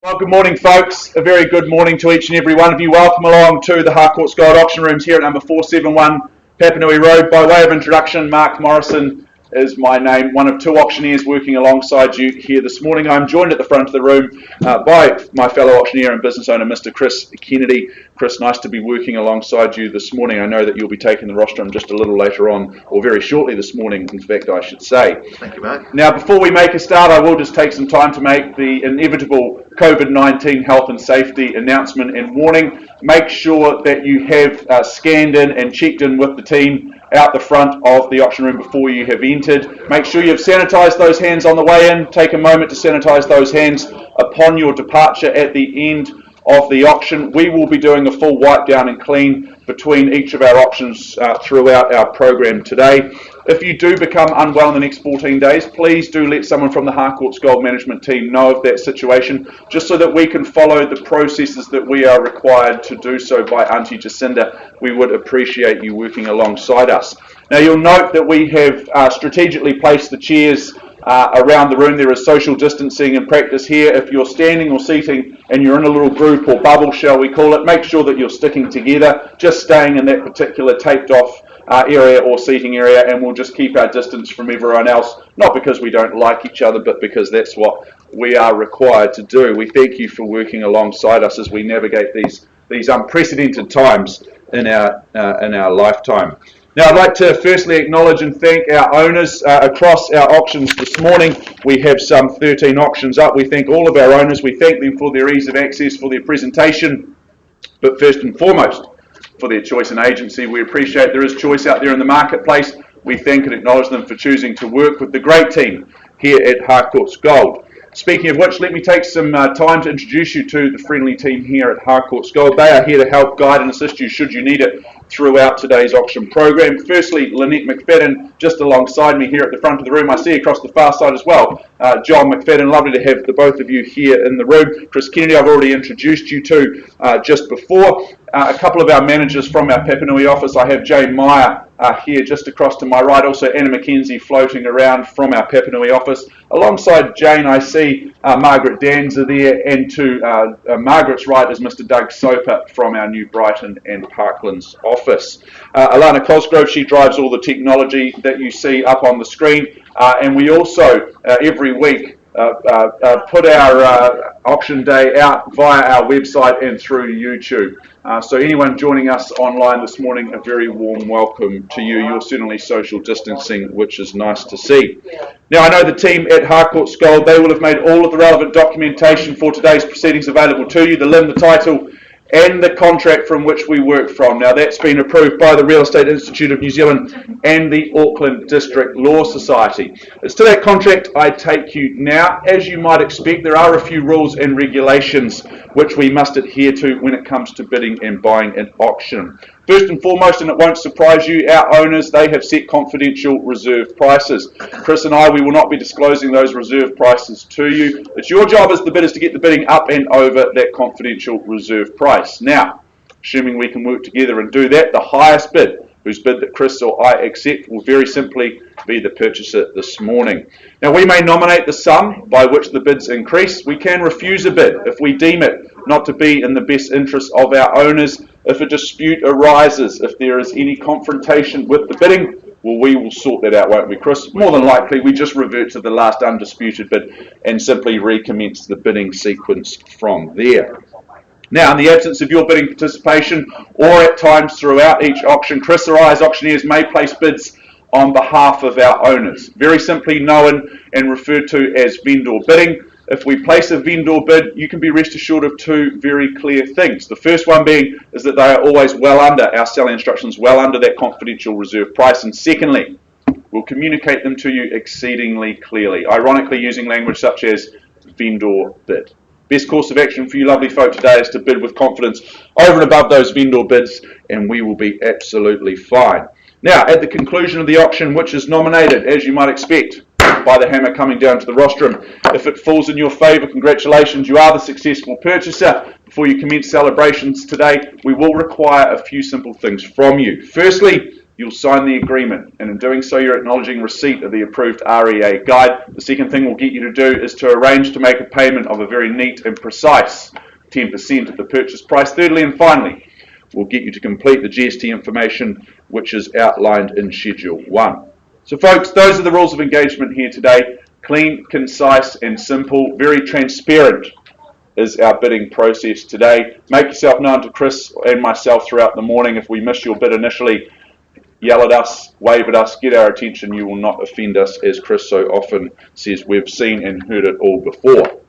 Well, good morning, folks. A very good morning to each and every one of you. Welcome along to the Harcourts Gold Auction Rooms here at number 471 Papanui Road. By way of introduction, Mark Morrison is my name, one of two auctioneers working alongside you here this morning. I'm joined at the front of the room by my fellow auctioneer and business owner, Mr. Chris Kennedy. Chris, nice to be working alongside you this morning. I know that you'll be taking the rostrum just a little later on, or very shortly this morning, in fact, I should say. Thank you, Mark. Now, before we make a start, I will just take some time to make the inevitable COVID-19 health and safety announcement and warning. Make sure that you have scanned in and checked in with the team out the front of the auction room before you have entered. Make sure you've sanitised those hands on the way in. Take a moment to sanitise those hands upon your departure at the end of the auction. We will be doing a full wipe down and clean between each of our auctions throughout our program today. If you do become unwell in the next 14 days, please do let someone from the Harcourts Gold Management team know of that situation, just so that we can follow the processes that we are required to do so by Auntie Jacinda. We would appreciate you working alongside us. Now, you'll note that we have strategically placed the chairs around the room. There is social distancing in practice here. If you're standing or seating and you're in a little group or bubble, shall we call it, make sure that you're sticking together, just staying in that particular taped off area or seating area, and we'll just keep our distance from everyone else, not because we don't like each other, but because that's what we are required to do. We thank you for working alongside us as we navigate these unprecedented times in our lifetime. Now, I'd like to firstly acknowledge and thank our owners across our auctions this morning. We have some 13 auctions up. We thank all of our owners. We thank them for their ease of access, for their presentation, but first and foremost, for their choice and agency. We appreciate there is choice out there in the marketplace. We thank and acknowledge them for choosing to work with the great team here at Harcourts Gold. Speaking of which, let me take some time to introduce you to the friendly team here at Harcourts Gold. They are here to help guide and assist you should you need it throughout today's auction program. Firstly, Lynette McFadden, just alongside me here at the front of the room. I see across the far side as well, John McFadden. Lovely to have the both of you here in the room. Chris Kennedy, I've already introduced you to just before. A couple of our managers from our Papanui office. I have Jane Meyer here just across to my right. Also Anna McKenzie floating around from our Papanui office. Alongside Jane, I see Margaret Danza there, and to Margaret's right is Mr. Doug Soper from our New Brighton and Parklands office. Alana Cosgrove, she drives all the technology that you see up on the screen, and we also every week put our auction day out via our website and through YouTube. So anyone joining us online this morning, a very warm welcome to you. You're certainly social distancing, which is nice to see. Now, I know the team at Harcourts Gold, they will have made all of the relevant documentation for today's proceedings available to you, the limb, the title, and the contract from which we work from. Now, that's been approved by the Real Estate Institute of New Zealand and the Auckland District Law Society. As to that contract, I take you now. As you might expect, there are a few rules and regulations which we must adhere to when it comes to bidding and buying an auction. First and foremost, and it won't surprise you, our owners, they have set confidential reserve prices. Chris and I, we will not be disclosing those reserve prices to you. It's your job as the bidders to get the bidding up and over that confidential reserve price. Now, assuming we can work together and do that, the highest bid, whose bid that Chris or I accept, will very simply be the purchaser this morning. Now, we may nominate the sum by which the bids increase. We can refuse a bid if we deem it not to be in the best interest of our owners. If a dispute arises, if there is any confrontation with the bidding, well, we will sort that out, won't we, Chris? More than likely, we just revert to the last undisputed bid and simply recommence the bidding sequence from there. Now, in the absence of your bidding participation, or at times throughout each auction, Chris or I as auctioneers may place bids on behalf of our owners, very simply known and referred to as vendor bidding. If we place a vendor bid, you can be rest assured of two very clear things. The first one being is that they are always well under, our selling instructions, well under that confidential reserve price. And secondly, we'll communicate them to you exceedingly clearly, ironically using language such as vendor bid. Best course of action for you lovely folk today is to bid with confidence over and above those vendor bids, and we will be absolutely fine. Now, at the conclusion of the auction, which is nominated, as you might expect, by the hammer coming down to the rostrum, if it falls in your favour, congratulations, you are the successful purchaser. Before you commence celebrations today, we will require a few simple things from you. Firstly, you'll sign the agreement, and in doing so you're acknowledging receipt of the approved REA guide. The second thing we'll get you to do is to arrange to make a payment of a very neat and precise 10% of the purchase price. Thirdly and finally, we'll get you to complete the GST information which is outlined in Schedule 1. So folks, those are the rules of engagement here today. Clean, concise and simple, very transparent is our bidding process today. Make yourself known to Chris and myself throughout the morning. If we miss your bid initially, yell at us, wave at us, get our attention. You will not offend us, as Chris so often says. We've seen and heard it all before.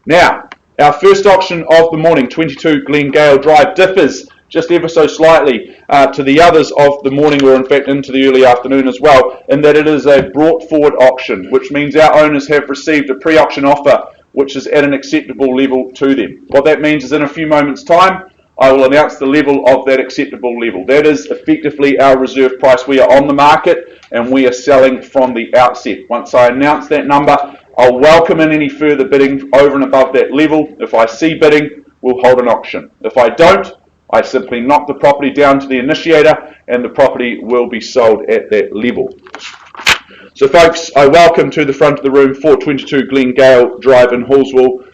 Now, our first auction of the morning, 22 Gale Drive, differs just ever so slightly to the others of the morning, or in fact into the early afternoon as well, in that it is a brought forward auction, which means our owners have received a pre-auction offer which is at an acceptable level to them. What that means is in a few moments' time, I will announce the level of that acceptable level. That is effectively our reserve price. We are on the market and we are selling from the outset. Once I announce that number, I'll welcome in any further bidding over and above that level. If I see bidding, we'll hold an auction. If I don't, I simply knock the property down to the initiator and the property will be sold at that level. So folks, I welcome to the front of the room for 22 Gale Drive in Hallswell,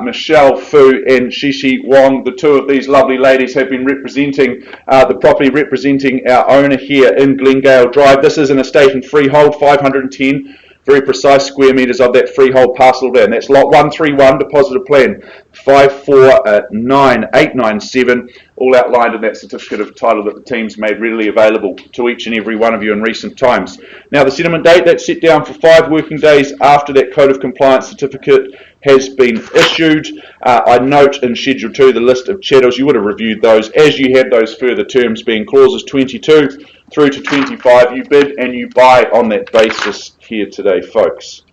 Michelle Fu and Shishi Wong. The two of these lovely ladies have been representing the property, representing our owner here in Gale Drive. This is an estate and freehold, 510 very precise square metres of that freehold parcel there. And that's lot 131, deposit of plan 549897, all outlined in that certificate of title that the team's made readily available to each and every one of you in recent times. Now the settlement date, that's set down for 5 working days after that Code of Compliance certificate has been issued. I note in Schedule 2 the list of chattels. You would have reviewed those as you had those further terms being clauses 22 through to 25. You bid and you buy on that basis here today, folks.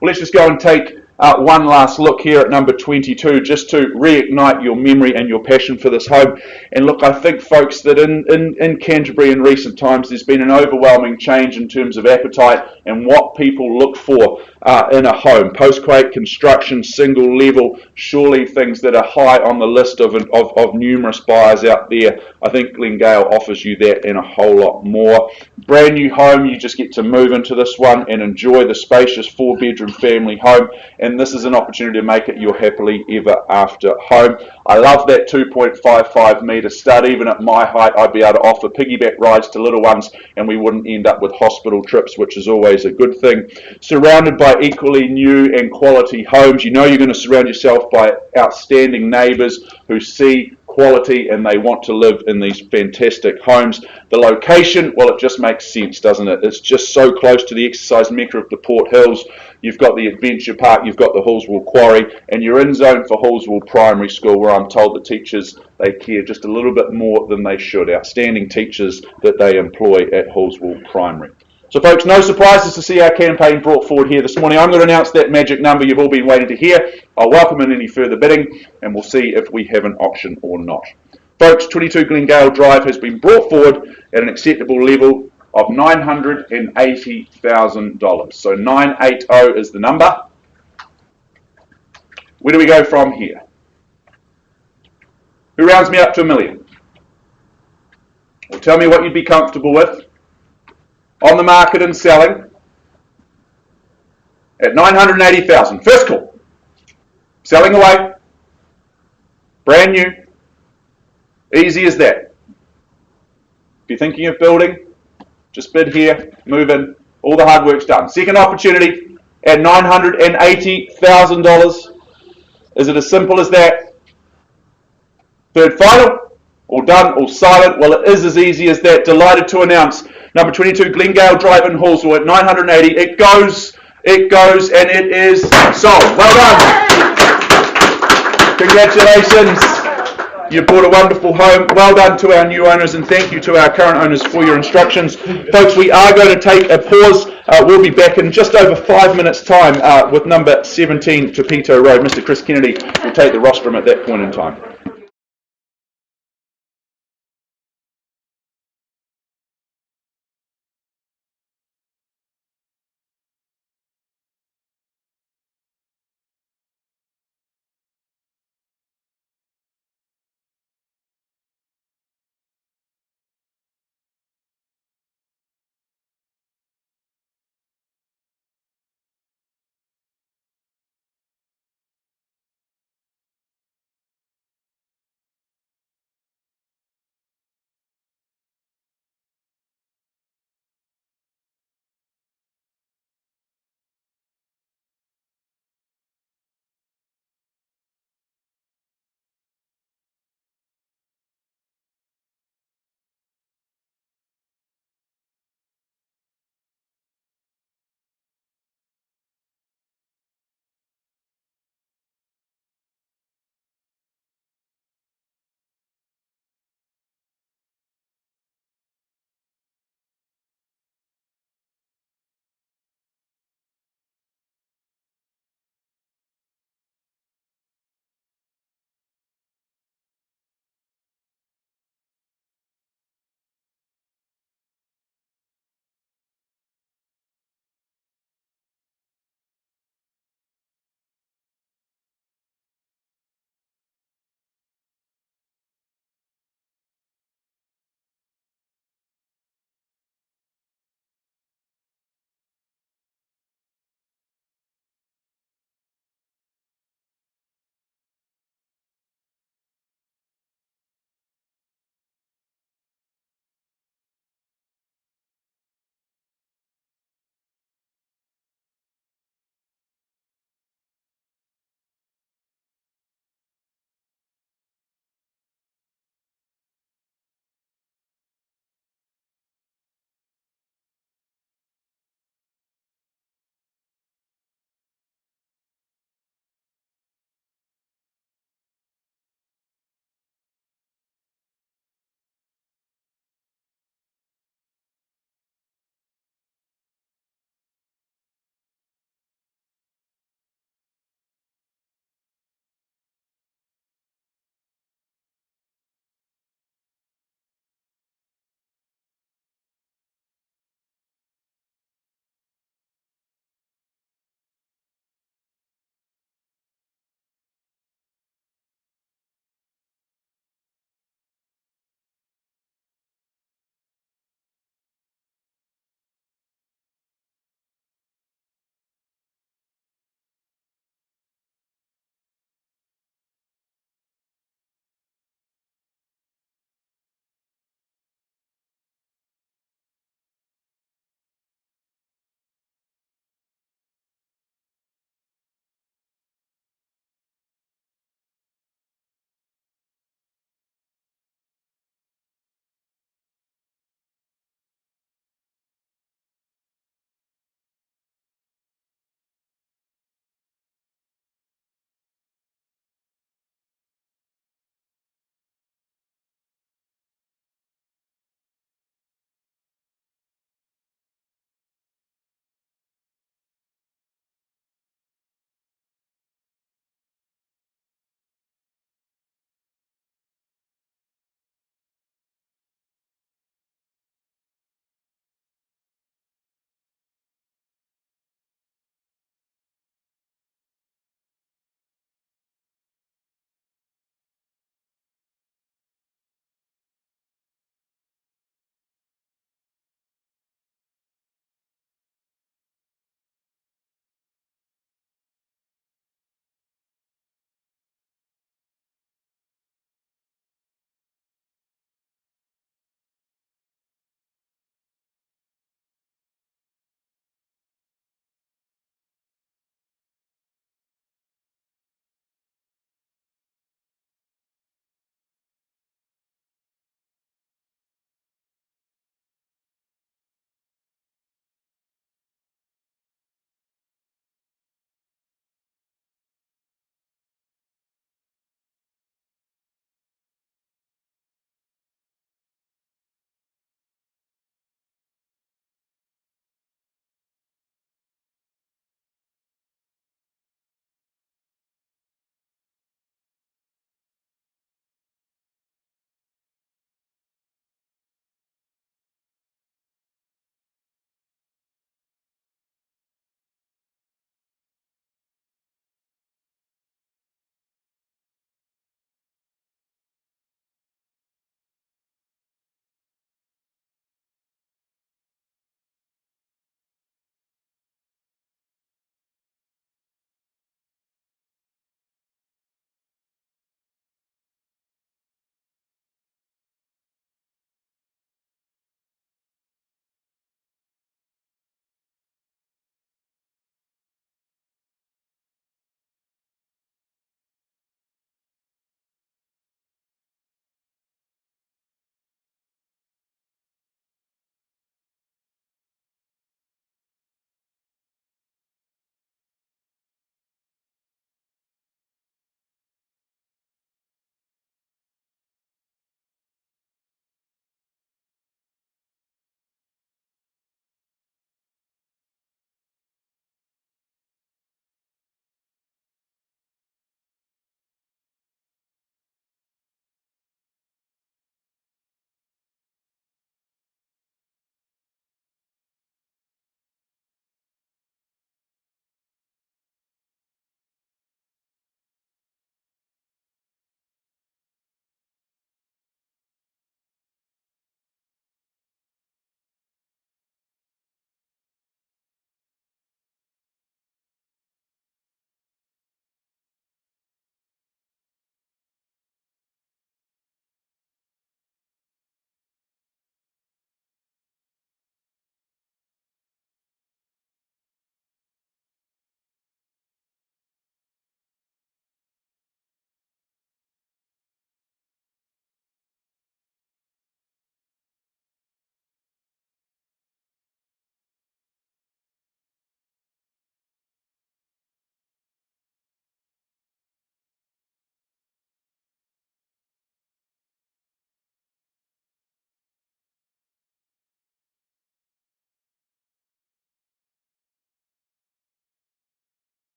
Well, let's just go and take one last look here at number 22, just to reignite your memory and your passion for this home. And look, I think, folks, that in Canterbury in recent times there's been an overwhelming change in terms of appetite and what people look for in a home. Post-quake construction, single level, surely things that are high on the list of numerous buyers out there. I think Gale offers you that and a whole lot more. Brand new home, you just get to move into this one and enjoy the spacious 4-bedroom family home. And this is an opportunity to make it your happily ever after home. I love that 2.55 metre stud. Even at my height, I'd be able to offer piggyback rides to little ones and we wouldn't end up with hospital trips, which is always a good thing. Surrounded by equally new and quality homes. You know you're going to surround yourself by outstanding neighbours who see quality and they want to live in these fantastic homes. The location, well, it just makes sense, doesn't it? It's just so close to the exercise mecca of the Port Hills. You've got the adventure park, you've got the Hallswell Quarry, and you're in zone for Hallswell Primary School, where I'm told the teachers, they care just a little bit more than they should. Outstanding teachers that they employ at Hallswell Primary. So folks, no surprises to see our campaign brought forward here this morning. I'm going to announce that magic number you've all been waiting to hear. I'll welcome in any further bidding and we'll see if we have an auction or not. Folks, 22 Gale Drive has been brought forward at an acceptable level of $980,000. So 980 is the number. Where do we go from here? Who rounds me up to $1 million? Well, tell me what you'd be comfortable with. On the market and selling at $980,000. First call. Selling away. Brand new. Easy as that. If you're thinking of building, just bid here, move in. All the hard work's done. Second opportunity at $980,000. Is it as simple as that? Third final. All done, all silent. Well, it is as easy as that. Delighted to announce number 22 Gale Drive in Hallswell at 980. It goes, and it is sold. Well done. Congratulations. You bought a wonderful home. Well done to our new owners, and thank you to our current owners for your instructions. Folks, we are going to take a pause. We'll be back in just over 5 minutes' time with number 17 Topito Road. Mr. Chris Kennedy will take the rostrum at that point in time.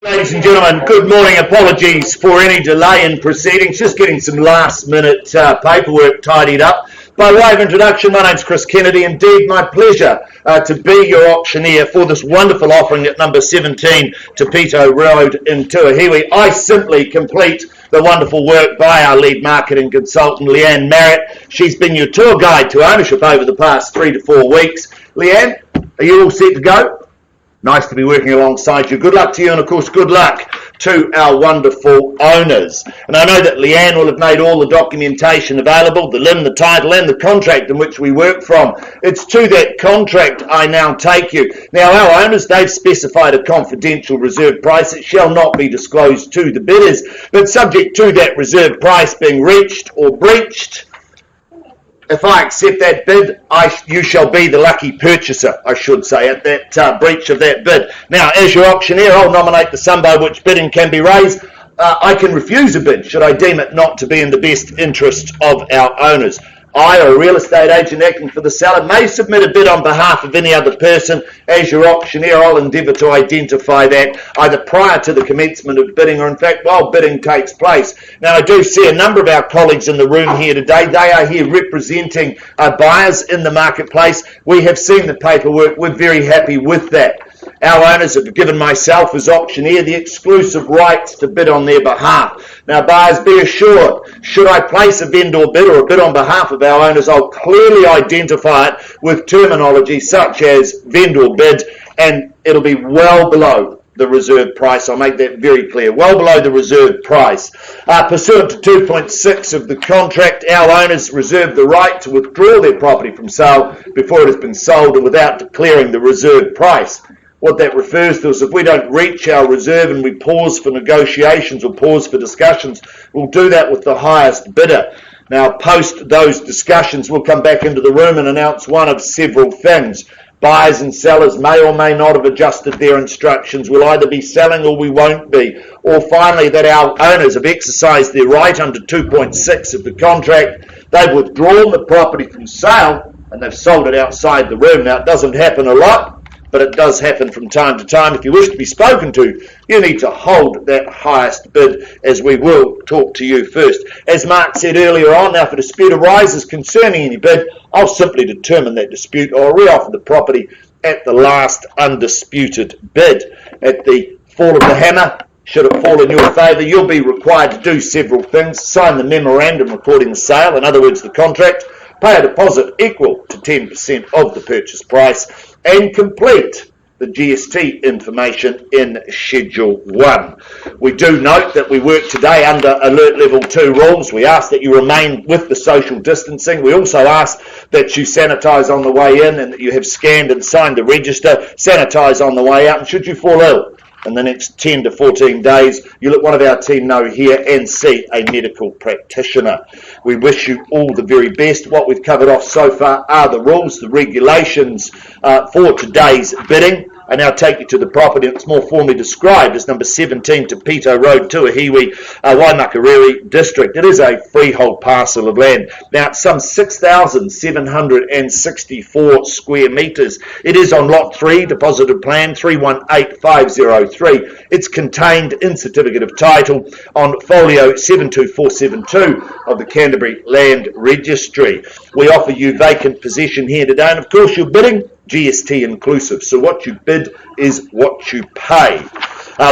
Ladies and gentlemen, good morning. Apologies for any delay in proceedings. Just getting some last-minute paperwork tidied up. By way of introduction, my name's Chris Kennedy. Indeed, my pleasure to be your auctioneer for this wonderful offering at number 17 Topito Road in Tuahiwi. I simply complete the wonderful work by our lead marketing consultant, Leanne Marriott. She's been your tour guide to ownership over the past 3 to 4 weeks. Leanne, are you all set to go? Nice to be working alongside you. Good luck to you, and of course, good luck to our wonderful owners. And I know that Leanne will have made all the documentation available, the LIN, the title, and the contract in which we work from. It's to that contract I now take you. Now, our owners, they've specified a confidential reserve price. It shall not be disclosed to the bidders, but subject to that reserve price being reached or breached, if I accept that bid, you shall be the lucky purchaser, I should say, at that breach of that bid. Now, as your auctioneer, I'll nominate the sum by which bidding can be raised. I can refuse a bid should I deem it not to be in the best interest of our owners. I, or a real estate agent acting for the seller, may submit a bid on behalf of any other person. As your auctioneer, I'll endeavour to identify that either prior to the commencement of bidding or, in fact, while bidding takes place. Now, I do see a number of our colleagues in the room here today. They are here representing buyers in the marketplace. We have seen the paperwork. We're very happy with that. Our owners have given myself as auctioneer the exclusive rights to bid on their behalf. Now, buyers, be assured, should I place a vendor bid or a bid on behalf of our owners, I'll clearly identify it with terminology such as vendor bid, and it'll be well below the reserve price. I'll make that very clear. Well below the reserve price. Pursuant to 2.6 of the contract, our owners reserve the right to withdraw their property from sale before it has been sold and without declaring the reserve price. What that refers to is if we don't reach our reserve and we pause for negotiations or pause for discussions, we'll do that with the highest bidder. Now, post those discussions, we'll come back into the room and announce one of several things. Buyers and sellers may or may not have adjusted their instructions. We'll either be selling or we won't be. Or finally, that our owners have exercised their right under 2.6 of the contract. They've withdrawn the property from sale and they've sold it outside the room. Now, it doesn't happen a lot, but it does happen from time to time. If you wish to be spoken to, you need to hold that highest bid, as we will talk to you first. As Mark said earlier on, now if a dispute arises concerning any bid, I'll simply determine that dispute or re-offer the property at the last undisputed bid. At the fall of the hammer, should it fall in your favour, you'll be required to do several things. Sign the memorandum recording the sale, in other words, the contract, pay a deposit equal to 10% of the purchase price, and complete the GST information in Schedule 1. We do note that we work today under Alert Level 2 rules. We ask that you remain with the social distancing. We also ask that you sanitise on the way in and that you have scanned and signed the register, sanitise on the way out, and should you fall ill in the next 10 to 14 days, you let one of our team know here and see a medical practitioner. We wish you all the very best. What we've covered off so far are the rules, the regulations for today's bidding. I now take you to the property. It's more formally described as number 17 Topito Road, Tuahiwi, Waimakariri District. It is a freehold parcel of land. Now, it's some 6,764 square metres. It is on Lot 3, Deposited Plan 318503. It's contained in Certificate of Title on Folio 72472 of the Canterbury Land Registry. We offer you vacant possession here today, and of course you're bidding GST inclusive. So what you bid is what you pay.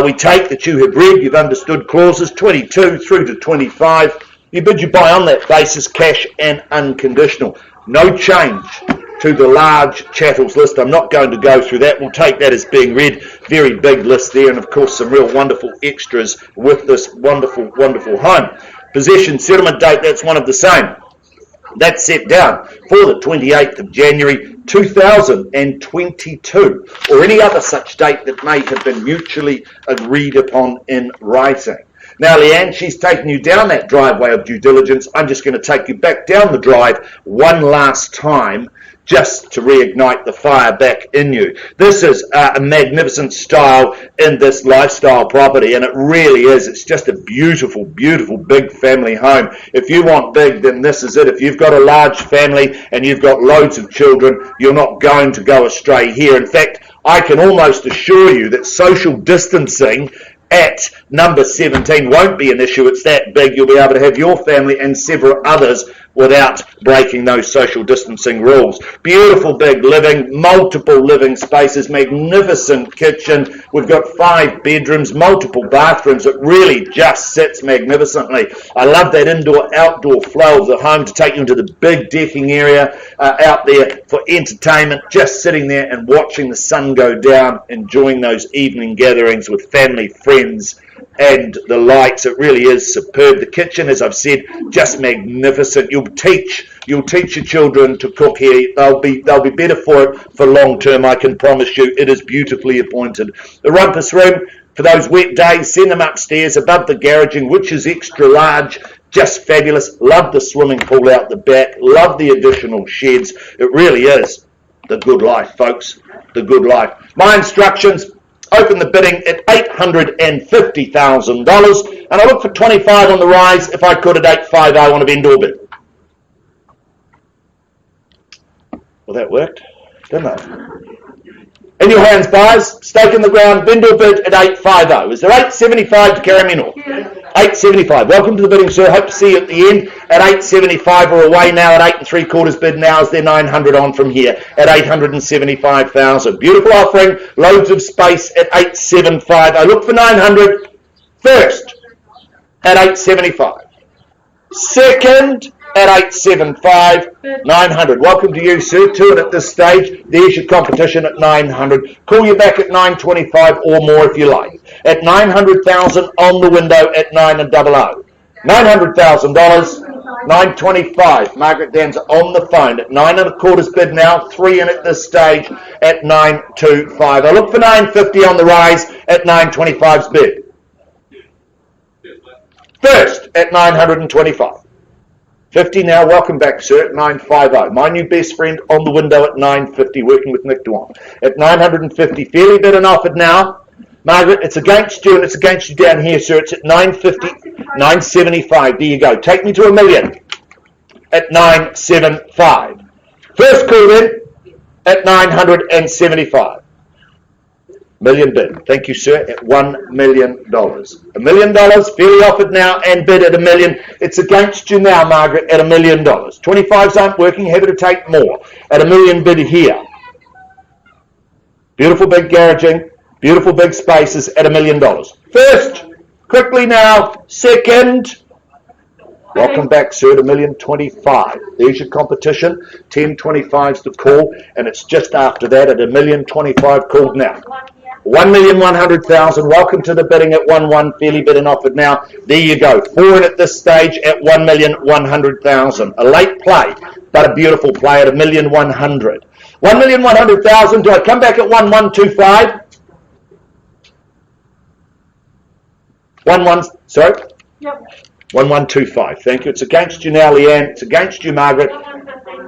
We take that you have read, you've understood clauses 22 through to 25. You bid, you buy on that basis, cash and unconditional. No change to the large chattels list. I'm not going to go through that. We'll take that as being read. Very big list there, and of course some real wonderful extras with this wonderful, wonderful home. Possession settlement date, that's one of the same. That's set down for the 28th of January 2022, or any other such date that may have been mutually agreed upon in writing. Now, Leanne, she's taken you down that driveway of due diligence. I'm just going to take you back down the drive one last time, just to reignite the fire back in you. This is a magnificent style in this lifestyle property, and it really is. It's just a beautiful, beautiful big family home. If you want big, then this is it. If you've got a large family and you've got loads of children, you're not going to go astray here. In fact, I can almost assure you that social distancing at number 17 won't be an issue. It's that big. You'll be able to have your family and several others without breaking those social distancing rules. Beautiful big living, multiple living spaces, magnificent kitchen. We've got 5 bedrooms, multiple bathrooms. It really just sits magnificently. I love that indoor-outdoor flow of the home to take you into the big decking area out there for entertainment, just sitting there and watching the sun go down, enjoying those evening gatherings with family, friends, and the likes. It really is superb. The kitchen, as I've said, just magnificent. You'll teach your children to cook here. They'll be better for it for long term, I can promise you. It is beautifully appointed. The rumpus room, for those wet days, send them upstairs above the garaging, which is extra large. Just fabulous. Love the swimming pool out the back. Love the additional sheds. It really is the good life, folks. The good life. My instructions: open the bidding at $850,000, and I look for 25 on the rise if I could at 850 on a vendor bid. Well, that worked, didn't it? In your hands, buyers. Stake in the ground. Vendor bid at 850. Is there 875 to carry me north? 875. Welcome to the bidding, sir. Hope to see you at the end at 875. We're away now at 8 3/4 bid now. Is there 900 on from here at 875,000? Beautiful offering. Loads of space at 875. I look for 900 first at 875. Second at 875, 900. Welcome to you, sir. 2 at this stage. There's your competition at 900. Call you back at 925 or more if you like. At 900,000 on the window at 900. $900,000, 925. Margaret Dan's on the phone at 9 1/4 bid now. 3 in at this stage at 925. I look for 950 on the rise at 925's bid. First at 925. 50 now. Welcome back, sir, at 950. My new best friend on the window at 950, working with Nick Dwan. At 950, fairly bid and offered now. Margaret, it's against you, and it's against you down here, sir. It's at 950, 975. There you go. Take me to $1 million at 975. First call then at 975. Million bid. Thank you, sir, at $1 million. $1 million, fairly offered now and bid at $1 million. It's against you now, Margaret, at $1 million. 25s aren't working, happy to take more. At $1 million bid here. Beautiful big garaging, beautiful big spaces at $1 million. First, quickly now. Second, welcome back, sir, at $1,025,000. There's your competition. 10.25's the call, and it's just after that at $1,025,000 called now. 1,100,000. Welcome to the bidding at 1-1. Fairly bid and offered now. There you go. 4 in at this stage at 1,100,000. A late play, but a beautiful play at 1,100,000. 1,100,000. Do I come back at 1,125? 1-1. Sorry. Yep. 1,125. Thank you. It's against you now, Leanne. It's against you, Margaret.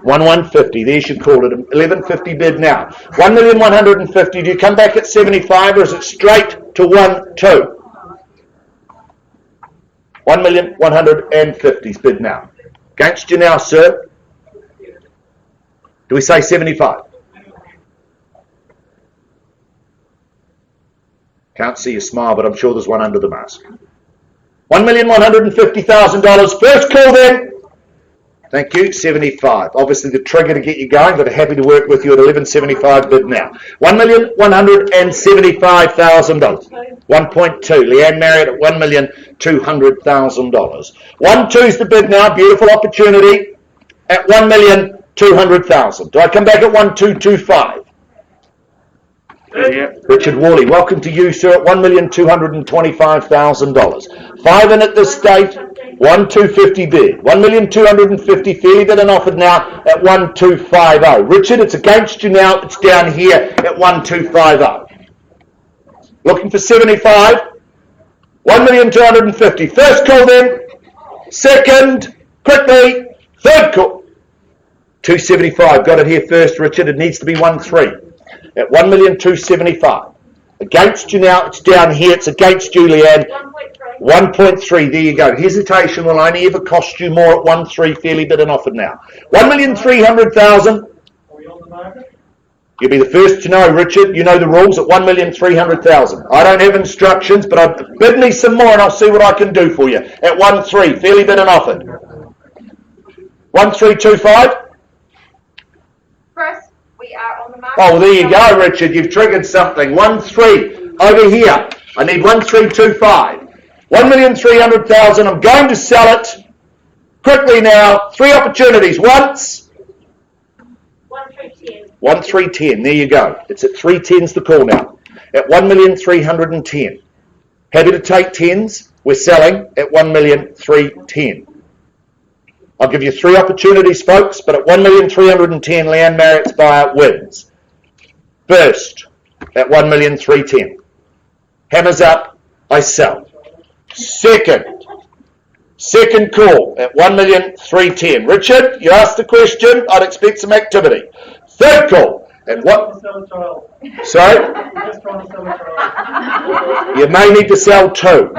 1,150. There you call it. 1150 bid now. 1,150,000. Do you come back at 75 or is it straight to 1-2? 1,150,000's bid now. Against you now, sir. Do we say 75? Can't see your smile, but I'm sure there's one under the mask. $1,150,000. First call then. Thank you. 75. Obviously the trigger to get you going, but happy to work with you at 1175 bid now. $1,175,000. 1.2. Leanne Marriott at $1,200,000. 1-2's the bid now. Beautiful opportunity at 1,200,000. Do I come back at 1,225? Yeah. Richard Worley, welcome to you, sir, at $1,225,000. 5 in at this stage, 1,250 bid. 1,250,000 fairly bid and offered now at 1,250. Richard, it's against you now. It's down here at 1,250. Looking for 75. 1,250,000. First call then. Second, quickly. Third call. 275. Got it here first, Richard. It needs to be 1-3. At 1,275,000. Against you now, it's down here, it's against you, Leanne. 1.3, there you go. Hesitation will only ever cost you more at 1.3, fairly bid and offered now. 1,300,000. You'll be the first to know, Richard. You know the rules at 1,300,000. I don't have instructions, but bid me some more and I'll see what I can do for you. At 1,300,000, fairly bid and offered. 1,325. Chris, we are on the market. Oh, there you go, Richard. You've triggered something. 1,300,000 over here. I need 1,325. 1,300,000. I'm going to sell it quickly now. 3 opportunities. Once. 1,310. 1,310. There you go. It's at 310's the call now. At 1,310,000. Happy to take tens. We're selling at 1,310,000. I'll give you 3 opportunities, folks, but at 1,310,000, Leanne Marriott's buyout wins. First, at 1,310,000. Hammers up, I sell. Second call at 1,310,000. Richard, you asked the question. I'd expect some activity. Third call at what? Sorry? You may need to sell 2.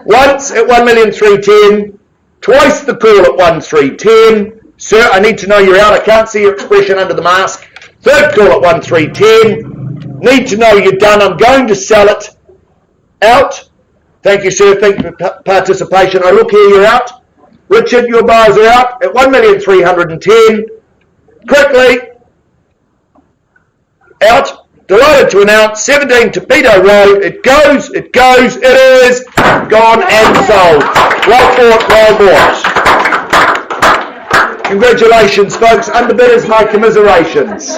Once at 1,310,000. Twice the call at 1,310,000. Sir, I need to know you're out. I can't see your expression under the mask. Third call at 1,310,000. Need to know you're done. I'm going to sell it. Out. Thank you, sir. Thank you for participation. I look here, you're out. Richard, your buyers are out at 1,310,000. Quickly. Out. Delighted to announce 17 Topito Road. It goes, it is gone and sold. Well bought, well bought. Congratulations, folks. Underbidders, my commiserations.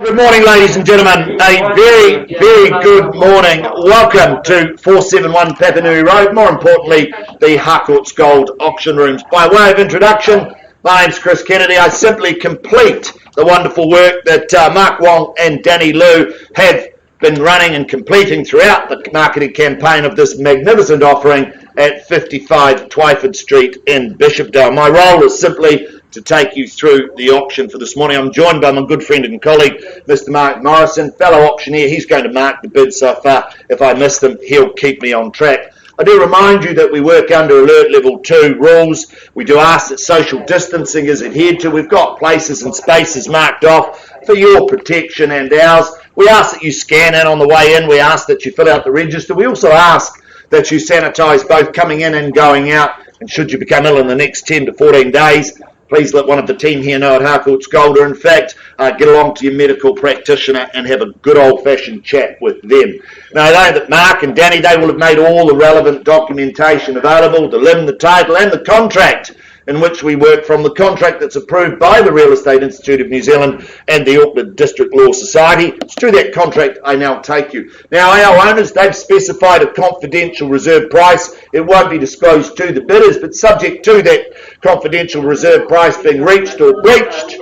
Good morning, ladies and gentlemen. A very, very good morning. Welcome to 471 Papanui Road, more importantly, the Harcourts Gold Auction Rooms. By way of introduction, my name's Chris Kennedy. I simply complete the wonderful work that Mark Wong and Danny Liu have been running and completing throughout the marketing campaign of this magnificent offering at 55 Twiford Street in Bishopdale. My role is simply to take you through the auction for this morning. I'm joined by my good friend and colleague, Mr. Mark Morrison, fellow auctioneer. He's going to mark the bids so far. If I miss them, he'll keep me on track. I do remind you that we work under Alert Level 2 rules. We do ask that social distancing is adhered to. We've got places and spaces marked off for your protection and ours. We ask that you scan in on the way in. We ask that you fill out the register. We also ask that you sanitise both coming in and going out. And should you become ill in the next 10 to 14 days, please let one of the team here know at Harcourts Gold, or in fact, get along to your medical practitioner and have a good old-fashioned chat with them. Now, I know that Mark and Danny, they will have made all the relevant documentation available, the limb, the title, and the contract in which we work from, the contract that's approved by the Real Estate Institute of New Zealand and the Auckland District Law Society. It's through that contract I now take you. Now, our owners, they've specified a confidential reserve price. It won't be disclosed to the bidders, but subject to that confidential reserve price being reached or breached,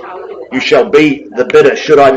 you shall be the bidder.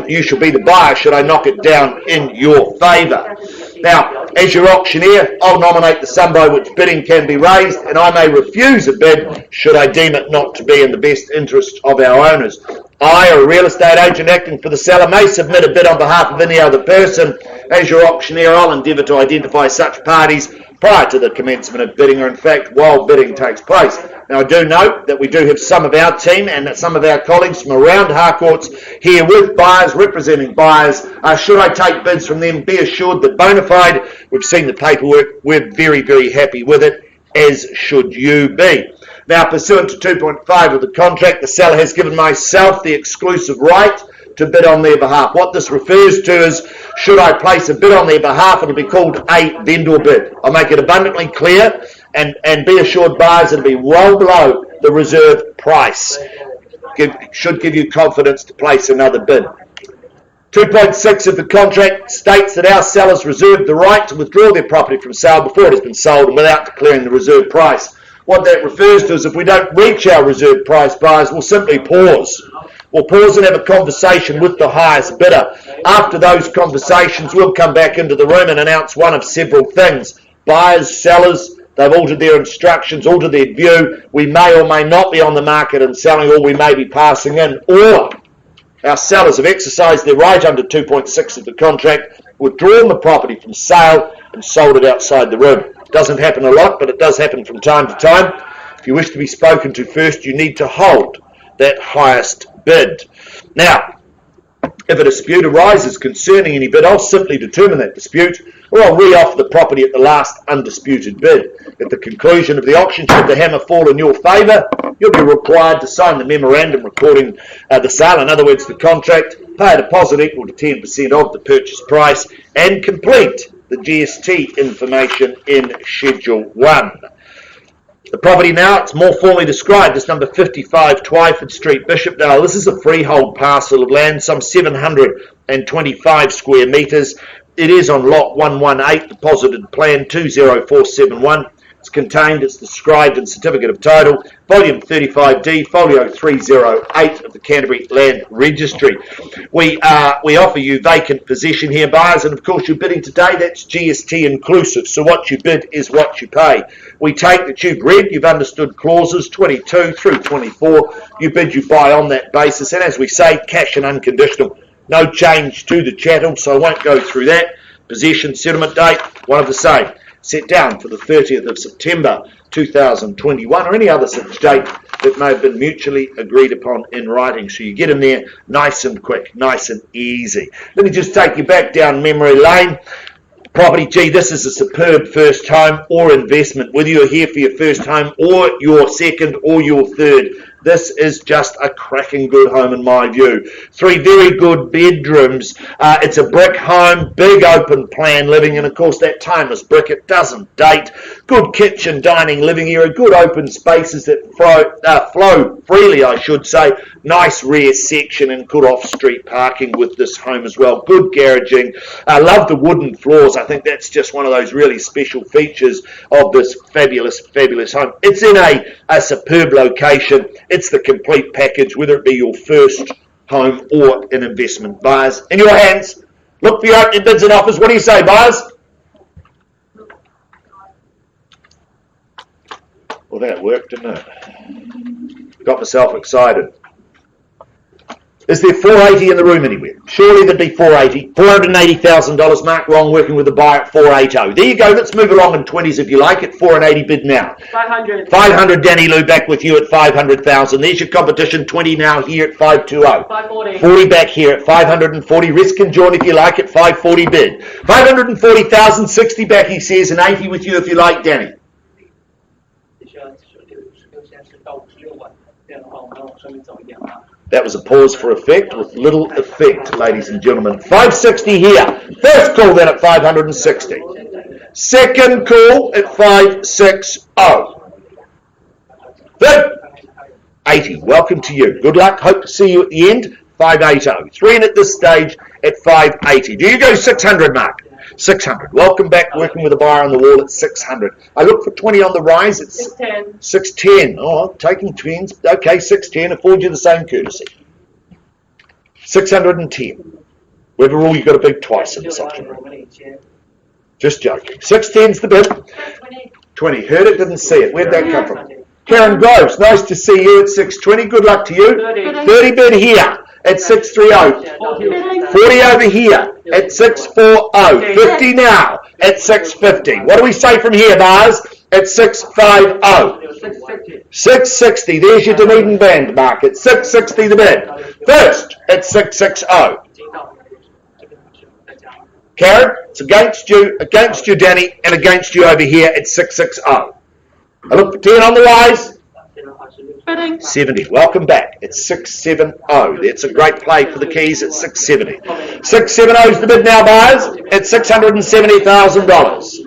You shall be the buyer should I knock it down in your favour. Now, as your auctioneer, I'll nominate the sum by which bidding can be raised, and I may refuse a bid should I deem it not to be in the best interest of our owners. I, or a real estate agent acting for the seller, may submit a bid on behalf of any other person. As your auctioneer, I'll endeavour to identify such parties prior to the commencement of bidding, or in fact while bidding takes place. Now, I do note that we do have some of our team and some of our colleagues from around Harcourts here with buyers, representing buyers. Should I take bids from them, be assured that bona fide, we've seen the paperwork, we're very, very happy with it, as should you be. Now, pursuant to 2.5 of the contract, the seller has given myself the exclusive right to bid on their behalf. What this refers to is, should I place a bid on their behalf, it'll be called a vendor bid. I'll make it abundantly clear, and be assured buyers it'll be well below the reserve price. Should give you confidence to place another bid. 2.6 of the contract states that our sellers reserve the right to withdraw their property from sale before it has been sold and without declaring the reserve price. What that refers to is if we don't reach our reserve price, buyers will simply pause. We'll pause and have a conversation with the highest bidder. After those conversations, we'll come back into the room and announce one of several things. Buyers, sellers, they've altered their instructions, altered their view. We may or may not be on the market and selling, or we may be passing in. Or our sellers have exercised their right under 2.6 of the contract, withdrawn the property from sale and sold it outside the room. It doesn't happen a lot, but it does happen from time to time. If you wish to be spoken to first, you need to hold that highest bid. Now, if a dispute arises concerning any bid, I'll simply determine that dispute, or I'll re-offer the property at the last undisputed bid. At the conclusion of the auction, should the hammer fall in your favour, you'll be required to sign the memorandum recording the sale, in other words the contract, pay a deposit equal to 10% of the purchase price, and complete the GST information in Schedule 1. The property now, it's more formally described as number 55 Twiford Street, Bishopdale. This is a freehold parcel of land, some 725 square metres. It is on lot 118, deposited plan 20471. It's contained, it's described in Certificate of Title, Volume 35D, Folio 308 of the Canterbury Land Registry. We offer you vacant possession here, buyers, and of course you're bidding today, that's GST inclusive, so what you bid is what you pay. We take that you've read, you've understood clauses 22 through 24, you bid, you buy on that basis, and as we say, cash and unconditional. No change to the chattel, so I won't go through that. Possession settlement date, one of the same. Set down for the 30th of September 2021, or any other such date that may have been mutually agreed upon in writing. So you get in there nice and quick, nice and easy. Let me just take you back down memory lane. Property, gee, this is a superb first home or investment. Whether you're here for your first home or your second or your third, This is just a cracking good home in my view. 3 very good bedrooms. It's a brick home, big open plan living, and of course that timeless brick, it doesn't date. Good kitchen, dining, living area, good open spaces that flow freely, I should say. Nice rear section and good off-street parking with this home as well. Good garaging. I love the wooden floors. I think that's just one of those really special features of this fabulous, fabulous home. It's in a superb location. It's the complete package, whether it be your first home or an investment. Buyers, in your hands. Look for your opening bids and offers. What do you say, buyers? Well, that worked, didn't it? Got myself excited. Is there 480 in the room anywhere? Surely there'd be 480. $480,000. Mark Wrong working with the buyer at 480. There you go. Let's move along in 20s if you like. At 480 bid now. 500. 500. Danny Lou back with you at 500,000. There's your competition. 20 now here at 520. 540. 40 back here at 540. Risk and join if you like at 540 bid. 540,000. 60 back he says, and 80 with you if you like, Danny. That was a pause for effect with little effect, ladies and gentlemen. 560 here. First call then at 560. Second call at 560. Third, 80. Welcome to you. Good luck. Hope to see you at the end. 580. 3 in at this stage at 580. Do you go 600, Mark? 600. Welcome back, working with a buyer on the wall at 600. I look for 20 on the rise. It's 610. 610. Oh, taking 10s. Okay, 610. Afford you the same courtesy. 610. We've rule you've got to bid twice in this option. Just joking. 610's the bid. 20. Heard it, didn't see it. Where'd that come from? Karen Groves, nice to see you at 620. Good luck to you. 30 bid here at 630. 40 over here at 640. 50 now at 650. What do we say from here, buyers? At 650. 660. There's your Dunedin band, Mark. At 660 the bid. First at 660. Karen, it's against you, Danny, and against you over here at 660. I look for 10 on the rise. 70. Welcome back at 670. That's a great play for the keys at 670. 670 is the bid now, buyers, at $670,000.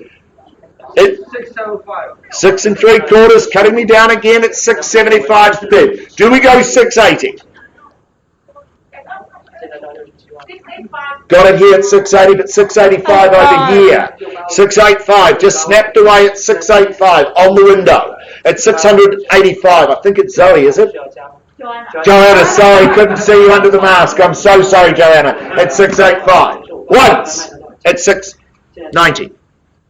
6 3/4, cutting me down again at 675 is the bid. Do we go 680? Got it here at 680, but 685 over here. 685, just snapped away at 685 on the window. At 685, I think it's Zoe, is it? Joanna, sorry, couldn't see you under the mask. I'm so sorry, Joanna. At 685. Once at 690.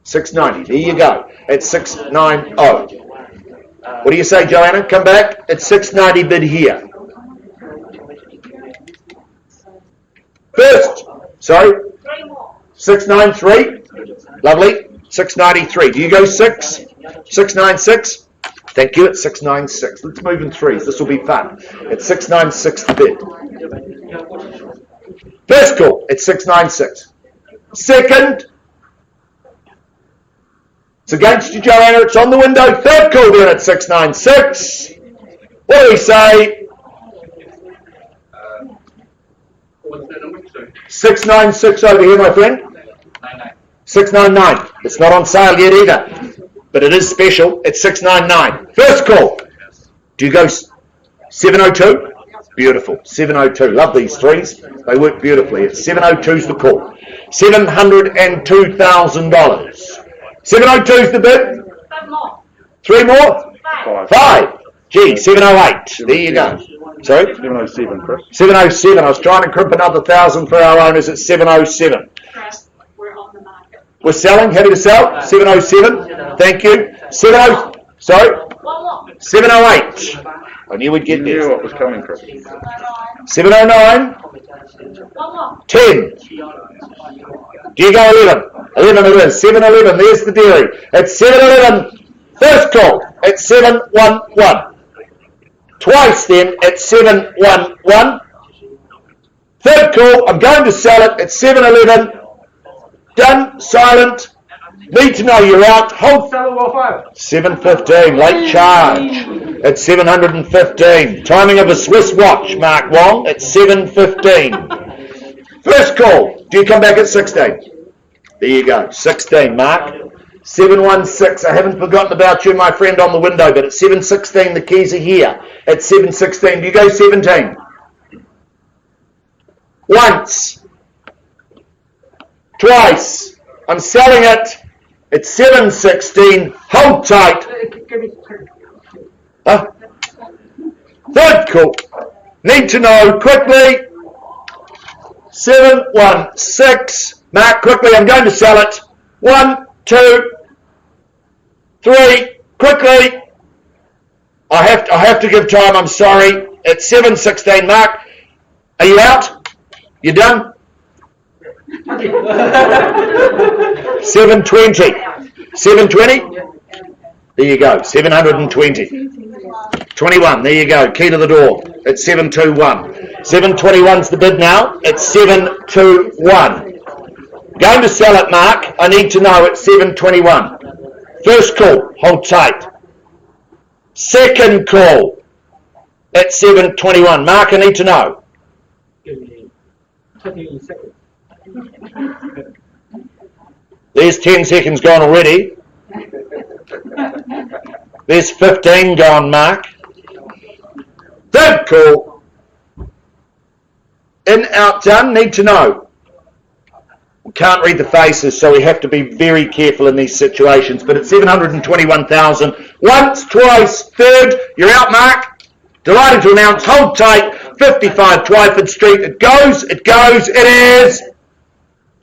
690, there you go. At 690. What do you say, Joanna? Come back at 690 bid here. First, sorry, 693. Lovely. 693. Do you go 6? 696? Thank you, at 696. Let's move in threes. This will be fun. At 696 the bid. First call at 696. Second, it's against you, Joanna. It's on the window. Third call then at 696. What do we say? 696 over here, my friend. 699. It's not on sale yet either, but it is special. It's 699. First call. Do you go 702? Beautiful. 702. Love these threes. They work beautifully. It's 702's the call. $702,000. 702's the bid. 3 more? 5. Gee, 708. There you go. Sorry? 707, Chris. 707. I was trying to crimp another 1,000 for our owners at 707. We're selling. Happy to sell. 707. Thank you. 708. I knew we'd get there. You knew what was coming, Chris. 709. 10. Do you go 11? 11 it is. 711. There's the dairy. At 711. First call at 711. Twice then at 711. Third call. I'm going to sell it at 711. Done. Silent. Need to know you're out. Hold. 715. Late charge. at 715. Timing of a Swiss watch, Mark Wong, at 7:15. First call. Do you come back at 16? There you go. 16, Mark. 716. I haven't forgotten about you, my friend, on the window, but at 716, the keys are here. At 716, do you go 17? Once. Twice. I'm selling it at 716. Hold tight. Third call. Need to know quickly. 716. Mark, quickly, I'm going to sell it. 1, 2, 3, quickly. I have to give time, I'm sorry. At 7:16, Mark. Are you out? You done? 7:20. 7:20? There you go. 720. 21. There you go. Key to the door. At 721. 721's the bid now. At 721. Going to sell it, Mark. I need to know at 721. First call. Hold tight. Second call. At 721. Mark, I need to know. Give me 30 seconds. There's 10 seconds gone already. There's 15 gone, Mark. Third call. In, out, done. Need to know. We can't read the faces, so we have to be very careful in these situations. But at 721,000, once, twice, third, you're out, Mark. Delighted to announce, hold tight, 55 Twiford Street. It goes, it is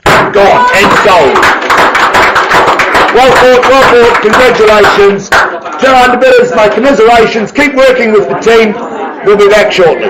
gone and sold. Well fought, congratulations. To our underbidders, my commiserations. Keep working with the team. We'll be back shortly.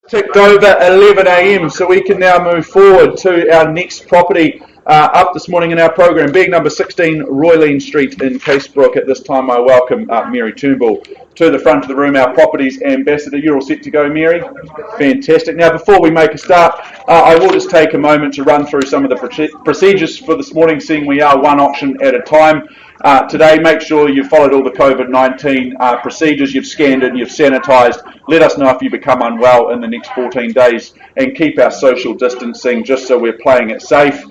Ticked over 11 a.m, so we can now move forward to our next property up this morning in our program, being number 16 Roylan Street in Casebrook. At this time I welcome Mary Turnbull to the front of the room, our properties ambassador. You're all set to go, Mary? Fantastic. Now before we make a start, I will just take a moment to run through some of the procedures for this morning, seeing we are one auction at a time. Today, make sure you've followed all the COVID-19 procedures, you've scanned it, you've sanitised. Let us know if you become unwell in the next 14 days and keep our social distancing just so we're playing it safe.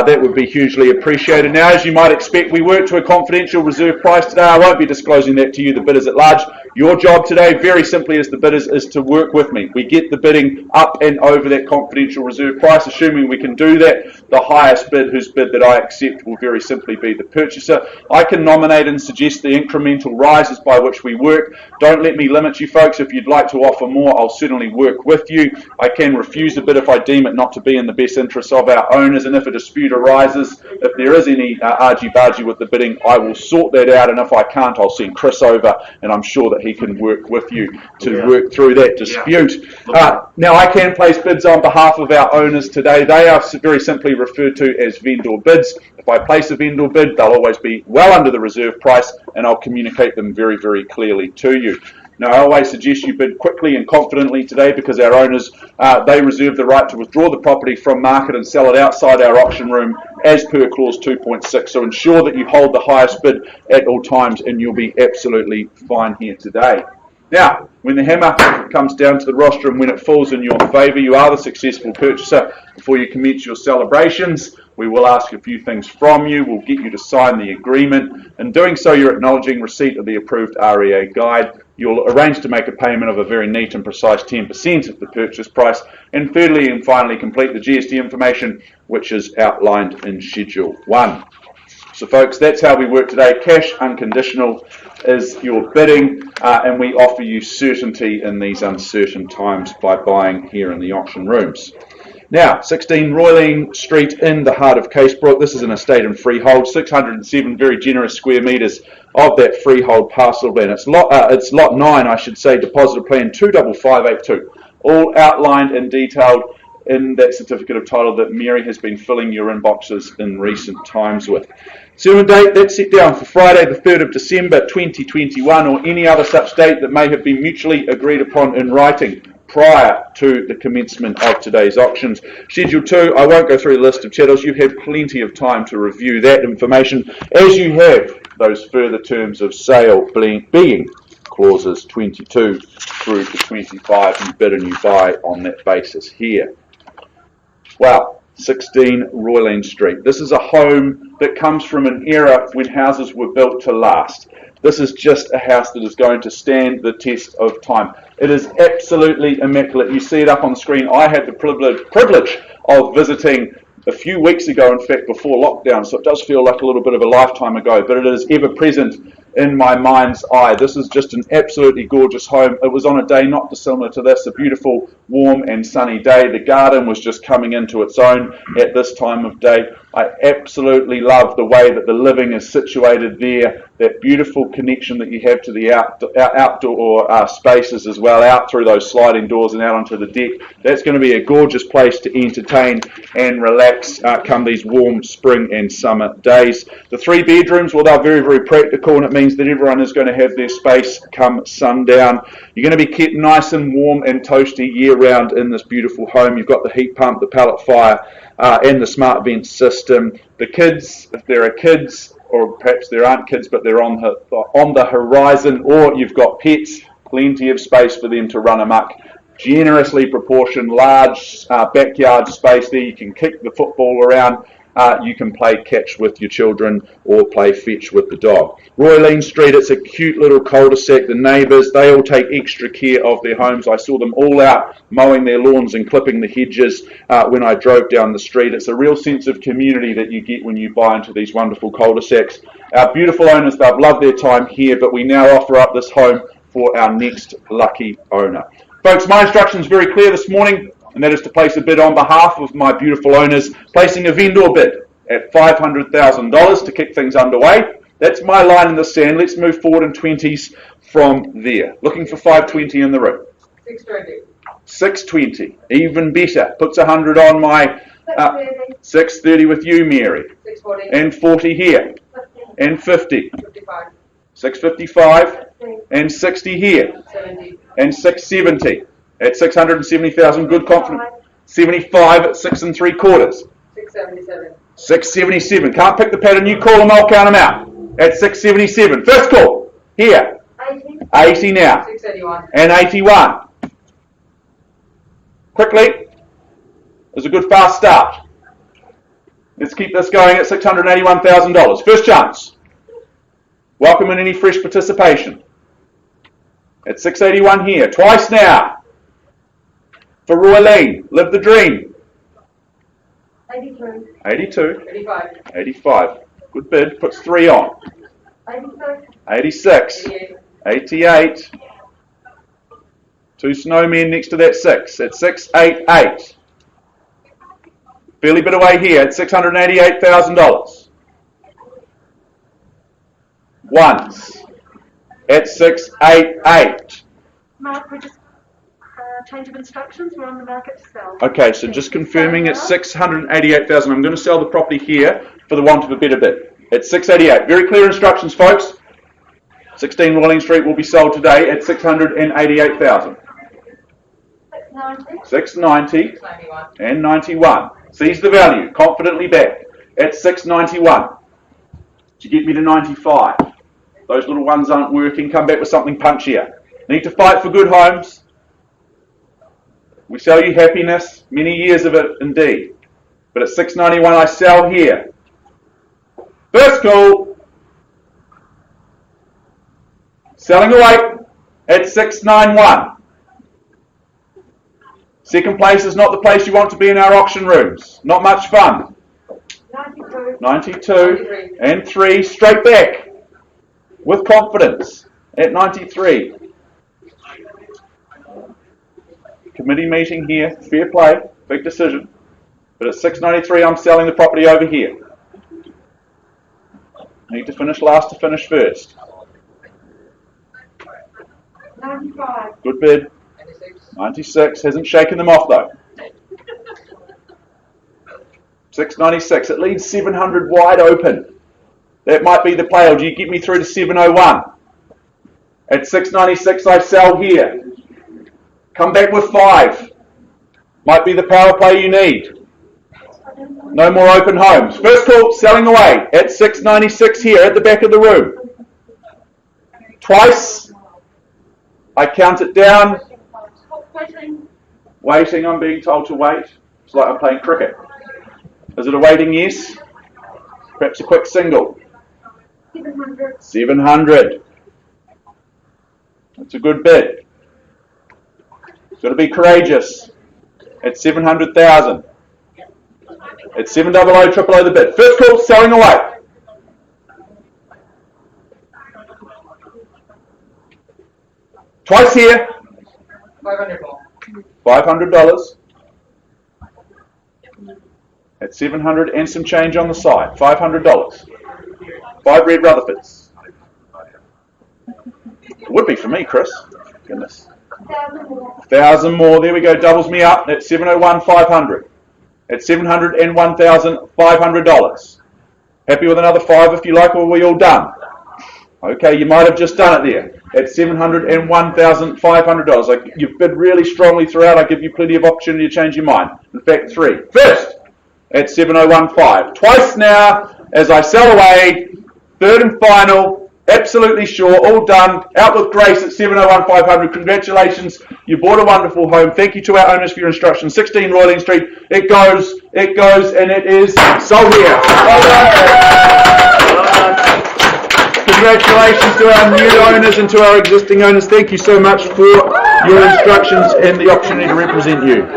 That would be hugely appreciated. Now, as you might expect, we work to a confidential reserve price today. I won't be disclosing that to you, the bidders at large. Your job today, very simply as the bidders, is to work with me. We get the bidding up and over that confidential reserve price. Assuming we can do that, the highest bid, whose bid that I accept, will very simply be the purchaser. I can nominate and suggest the incremental rises by which we work. Don't let me limit you folks. If you'd like to offer more, I'll certainly work with you. I can refuse a bid if I deem it not to be in the best interests of our owners, and if a dispute arises, if there is any argy-bargy with the bidding, I will sort that out, and if I can't, I'll send Chris over, and I'm sure that he can work with you to work through that dispute. Now, I can place bids on behalf of our owners today. They are very simply referred to as vendor bids. If I place a vendor bid, they'll always be well under the reserve price, and I'll communicate them very, very clearly to you. Now, I always suggest you bid quickly and confidently today, because our owners, they reserve the right to withdraw the property from market and sell it outside our auction room as per clause 2.6. So ensure that you hold the highest bid at all times, and you'll be absolutely fine here today. Now, when the hammer comes down to the rostrum, when it falls in your favour, you are the successful purchaser. Before you commence your celebrations, we will ask a few things from you. We'll get you to sign the agreement. In doing so, you're acknowledging receipt of the approved REA guide. You'll arrange to make a payment of a very neat and precise 10% of the purchase price. And thirdly and finally, complete the GST information, which is outlined in Schedule 1. So folks, that's how we work today. Cash unconditional is your bidding, and we offer you certainty in these uncertain times by buying here in the auction rooms. Now, 16 Roylan Street in the heart of Casebrook. This is an estate and freehold, 607 very generous square metres of that freehold parcel plan. It's lot 9, I should say, depositor plan 25582, all outlined and detailed in that certificate of title that Mary has been filling your inboxes in recent times with. Settlement date, that's set down for Friday the 3rd of December 2021, or any other such date that may have been mutually agreed upon in writing prior to the commencement of today's auctions. Schedule 2, I won't go through the list of chattels. You have plenty of time to review that information as you have those further terms of sale being clauses 22 through to 25. You bid and you buy on that basis here. Well, 16 Roylan Street. This is a home that comes from an era when houses were built to last. This is just a house that is going to stand the test of time. It is absolutely immaculate. You see it up on the screen. I had the privilege of visiting a few weeks ago, in fact, before lockdown, so it does feel like a little bit of a lifetime ago, but it is ever present in my mind's eye. This is just an absolutely gorgeous home. It was on a day not dissimilar to this, a beautiful, warm and sunny day. The garden was just coming into its own at this time of day. I absolutely love the way that the living is situated there, that beautiful connection that you have to the outdoor spaces as well, out through those sliding doors and out onto the deck. That's going to be a gorgeous place to entertain and relax come these warm spring and summer days. The 3 bedrooms, well, they're very, very practical, and it means that everyone is going to have their space come sundown. You're going to be kept nice and warm and toasty year-round in this beautiful home. You've got the heat pump, the pellet fire, and the smart vent system. The kids, if there are kids, or perhaps there aren't kids but they're on the horizon, or you've got pets, plenty of space for them to run amok. Generously proportioned, large backyard space there. You can kick the football around. You can play catch with your children or play fetch with the dog. Roylan Street, it's a cute little cul-de-sac. The neighbours, they all take extra care of their homes. I saw them all out mowing their lawns and clipping the hedges when I drove down the street. It's a real sense of community that you get when you buy into these wonderful cul-de-sacs. Our beautiful owners, they've loved their time here, but we now offer up this home for our next lucky owner. Folks, my instruction is very clear this morning, and that is to place a bid on behalf of my beautiful owners, placing a vendor bid at $500,000 to kick things underway. That's my line in the sand. Let's move forward in 20s from there. Looking for 520 in the room. 620. 620, even better. Puts 100 on my 630 with you, Mary. 640. And 40 here. And 50. 55. 655 and 60 here. 70. And 670 at 670,000. Good confidence. 75 at 6 3/4. 677. 677. Can't pick the pattern. You call them. I'll count them out. At 677. First call here. 80 now. 681. And 81. Quickly. There's a good fast start. Let's keep this going at $681,000. First chance. Welcome in any fresh participation. At 681 here. Twice now. For Roylan. Live the dream. 82. 82. 85. 85. Good bid. Puts 3 on. 86. 86. 88. 88. 2 snowmen next to that 6. At 688. Fairly bit away here at $688,000. Once. At 688. Mark, we just change of instructions. We're on the market to sell. Okay, so just confirming it's 688,000. I'm going to sell the property here for the want of a better bid. At 688. Very clear instructions, folks. 16 Roylan Street will be sold today at 688,000. 690. 690 91. and 91. Seize the value. Confidently back at 691. To get me to 95. Those little ones aren't working. Come back with something punchier. Need to fight for good homes. We sell you happiness. Many years of it indeed. But at 691 I sell here. First call. Selling away at 691. Second place is not the place you want to be in our auction rooms. Not much fun. 92. 92 and 3 straight back with confidence at 93. Committee meeting here, fair play, big decision. But at 693 I'm selling the property over here. Need to finish last to finish first. 95. Good bid. 96. 96, hasn't shaken them off though. 696, it leaves 700 wide open. That might be the play, or do you get me through to 701? At 696 I sell here. Come back with 5. Might be the power play you need. No more open homes. First call, selling away at 696 here at the back of the room. Twice. I count it down. Waiting, I'm being told to wait. It's like I'm playing cricket. Is it a waiting yes? Perhaps a quick single. 700. 700. That's a good bid. Got to be courageous. At 700,000. At 700, triple O the bid. First call, selling away. Twice here. 500 more. $500. At 700 and some change on the side. $500. 5 red Rutherfords. It would be for me, Chris. Goodness. 1,000 more. 1,000 more. There we go. Doubles me up. At 701, 500. At $701,500. Happy with another 5 if you like, or are we all done? Okay, you might have just done it there. At $701,500. You've bid really strongly throughout. I give you plenty of opportunity to change your mind. In fact, 3. First, at 701.5. Twice now, as I sell away. Third and final. Absolutely sure. All done. Out with grace at 701,500. Congratulations. You bought a wonderful home. Thank you to our owners for your instructions. 16 Roylan Street. It goes, and it is sold here. Well done. Congratulations to our new owners and to our existing owners. Thank you so much for your instructions and the opportunity to represent you.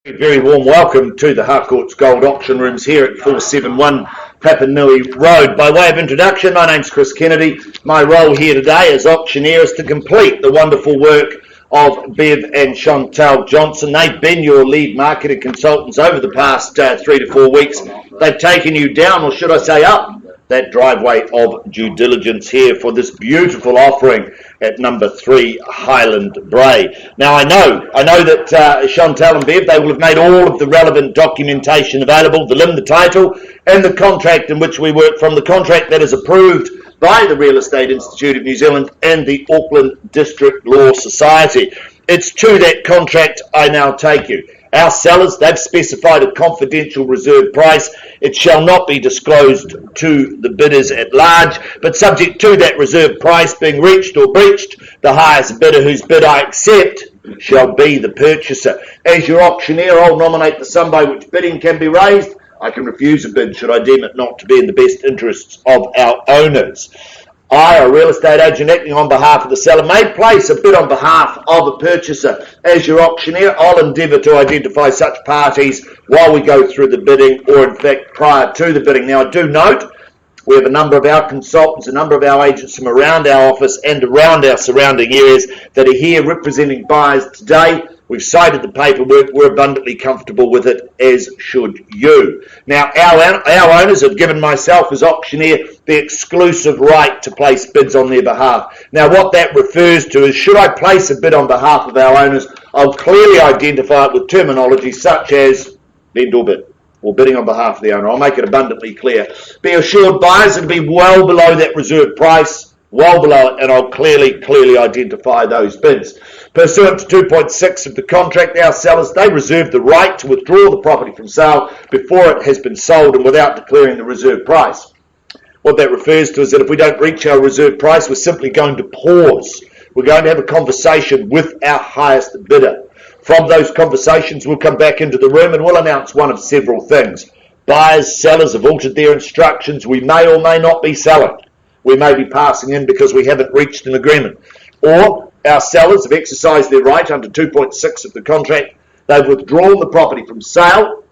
Very warm welcome to the Harcourts Gold Auction Rooms here at 471 Papanui Road. By way of introduction, my name's Chris Kennedy. My role here today as auctioneer is to complete the wonderful work of Bev and Chantal Johnson. They've been your lead marketing consultants over the past 3 to 4 weeks. They've taken you down, or should I say up, that driveway of due diligence here for this beautiful offering at number 3 Highland Bray. Now I know that Chantal and Bev, they will have made all of the relevant documentation available, the limb, the title, and the contract in which we work from, the contract that is approved by the Real Estate Institute of New Zealand and the Auckland District Law Society. It's to that contract I now take you. Our sellers, they've specified a confidential reserve price. It shall not be disclosed to the bidders at large, but subject to that reserve price being reached or breached, the highest bidder whose bid I accept shall be the purchaser. As your auctioneer, I'll nominate the sum by which bidding can be raised. I can refuse a bid should I deem it not to be in the best interests of our owners. I, a real estate agent acting on behalf of the seller, may place a bid on behalf of a purchaser. As your auctioneer, I'll endeavour to identify such parties while we go through the bidding, or in fact prior to the bidding. Now I do note we have a number of our consultants, a number of our agents from around our office and around our surrounding areas that are here representing buyers today. We've cited the paperwork. We're abundantly comfortable with it, as should you. Now, our owners have given myself as auctioneer the exclusive right to place bids on their behalf. Now, what that refers to is, should I place a bid on behalf of our owners, I'll clearly identify it with terminology such as vendor bid, or bidding on behalf of the owner. I'll make it abundantly clear. Be assured, buyers will be well below that reserve price, well below it, and I'll clearly identify those bids. Pursuant to 2.6 of the contract, our sellers, they reserve the right to withdraw the property from sale before it has been sold and without declaring the reserve price. What that refers to is that if we don't reach our reserve price, we're simply going to pause. We're going to have a conversation with our highest bidder. From those conversations, we'll come back into the room and we'll announce one of several things. Buyers, sellers have altered their instructions. We may or may not be selling. We may be passing in because we haven't reached an agreement. Or our sellers have exercised their right under 2.6 of the contract. They've withdrawn the property from sale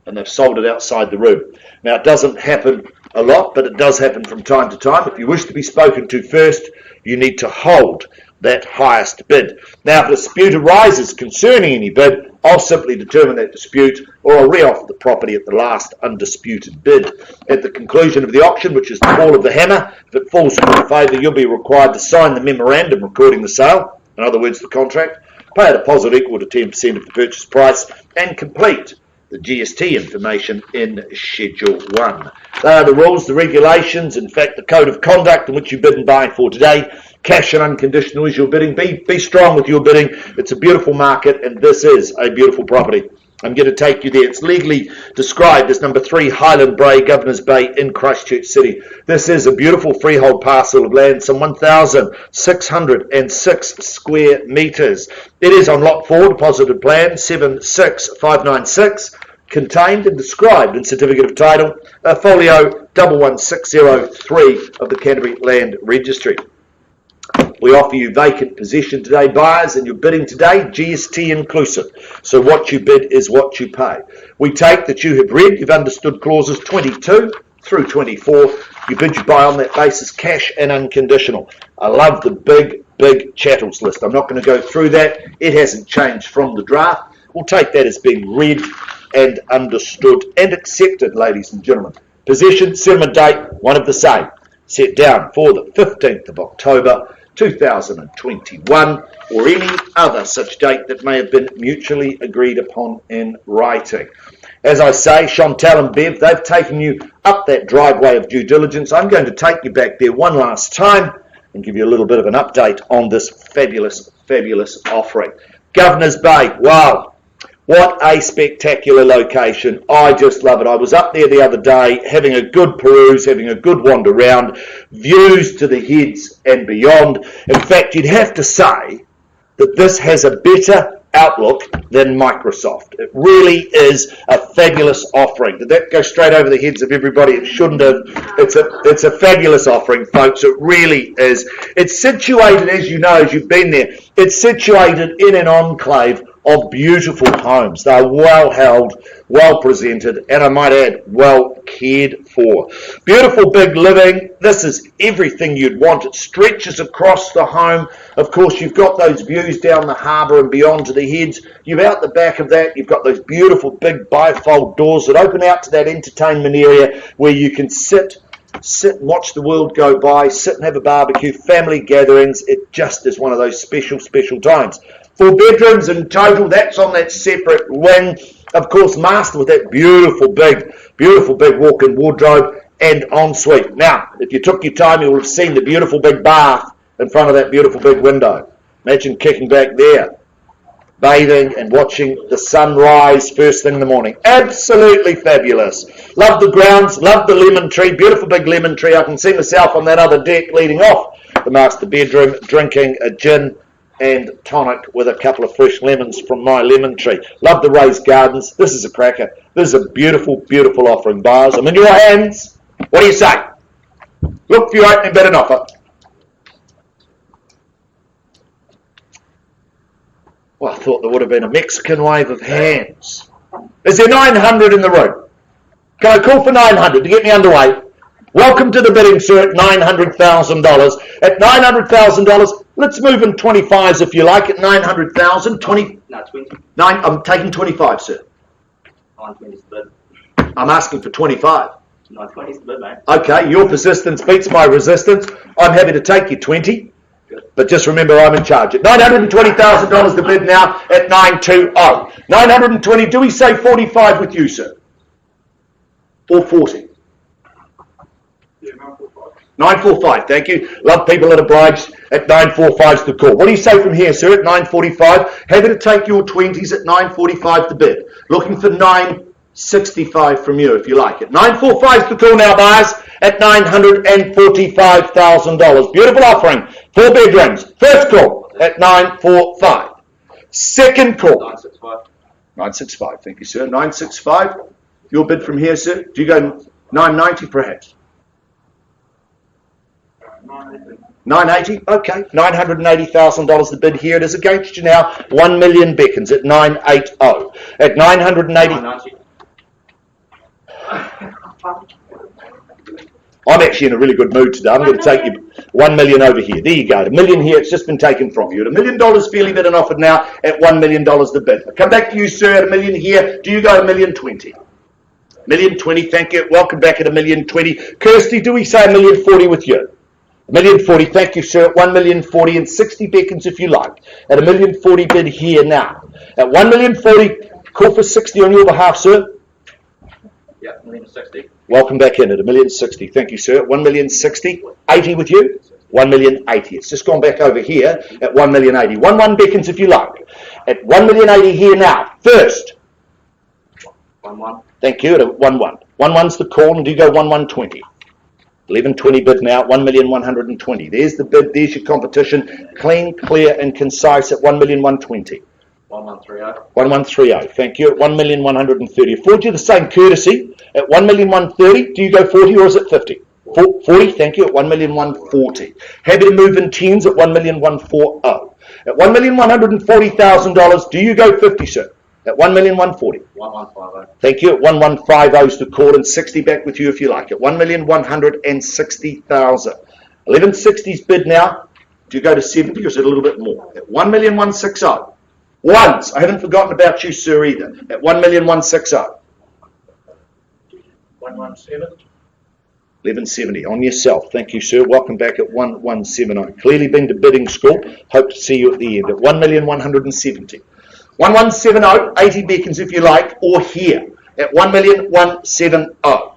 and they've sold it outside the room. Now, it doesn't happen a lot, but it does happen from time to time. If you wish to be spoken to first, you need to hold that highest bid. Now, if a dispute arises concerning any bid, I'll simply determine that dispute, or I'll re-offer the property at the last undisputed bid. At the conclusion of the auction, which is the fall of the hammer, if it falls in your favour, you'll be required to sign the memorandum recording the sale, in other words, the contract, pay a deposit equal to 10% of the purchase price, and complete the GST information in Schedule 1. They are the rules, the regulations, in fact, the code of conduct in which you bid and buy for today. Cash and unconditional is your bidding. Be strong with your bidding. It's a beautiful market, and this is a beautiful property. I'm going to take you there. It's legally described as number 3 Highland Bray, Governor's Bay in Christchurch City. This is a beautiful freehold parcel of land, some 1,606 square metres. It is on Lot 4, deposited plan 76596, contained and described in Certificate of Title, folio 11603 of the Canterbury Land Registry. We offer you vacant possession today, buyers, and you're bidding today, GST inclusive. So what you bid is what you pay. We take that you have read, you've understood clauses 22 through 24. You bid, you buy on that basis, cash and unconditional. I love the big chattels list. I'm not going to go through that. It hasn't changed from the draft. We'll take that as being read and understood and accepted, ladies and gentlemen. Possession, settlement date, one of the same. Set down for the 15th of October 2021, or any other such date that may have been mutually agreed upon in writing. As I say, Chantal and Bev, they've taken you up that driveway of due diligence. I'm going to take you back there one last time and give you a little bit of an update on this fabulous offering. Governor's Bay, wow. What a spectacular location. I just love it. I was up there the other day having a good peruse, having a good wander around, views to the heads and beyond. In fact, you'd have to say that this has a better outlook than Microsoft. It really is a fabulous offering. Did that go straight over the heads of everybody? It shouldn't have. It's a fabulous offering, folks. It really is. It's situated, as you know, as you've been there, it's situated in an enclave of beautiful homes. They're well held, well presented, and I might add, well cared for. Beautiful big living. This is everything you'd want. It stretches across the home. Of course, you've got those views down the harbour and beyond to the heads. You've out the back of that, you've got those beautiful big bifold doors that open out to that entertainment area where you can sit and watch the world go by, sit and have a barbecue, family gatherings. It just is one of those special times. 4 bedrooms in total. That's on that separate wing. Of course, master with that beautiful big walk-in wardrobe and ensuite. Now, if you took your time, you will have seen the beautiful big bath in front of that beautiful big window. Imagine kicking back there, bathing and watching the sunrise first thing in the morning. Absolutely fabulous. Love the grounds, love the lemon tree, beautiful big lemon tree. I can see myself on that other deck leading off the master bedroom, drinking a gin and tonic with a couple of fresh lemons from my lemon tree. Love the raised gardens. This is a cracker. This is a beautiful offering. Buyers, I'm in your hands. What do you say? Look for your opening bid and offer. Well, I thought there would have been a Mexican wave of hands. Is there 900 in the room? Can I call for 900 to get me underway? Welcome to the bidding, sir, at $900,000. At $900,000, let's move in 25s if you like. At 900,000, 20. No, 20. I'm taking 25, sir. 920 is the bid. I'm asking for 25. 920 is the bid, mate. Okay, your persistence beats my resistance. I'm happy to take you 20. But just remember, I'm in charge. At $920,000 the bid now at 920. 920, do we say 45 with you, sir? Or 40? 945, thank you. Love people that oblige. At 945's the call. What do you say from here, sir, at 945? Happy to take your 20s at 945 the bid. Looking for 965 from you, if you like it. 945's the call now, buyers, at $945,000. Beautiful offering. 4 bedrooms. First call at 945. Second call. 965. 965, thank you, sir. 965. Your bid from here, sir. Do you go 990 perhaps? 980, okay. $980,000 the bid here. It is against you now. 1 million beckons at 980. At 980. 990. I'm actually in a really good mood today. I'm going to take you 1 million over here. There you go. $1 million here. It's just been taken from you. At $1 million fairly bid and offered now at $1 million the bid. I'll come back to you, sir, at $1 million here. Do you go $1,020,000? $1,020,000, thank you. Welcome back at $1,020,000. Kirsty, do we say $1,040,000 with you? $1,040,000, thank you, sir. At $1,040,000 and 60 beckons if you like. At $1,040,000 bid here now. At $1,040,000, call for 60 on your behalf, sir. Yeah, 1,060,000. Welcome back in at $1,060,000. Thank you, sir. 1,060,000. 80 with you. 1,080,000. It's just gone back over here at 1,080,000. 1 beckons if you like. At 1,080,000 here now. First. 1-1. Thank you. At 1-1. 1-1's the call, and do you go 1,120? 1120 bid now, 1,120,000. There's the bid, there's your competition. Clean, clear, and concise at 1,120,000. 1130. 1130, thank you. At 1,130,000. Afford you the same courtesy at 1,130,000. Do you go 40 or is it 50? 40, thank you. At 1,140,000. Happy to move in tens at 1,140,000. At $1,140,000, do you go 50, sir? At 1,140,000. 1150. Thank you. At 1,150 is the call, and 60 back with you if you like. At 1,160,000. 1160's bid now. Do you go to 70 or is it a little bit more? At 1,160,000. Ones. I haven't forgotten about you, sir, either. At 1,160,000. 117. 1170 on yourself. Thank you, sir. Welcome back at 1170. Clearly been to bidding school. Hope to see you at the end at 1,170,000. 1170, 80 beckons if you like, or here at 1,170,000.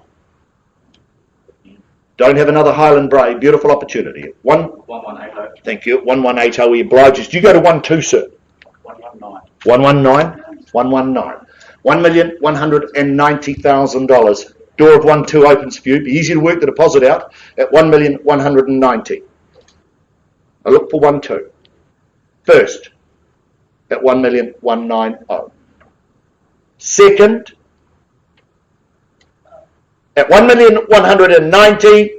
Don't have another Highland Bray. Beautiful opportunity. 1180. Thank you. 1180, he obliges. Do you go to 12, sir? 119. 119. 119. $1,190,000. Door of 12 opens for you. Be easy to work the deposit out at 1,190,000. I look for 12. First at 1,190,000. Second at 1,190,000.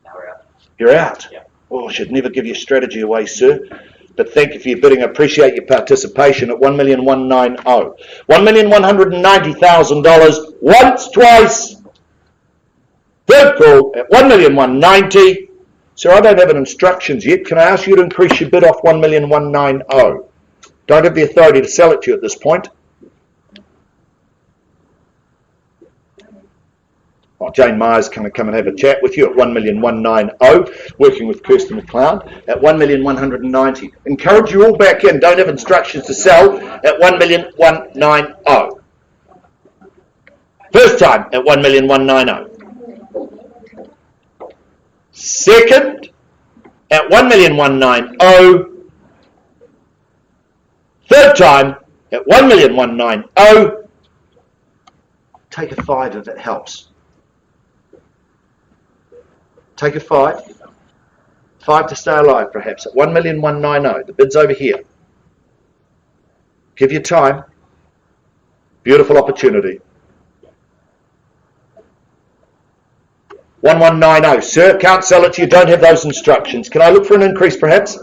Now we're out. You're out. Yeah. Oh, I should never give your strategy away, sir. but thank you for your bidding. I appreciate your participation at $1,190,000. $1,190,000 once, twice. Third call at $1,190,000. Sir, I don't have an instructions yet. Can I ask you to increase your bid off $1,190,000? Don't have the authority to sell it to you at this point. Oh, Jane Myers can come and have a chat with you at $1,190,000, working with Kirsty McLeod at $1,190,000. Encourage you all back in. Don't have instructions to sell at $1,190,000. First time at $1,190,000. Second at $1,190,000. Third time at $1,190,000. Take a 5 if it helps. Take a 5. 5 to stay alive, perhaps, at $1,190,000. The bid's over here. Give you time. Beautiful opportunity. 1190, sir. Can't sell it to you. Don't have those instructions. Can I look for an increase, perhaps?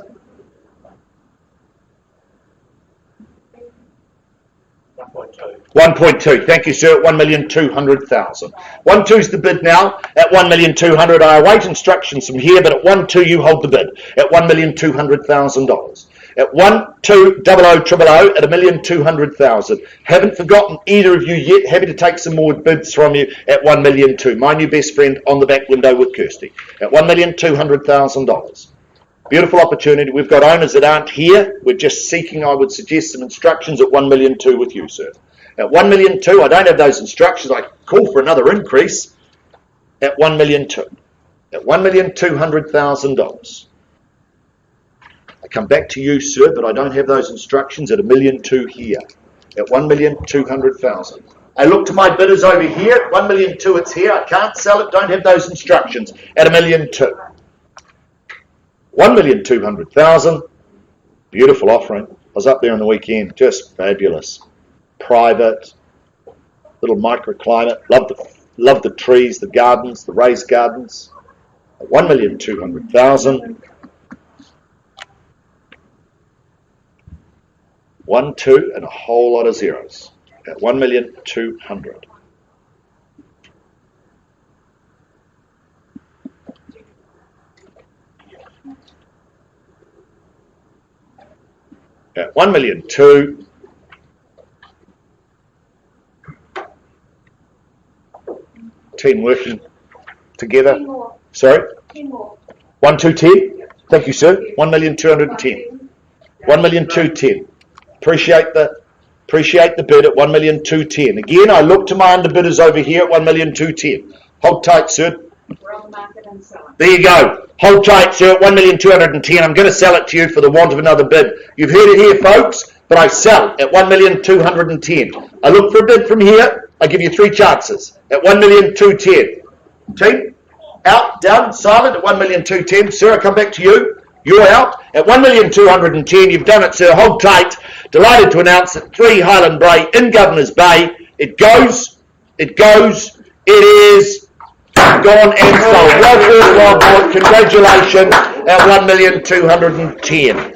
1.2. Thank you, sir. At 1,200,000. 1.2 is the bid now. At 1,200,000, I await instructions from here, but at 1.2 you hold the bid. At $1,200,000. At 1,200,000 at 1,200,000. Haven't forgotten either of you yet. Happy to take some more bids from you at 1,200,000. My new best friend on the back window with Kirsty. At $1,200,000. Beautiful opportunity. We've got owners that aren't here. We're just seeking, I would suggest, some instructions at 1,200,000 with you, sir. At 1,200,000, I don't have those instructions. I call for another increase at 1,200,000. At $1,200,000. I come back to you, sir, but I don't have those instructions at 1,200,000 here. At 1,200,000. I look to my bidders over here. At 1,200,000, it's here. I can't sell it. Don't have those instructions at 1,200,000. 1,200,000. Beautiful offering. I was up there on the weekend. Just fabulous. Private. Little microclimate. Love the trees, the gardens, the raised gardens. At 1,200,000. 1, 2, and a whole lot of zeros. At 1,200,000. At 1,200,000. Team working together. 10 more. Sorry? 10 more. 1,210. Thank you, sir. 1,210. 1,210. Appreciate the bid at 1,210. Again, I look to my underbidders over here at 1,210. Hold tight, sir. We're on the market and selling. There you go. Hold tight, sir, at 1,210. I'm going to sell it to you for the want of another bid. You've heard it here, folks, but I sell at 1,210. I look for a bid from here. I give you 3 chances at 1,210. Team, out, down, silent at 1,210. Sir, I come back to you. You're out at 1,210. You've done it, sir. Hold tight. Delighted to announce that 3 Highland Bray in Governor's Bay. It goes. It is gone and sold. Well first, well bought. Congratulations at 1,210.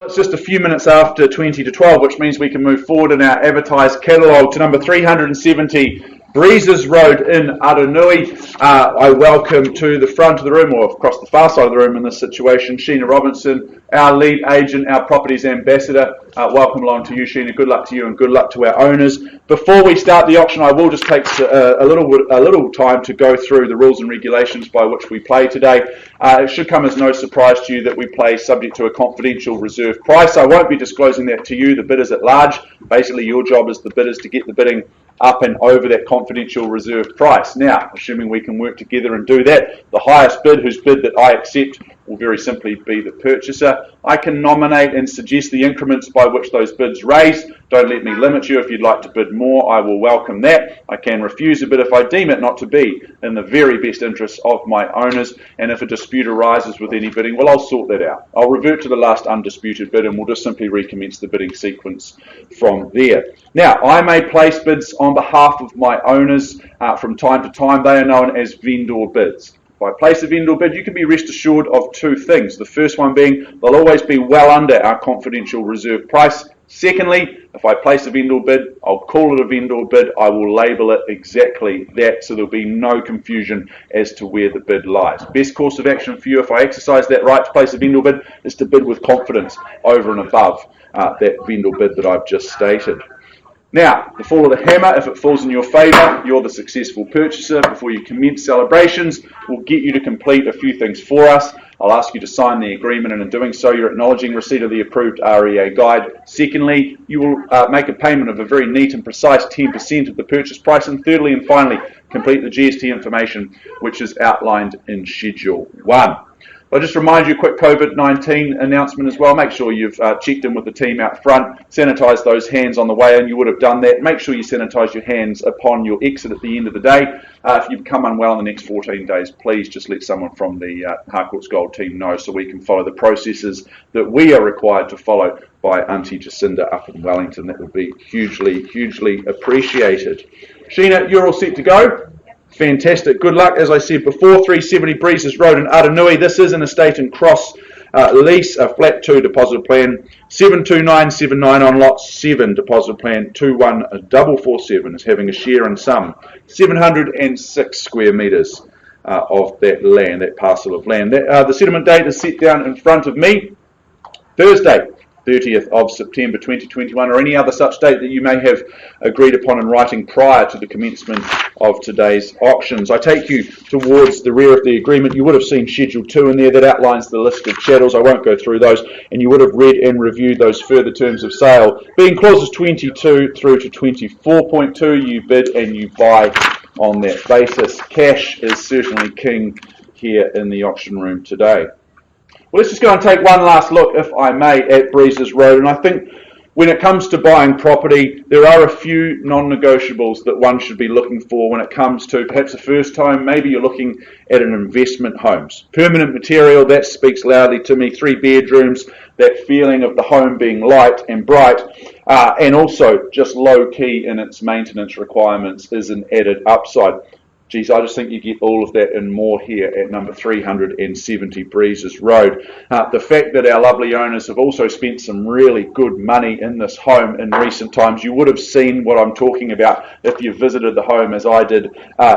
It's just a few minutes after 20 to 12, which means we can move forward in our advertised catalogue to number 370 Breezes Road in Aranui. I welcome to the front of the room, or across the far side of the room in this situation, Sheena Robinson, our lead agent, our properties ambassador. Welcome along to you, Sheena. Good luck to you and good luck to our owners. Before we start the auction, I will just take a little time to go through the rules and regulations by which we play today. It should come as no surprise to you that we play subject to a confidential reserve price. I won't be disclosing that to you, the bidders at large. Basically, your job as the bidders to get the bidding up and over that confidential reserve price. Now, assuming we can work together and do that, the highest bid, whose bid that I accept, will very simply be the purchaser. I can nominate and suggest the increments by which those bids raise. Don't let me limit you. If you'd like to bid more, I will welcome that. I can refuse a bid if I deem it not to be in the very best interests of my owners. And if a dispute arises with any bidding, well, I'll sort that out. I'll revert to the last undisputed bid and we'll just simply recommence the bidding sequence from there. Now, I may place bids on behalf of my owners from time to time. They are known as vendor bids. If I place a vendor bid, you can be rest assured of two things. The first one being they'll always be well under our confidential reserve price. Secondly, if I place a vendor bid, I'll call it a vendor bid. I will label it exactly that, so there'll be no confusion as to where the bid lies. Best course of action for you, if I exercise that right to place a vendor bid, is to bid with confidence over and above that vendor bid that I've just stated. Now, the fall of the hammer, if it falls in your favour, you're the successful purchaser. Before you commence celebrations, we'll get you to complete a few things for us. I'll ask you to sign the agreement, and in doing so, you're acknowledging receipt of the approved REA guide. Secondly, you will make a payment of a very neat and precise 10% of the purchase price. And thirdly and finally, complete the GST information, which is outlined in Schedule 1. I'll just remind you, a quick COVID-19 announcement as well. Make sure you've checked in with the team out front. Sanitise those hands on the way in. You would have done that. Make sure you sanitise your hands upon your exit at the end of the day. If you become unwell in the next 14 days, please just let someone from the Harcourts Gold team know so we can follow the processes that we are required to follow by Auntie Jacinda up in Wellington. That would be hugely, hugely appreciated. Sheena, you're all set to go? Fantastic. Good luck. As I said before, 370 Breezes Road in Aranui. This is an estate and cross lease, a flat 2 deposit plan, 72979 on lot 7 deposit plan, 21447 is having a share in some 706 square metres of that land, that parcel of land. The settlement date is set down in front of me, Thursday, 30th of September 2021, or any other such date that you may have agreed upon in writing prior to the commencement of today's auctions. I take you towards the rear of the agreement. You would have seen Schedule 2 in there that outlines the list of chattels. I won't go through those, and you would have read and reviewed those further terms of sale. Being clauses 22 through to 24.2, you bid and you buy on that basis. Cash is certainly king here in the auction room today. Well, let's just go and take one last look, if I may, at Breezes Road. And I think when it comes to buying property, there are a few non-negotiables that one should be looking for when it comes to perhaps a first home. Maybe you're looking at an investment homes. Permanent material, that speaks loudly to me. 3 bedrooms, that feeling of the home being light and bright, and also just low-key in its maintenance requirements is an added upside. Geez, I just think you get all of that and more here at number 370 Breezes Road. The fact that our lovely owners have also spent some really good money in this home in recent times, you would have seen what I'm talking about if you visited the home as I did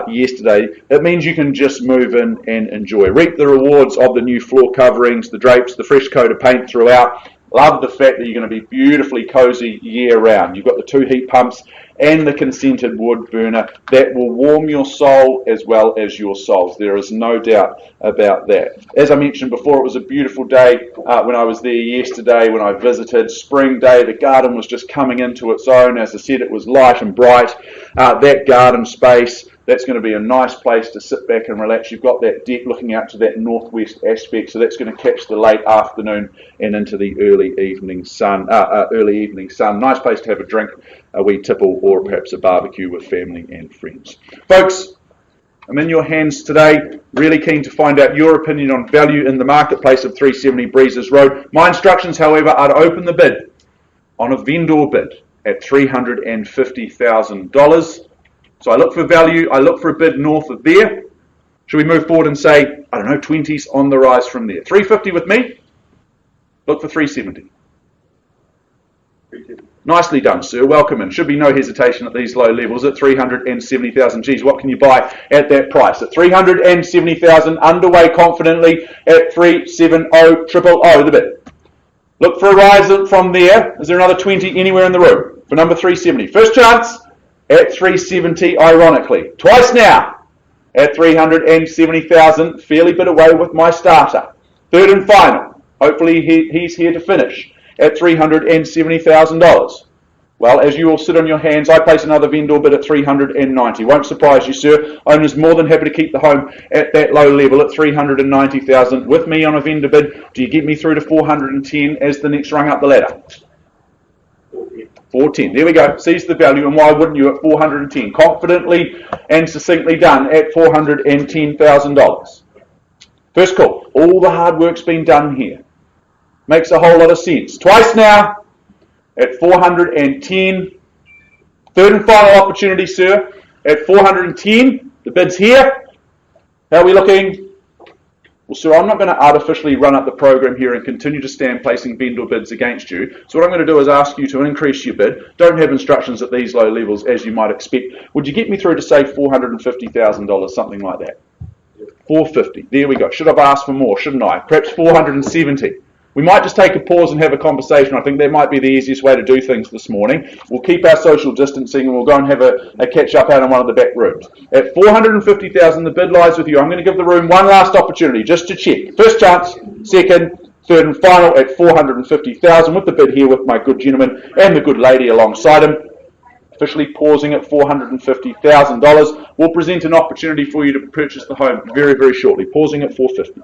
yesterday. It means you can just move in and enjoy. Reap the rewards of the new floor coverings, the drapes, the fresh coat of paint throughout. Love the fact that you're going to be beautifully cosy year round. You've got the 2 heat pumps and the consented wood burner that will warm your soul as well as your souls. There is no doubt about that. As I mentioned before, it was a beautiful day when I was there yesterday, when I visited. Spring day, the garden was just coming into its own. As I said, it was light and bright. That garden space, that's going to be a nice place to sit back and relax. You've got that deck looking out to that northwest aspect, so that's going to catch the late afternoon and into the early evening sun. Nice place to have a drink, a wee tipple, or perhaps a barbecue with family and friends. Folks, I'm in your hands today. Really keen to find out your opinion on value in the marketplace of 370 Breezes Road. My instructions, however, are to open the bid on a vendor bid at $350,000. So I look for value, I look for a bid north of there. Should we move forward and say, I don't know, 20s on the rise from there? 350 with me, look for 370. Nicely done, sir. Welcome in. Should be no hesitation at these low levels at 370,000. Geez, what can you buy at that price? At 370,000, underway confidently at 370,000 the bid. Look for a rise from there. Is there another 20 anywhere in the room for number 370? First chance at 370, ironically. Twice now at 370,000. Fairly bit away with my starter. Third and final. Hopefully he's here to finish at $370,000. Well, as you all sit on your hands, I place another vendor bid at 390. Won't surprise you, sir. Owner's more than happy to keep the home at that low level at 390,000. With me on a vendor bid, do you get me through to 410 as the next rung up the ladder? 410. There we go. Seize the value, and why wouldn't you at 410? Confidently and succinctly done at $410,000. First call. All the hard work's been done here. Makes a whole lot of sense. Twice now at 410. Third and final opportunity, sir, at 410. The bid's here. How are we looking? Well, sir, I'm not going to artificially run up the program here and continue to stand placing vendor bids against you. So what I'm going to do is ask you to increase your bid. Don't have instructions at these low levels, as you might expect. Would you get me through to, say, $450,000, something like that? 450. There we go. Should have asked for more, shouldn't I? Perhaps 470. We might just take a pause and have a conversation. I think that might be the easiest way to do things this morning. We'll keep our social distancing and we'll go and have a catch-up out in one of the back rooms. At 450,000, the bid lies with you. I'm going to give the room one last opportunity just to check. First chance, second, third and final at 450,000 with the bid here with my good gentleman and the good lady alongside him. Officially pausing at $450,000. We'll present an opportunity for you to purchase the home very, very shortly. Pausing at 450.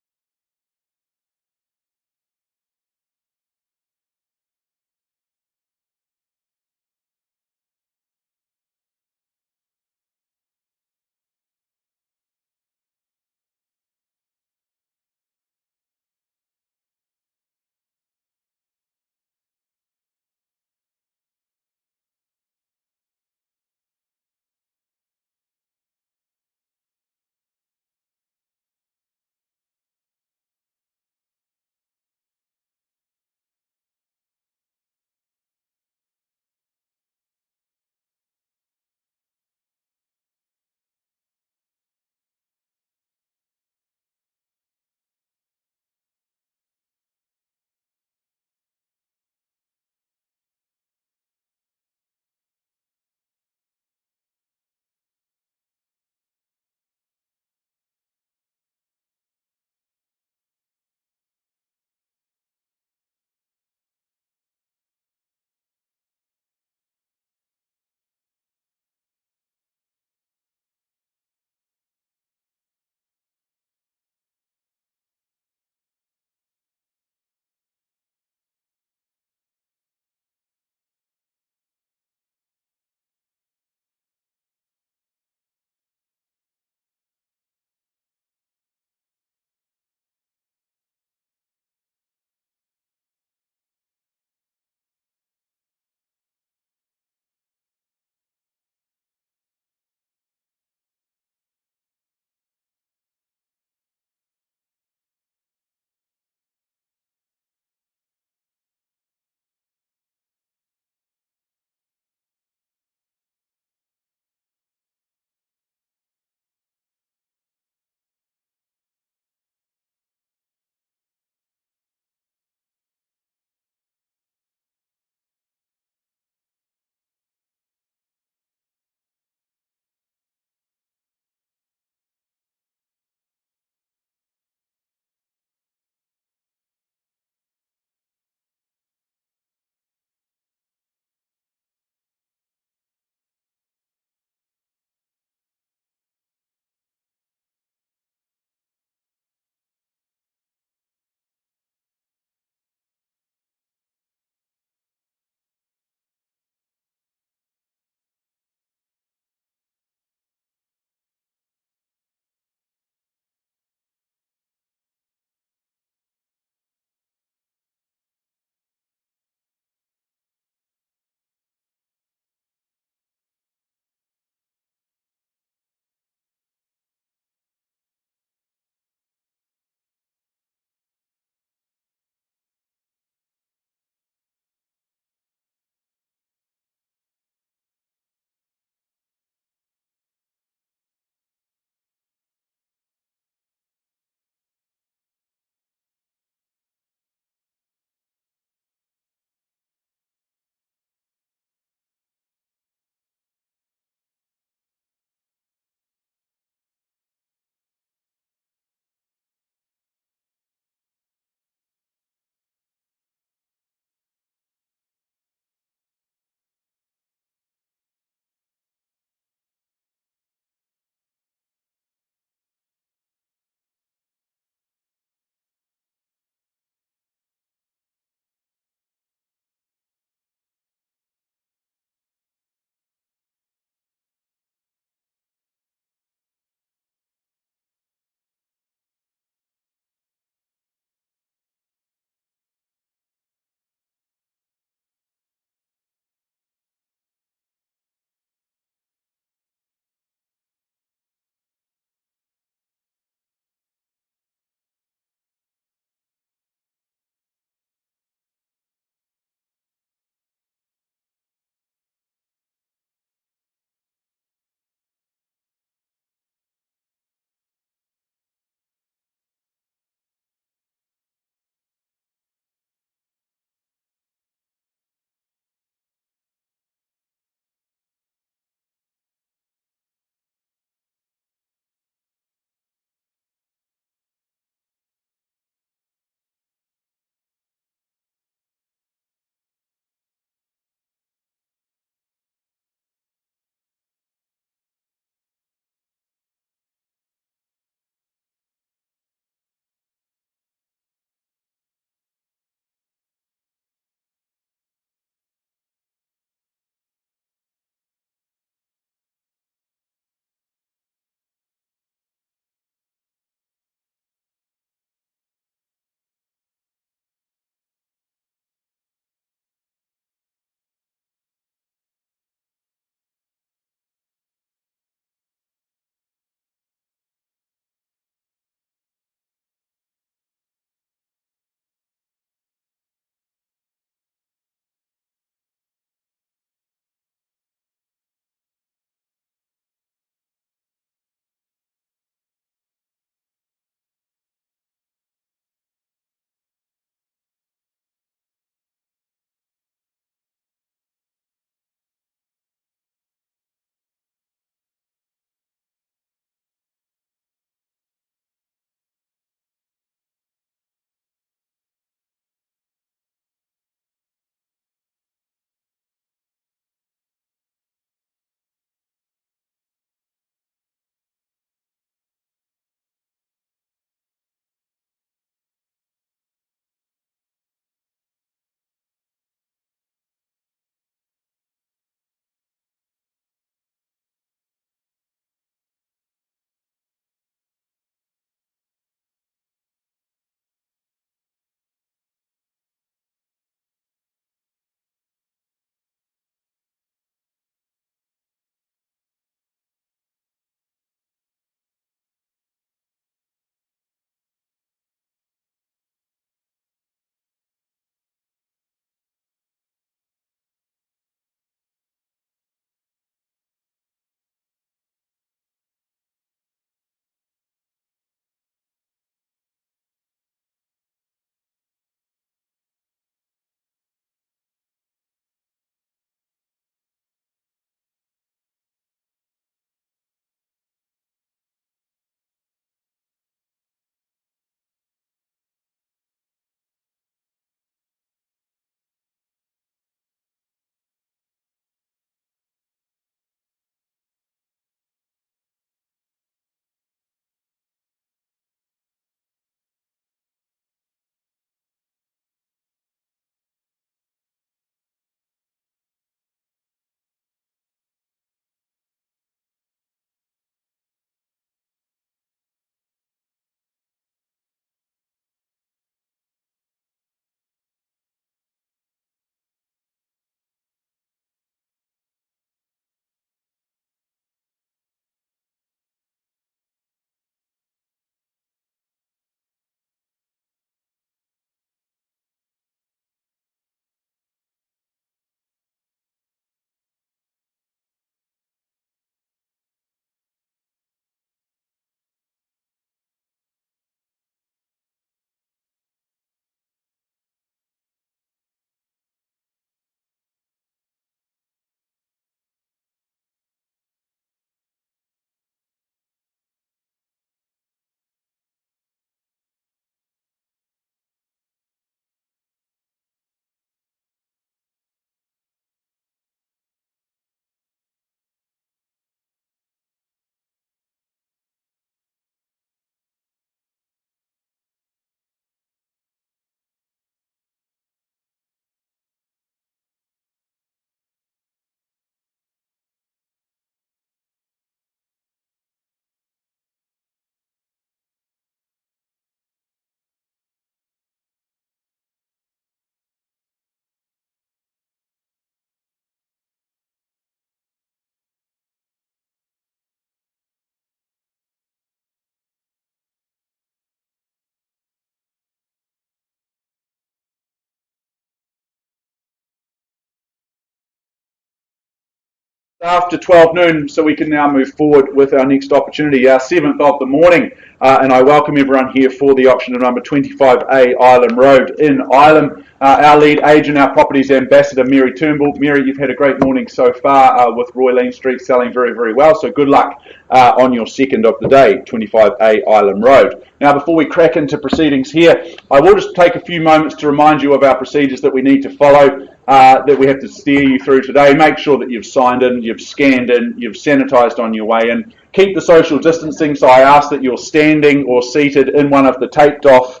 After 12 noon, so we can now move forward with our next opportunity, our 7th of the morning, and I welcome everyone here for the auction of number 25A Island Road in Ireland. Our lead agent, our properties ambassador, Mary Turnbull. Mary, you've had a great morning so far with Roylan Street selling very, very well, so good luck on your second of the day, 25A Island Road. Now, before we crack into proceedings here, I will just take a few moments to remind you of our procedures that we need to follow, that we have to steer you through today. Make sure that you've signed in, you've scanned in, you've sanitised on your way in. Keep the social distancing, so I ask that you're standing or seated in one of the taped off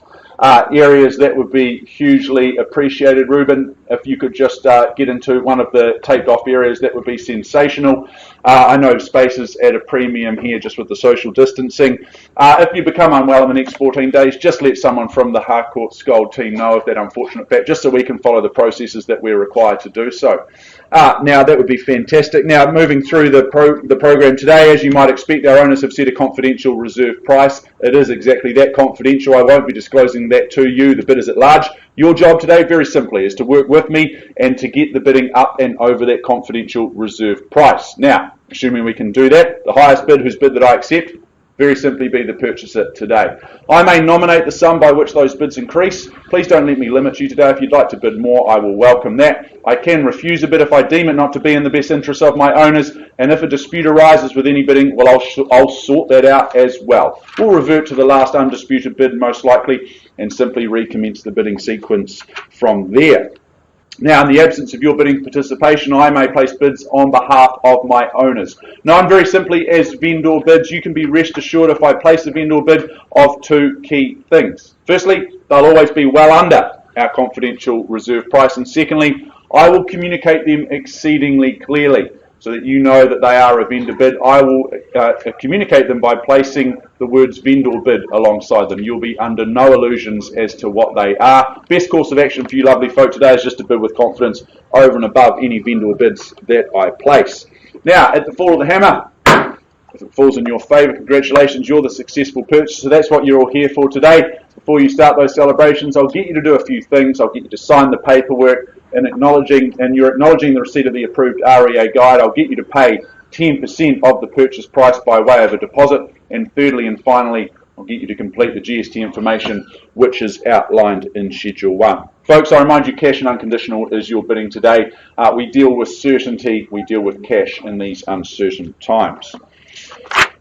areas. That would be hugely appreciated. Ruben, if you could just get into one of the taped off areas, that would be sensational. I know space is at a premium here just with the social distancing. If you become unwell in the next 14 days, just let someone from the Harcourts Gold team know of that unfortunate fact, just so we can follow the processes that we're required to do so. Now, that would be fantastic. Now, moving through the program today, as you might expect, our owners have set a confidential reserve price. It is exactly that, confidential. I won't be disclosing that to you, the bidders at large. Your job today, very simply, is to work with me and to get the bidding up and over that confidential reserve price. Now, assuming we can do that, the highest bid, whose bid that I accept, very simply be the purchaser today. I may nominate the sum by which those bids increase. Please don't let me limit you today. If you'd like to bid more, I will welcome that. I can refuse a bid if I deem it not to be in the best interest of my owners, and if a dispute arises with any bidding, well, I'll sort that out as well. We'll revert to the last undisputed bid most likely and simply recommence the bidding sequence from there. Now, in the absence of your bidding participation, I may place bids on behalf of my owners. Known very simply as vendor bids, you can be rest assured if I place a vendor bid of two key things. Firstly, they'll always be well under our confidential reserve price, and secondly, I will communicate them exceedingly clearly so that you know that they are a vendor bid. I will communicate them by placing the words vendor bid alongside them. You'll be under no illusions as to what they are. Best course of action for you lovely folk today is just to bid with confidence over and above any vendor bids that I place. Now, at the fall of the hammer, if it falls in your favour, congratulations, you're the successful purchaser. So that's what you're all here for today. Before you start those celebrations, I'll get you to do a few things. I'll get you to sign the paperwork and you're acknowledging the receipt of the approved REA guide. I'll get you to pay 10% of the purchase price by way of a deposit. And thirdly and finally, I'll get you to complete the GST information, which is outlined in Schedule 1. Folks, I remind you, cash and unconditional is your bidding today. We deal with certainty, we deal with cash in these uncertain times.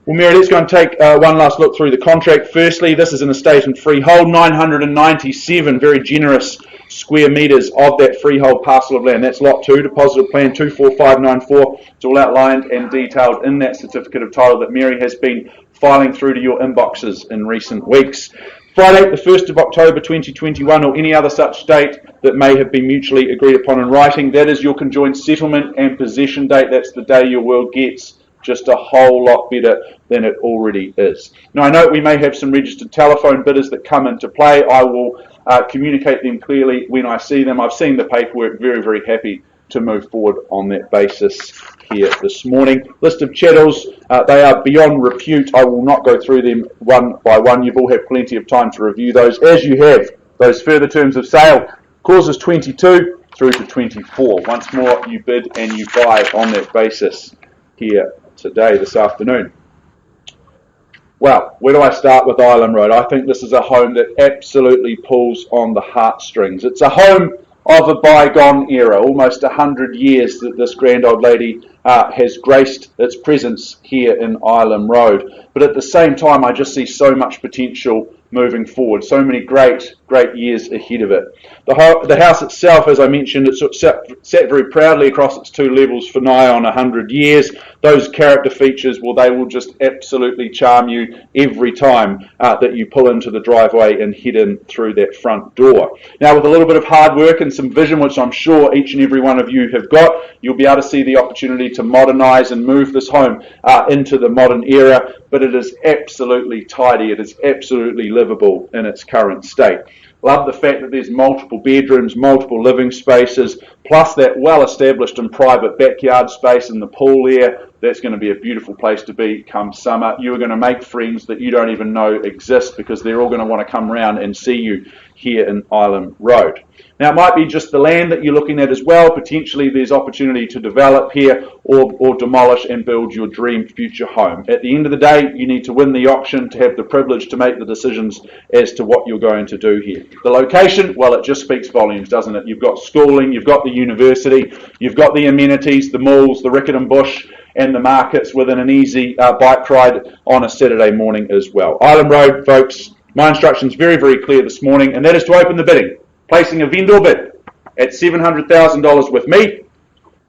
Well, Mary, let's go and take one last look through the contract. Firstly, this is an estate and freehold, 997 very generous square metres of that freehold parcel of land. That's Lot 2, Deposit of Plan 24594. It's all outlined and detailed in that certificate of title that Mary has been filing through to your inboxes in recent weeks. Friday, the 1st of October 2021, or any other such date that may have been mutually agreed upon in writing, that is your conjoined settlement and possession date. That's the day your world gets just a whole lot better than it already is. Now, I know we may have some registered telephone bidders that come into play. I will communicate them clearly when I see them. I've seen the paperwork, very, very happy to move forward on that basis here this morning. List of chattels, they are beyond repute. I will not go through them one by one. You've all had plenty of time to review those, as you have those further terms of sale, clauses 22 through to 24. Once more, you bid and you buy on that basis here today, this afternoon. Well, where do I start with Island Road? I think this is a home that absolutely pulls on the heartstrings. It's a home of a bygone era, almost 100 years that this grand old lady has graced its presence here in Island Road. But at the same time, I just see so much potential moving forward, so many great years ahead of it. The house itself, as I mentioned, it sat very proudly across its two levels for nigh on 100 years. Those character features, well, they will just absolutely charm you every time that you pull into the driveway and head in through that front door. Now, with a little bit of hard work and some vision, which I'm sure each and every one of you have got, you'll be able to see the opportunity to modernise and move this home into the modern era, but it is absolutely tidy. It is absolutely livable in its current state. Love the fact that there's multiple bedrooms, multiple living spaces, plus that well-established and private backyard space in the pool there. That's going to be a beautiful place to be come summer. You are going to make friends that you don't even know exist because they're all going to want to come round and see you here in Highland Road. Now, it might be just the land that you're looking at as well. Potentially, there's opportunity to develop here or demolish and build your dream future home. At the end of the day, you need to win the auction to have the privilege to make the decisions as to what you're going to do here. The location, well, it just speaks volumes, doesn't it? You've got schooling, you've got the university, you've got the amenities, the malls, the Rickett and Bush, and the markets within an easy bike ride on a Saturday morning as well. Highland Road, folks, my instructions very, very clear this morning, and that is to open the bidding, placing a vendor bid at $700,000 with me.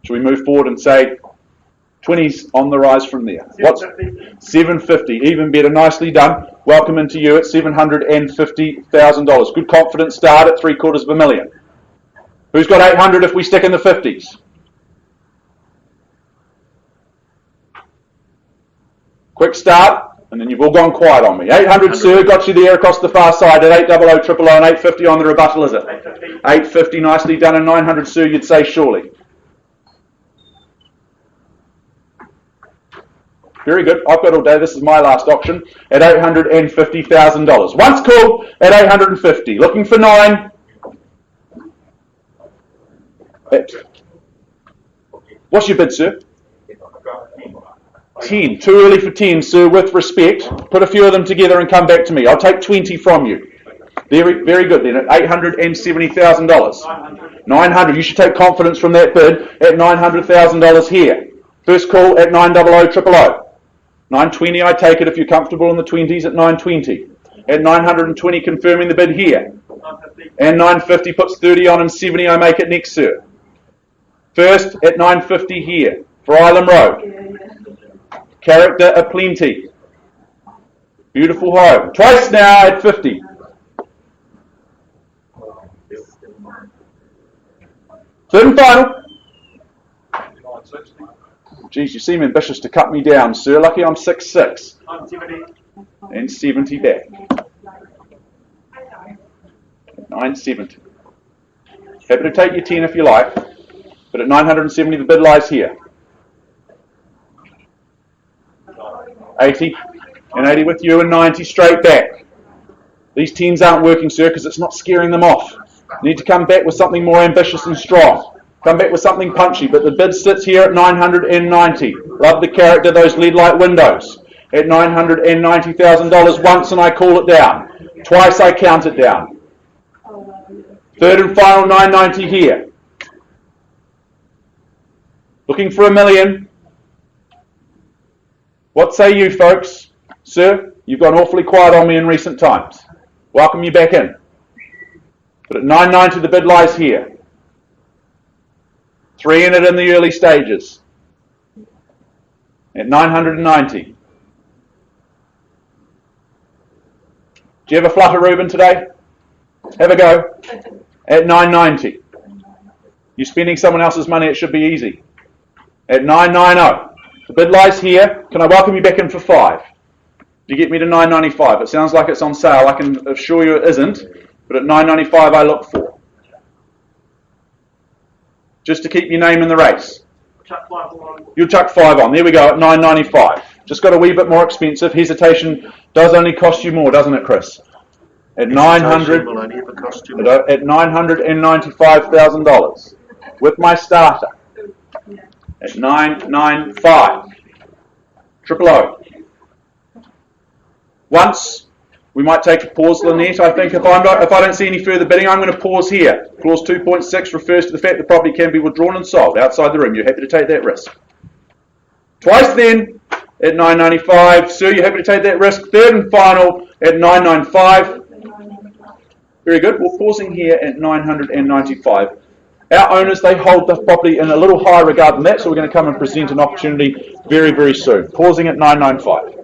Should we move forward and say 20's on the rise from there? What's 750? Even better, nicely done. Welcome into you at $750,000. Good confident start at $750,000. Who's got 800 if we stick in the 50s? Quick start, and then you've all gone quiet on me. 800, sir, got you there across the far side at 800 000 and 850 on the rebuttal, is it? 850, nicely done, and 900, sir, you'd say surely. Very good. I've got all day. This is my last auction at $850,000. Once called at 850. Looking for 9. What's your bid, sir? 10. Too early for 10, sir, with respect. Put a few of them together and come back to me. I'll take 20 from you. Very, very good then, at $870,000. 900. You should take confidence from that bid at $900,000 here. First call at 900 000. 920, I take it if you're comfortable in the 20s at 920. At 920, confirming the bid here. And 950 puts 30 on and 70, I make it next, sir. First at 950 here for Island Road. Character aplenty. Beautiful home. Twice now at 50. Third and final. Geez, you seem ambitious to cut me down, sir. Lucky I'm 6'6". And 70 back. 970. Happy to take your 10 if you like, but at 970 the bid lies here. 80 and 80 with you and 90 straight back. These 10s aren't working, sir, because it's not scaring them off. You need to come back with something more ambitious and strong. Come back with something punchy, but the bid sits here at 990. Love the character, those lead light windows. At $990,000 once and I call it down. Twice I count it down. Third and final 990 here. Looking for $1 million. What say you, folks? Sir, you've gone awfully quiet on me in recent times. Welcome you back in. But at 990 the bid lies here. 3 in it in the early stages. At 990. Do you have a flutter, Reuben, today? Have a go. At 990. You're spending someone else's money, it should be easy. At 990. The bid lies here. Can I welcome you back in for 5? Do you get me to 995? It sounds like it's on sale. I can assure you it isn't. But at 995 I look for. Just to keep your name in the race. You'll chuck 5 on. There we go, at 995. Just got a wee bit more expensive. Hesitation does only cost you more, doesn't it, Chris? At $995,000 with my starter. At 995. 000. Once. We might take a pause, Lynette. I think if I don't see any further bidding, I'm going to pause here. Clause 2.6 refers to the fact the property can be withdrawn and sold outside the room. You're happy to take that risk. Twice then at 995. Sir, you're happy to take that risk. Third and final at 995. Very good. We're pausing here at 995. Our owners, they hold the property in a little higher regard than that, so we're going to come and present an opportunity very, very soon. Pausing at 995.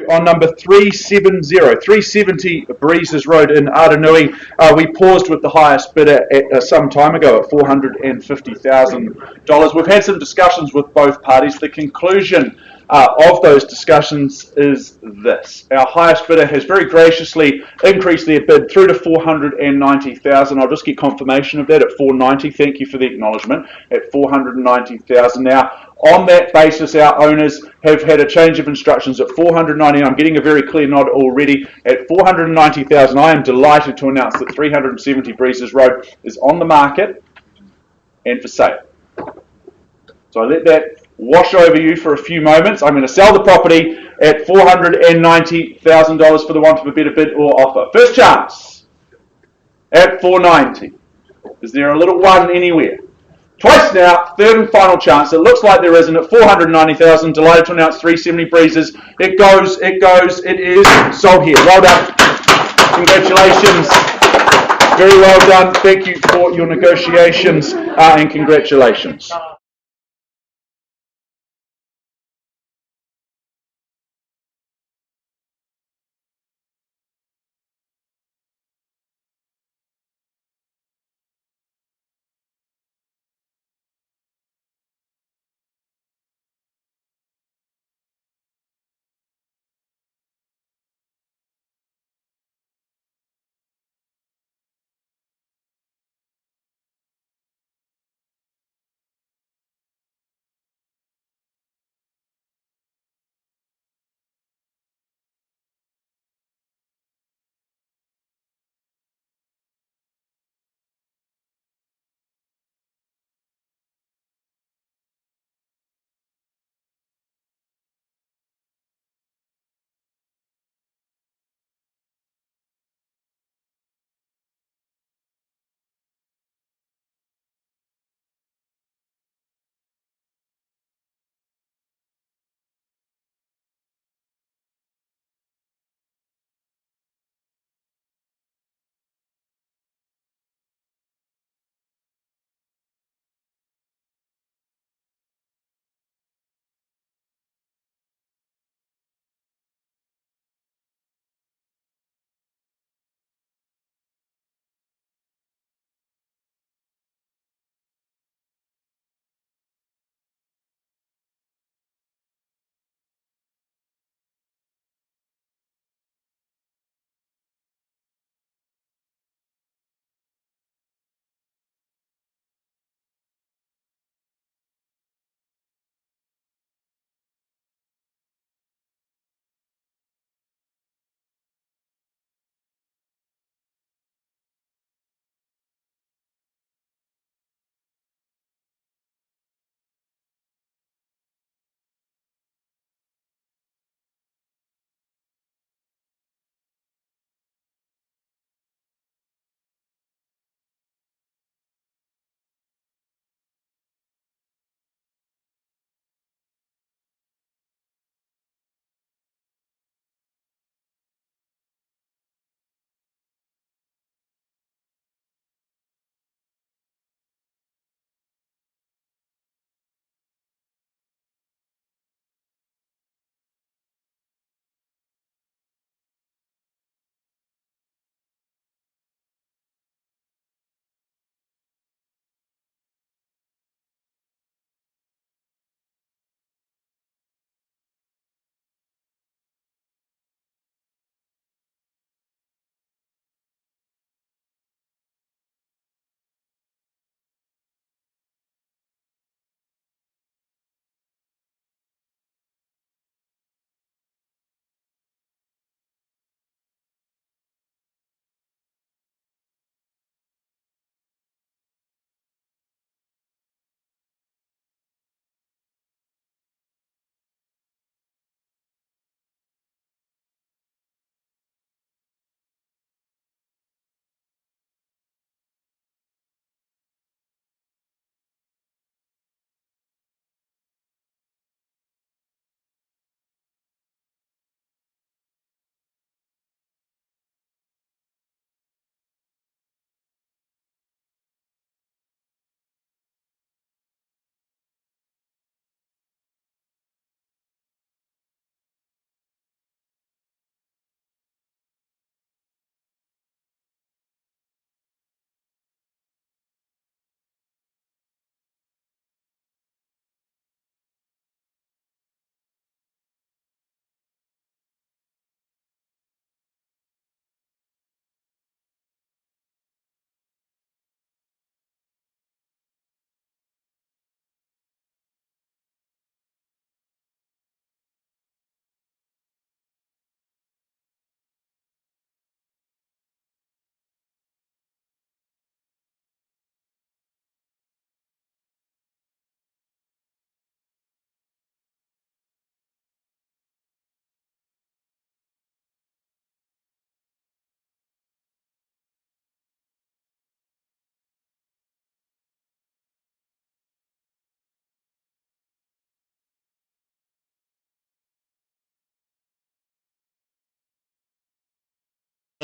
On number 370 Breezes Road in Aranui, we paused with the highest bidder at some time ago at $450,000. We've had some discussions with both parties. The conclusion of those discussions is this: our highest bidder has very graciously increased their bid through to $490,000. I'll just get confirmation of that at $490,000. Thank you for the acknowledgement. At $490,000 now. On that basis, our owners have had a change of instructions at $490,000. I'm getting a very clear nod already. At $490,000, I am delighted to announce that 370 Breezes Road is on the market and for sale. So I let that wash over you for a few moments. I'm going to sell the property at $490,000 for the want of a better bid or offer. First chance at $490,000. Is there a little one anywhere? Twice now, third and final chance. It looks like there isn't at $490,000. Delighted to announce 370 Breezes. It goes, it is sold here. Well done. Congratulations. Very well done. Thank you for your negotiations and congratulations.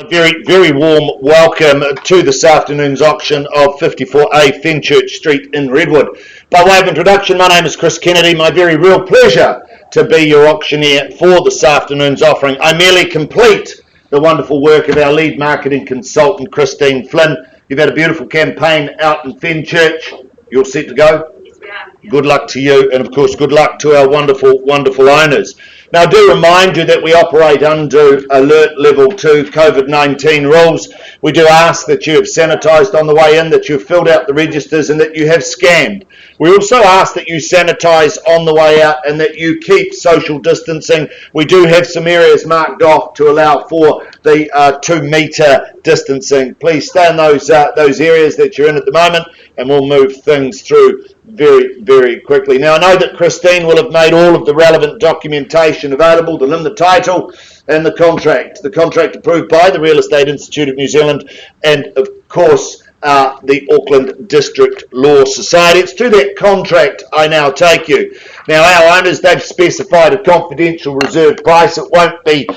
A very, very warm welcome to this afternoon's auction of 54A Fenchurch Street in Redwood. By way of introduction, my name is Chris Kennedy. My very real pleasure to be your auctioneer for this afternoon's offering. I merely complete the wonderful work of our lead marketing consultant, Christine Flynn. You've had a beautiful campaign out in Fenchurch. You're set to go? Yes, we are. Good luck to you, and of course good luck to our wonderful, wonderful owners. Now, I do remind you that we operate under Alert Level 2 COVID-19 rules. We do ask that you have sanitised on the way in, that you've filled out the registers, and that you have scanned. We also ask that you sanitise on the way out and that you keep social distancing. We do have some areas marked off to allow for the 2-metre distancing. Please stay in those areas that you're in at the moment, and we'll move things through very, very quickly. Now, I know that Christine will have made all of the relevant documentation available, the limb, the title, and the contract. The contract approved by the Real Estate Institute of New Zealand and, of course, the Auckland District Law Society. It's to that contract I now take you. Now, our owners, they've specified a confidential reserve price. It won't be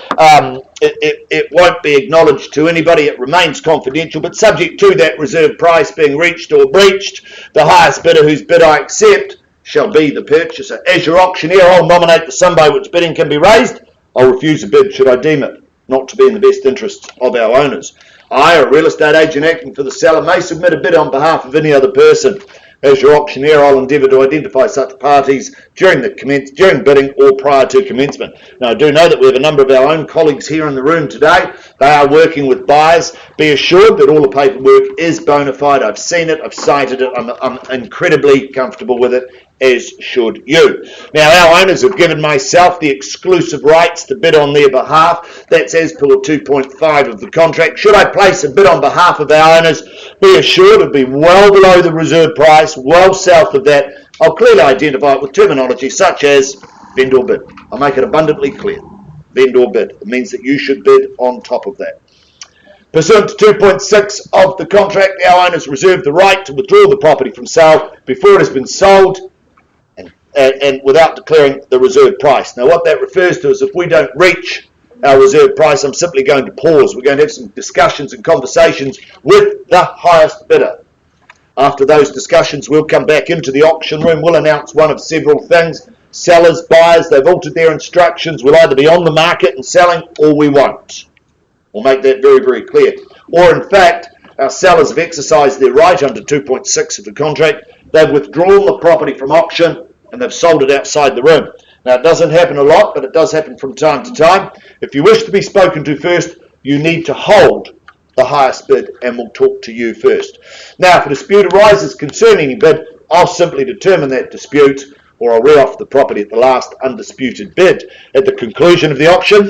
it won't be acknowledged to anybody. It remains confidential, but subject to that reserve price being reached or breached, the highest bidder whose bid I accept shall be the purchaser. As your auctioneer, I'll nominate the sum by which bidding can be raised. I'll refuse a bid should I deem it not to be in the best interests of our owners. I, or a real estate agent acting for the seller, may submit a bid on behalf of any other person. As your auctioneer, I'll endeavour to identify such parties during bidding or prior to commencement. Now, I do know that we have a number of our own colleagues here in the room today. They are working with buyers. Be assured that all the paperwork is bona fide. I've seen it, I've cited it, I'm incredibly comfortable with it, as should you. Now, our owners have given myself the exclusive rights to bid on their behalf. That's as per 2.5 of the contract. Should I place a bid on behalf of our owners, be assured it'll be well below the reserve price, well south of that. I'll clearly identify it with terminology such as vendor bid. I'll make it abundantly clear. Vendor bid. It means that you should bid on top of that. Pursuant to 2.6 of the contract, our owners reserve the right to withdraw the property from sale before it has been sold and without declaring the reserve price. Now, what that refers to is if we don't reach our reserve price, I'm simply going to pause. We're going to have some discussions and conversations with the highest bidder. After those discussions, we'll come back into the auction room. We'll announce one of several things. Sellers, buyers, they've altered their instructions. We'll either be on the market and selling or we won't. We'll make that very, very clear. Or, in fact, our sellers have exercised their right under 2.6 of the contract. They've withdrawn the property from auction and they've sold it outside the room. Now, it doesn't happen a lot, but it does happen from time to time. If you wish to be spoken to first, you need to hold the highest bid and we'll talk to you first. Now, if a dispute arises concerning any bid, I'll simply determine that dispute or I'll re-offer the property at the last undisputed bid. At the conclusion of the auction,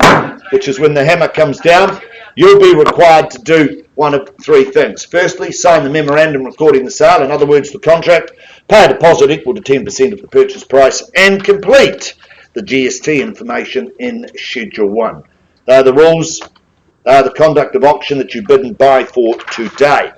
which is when the hammer comes down, you'll be required to do one of three things. Firstly, sign the memorandum recording the sale, in other words, the contract, pay a deposit equal to 10% of the purchase price, and complete the GST information in Schedule 1. They are the rules, they are the conduct of auction that you bid and buy for today.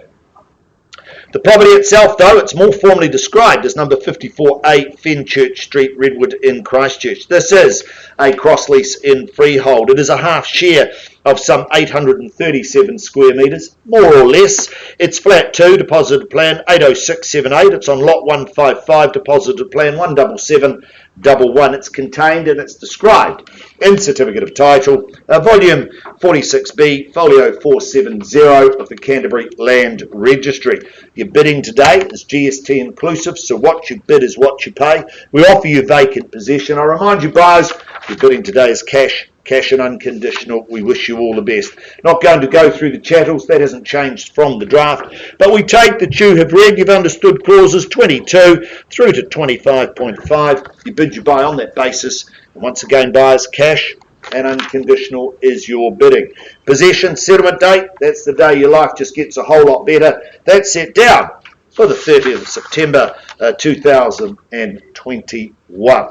The property itself, though, it's more formally described as number 54A Fenchurch Street, Redwood in Christchurch. This is a cross-lease in freehold. It is a half share of some 837 square metres, more or less. It's flat 2, deposited plan 80678. It's on lot 155, deposited plan 17711. It's contained and it's described in Certificate of Title, volume 46B, folio 470 of the Canterbury Land Registry. Your bidding today is GST inclusive, so what you bid is what you pay. We offer you vacant possession. I remind you, buyers, your bidding today is cash and unconditional. We wish you all the best. Not going to go through the chattels, that hasn't changed from the draft, but we take that you have read, you've understood clauses 22 through to 25.5. You bid, you buy on that basis. And once again, buyers, cash and unconditional is your bidding. Possession settlement date, that's the day your life just gets a whole lot better. That's set down for the 30th of September 2021.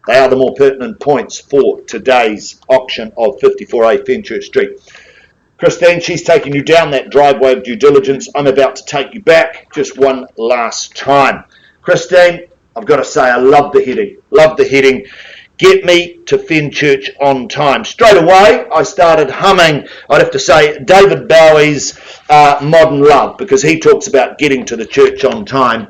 They are the more pertinent points for today's auction of 54A Fenchurch Street. Christine, she's taking you down that driveway of due diligence. I'm about to take you back just one last time. Christine, I've got to say I love the heading. Love the heading. get me to Fenchurch on time. Straight away, I started humming, I'd have to say, David Bowie's Modern Love, because he talks about getting to the church on time,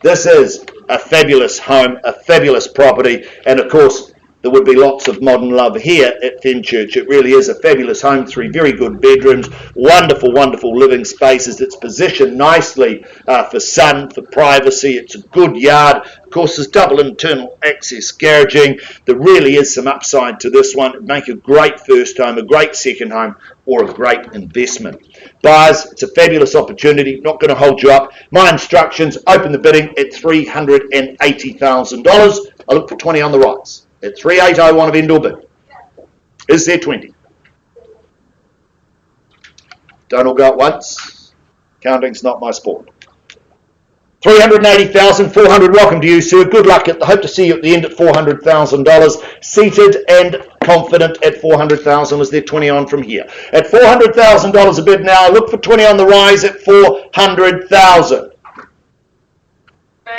This is a fabulous home, a fabulous property, and of course, there would be lots of modern love here at Fenchurch. It really is a fabulous home, 3 very good bedrooms, wonderful, wonderful living spaces. It's positioned nicely for sun, for privacy. It's a good yard. Of course, there's double internal access garaging. There really is some upside to this one. It'd make a great first home, a great second home, or a great investment. Buyers, it's a fabulous opportunity. Not going to hold you up. My instructions, open the bidding at $380,000. I look for 20 on the rise. At 3801 of Endor bid. Is there 20? Don't all go at once. Counting's not my sport. 380,400. Welcome to you, sir. Good luck. Hope to see you at the end at $400,000. Seated and confident at 400,000. Is there 20 on from here? At $400,000 a bid now. Look for 20 on the rise at 400,000.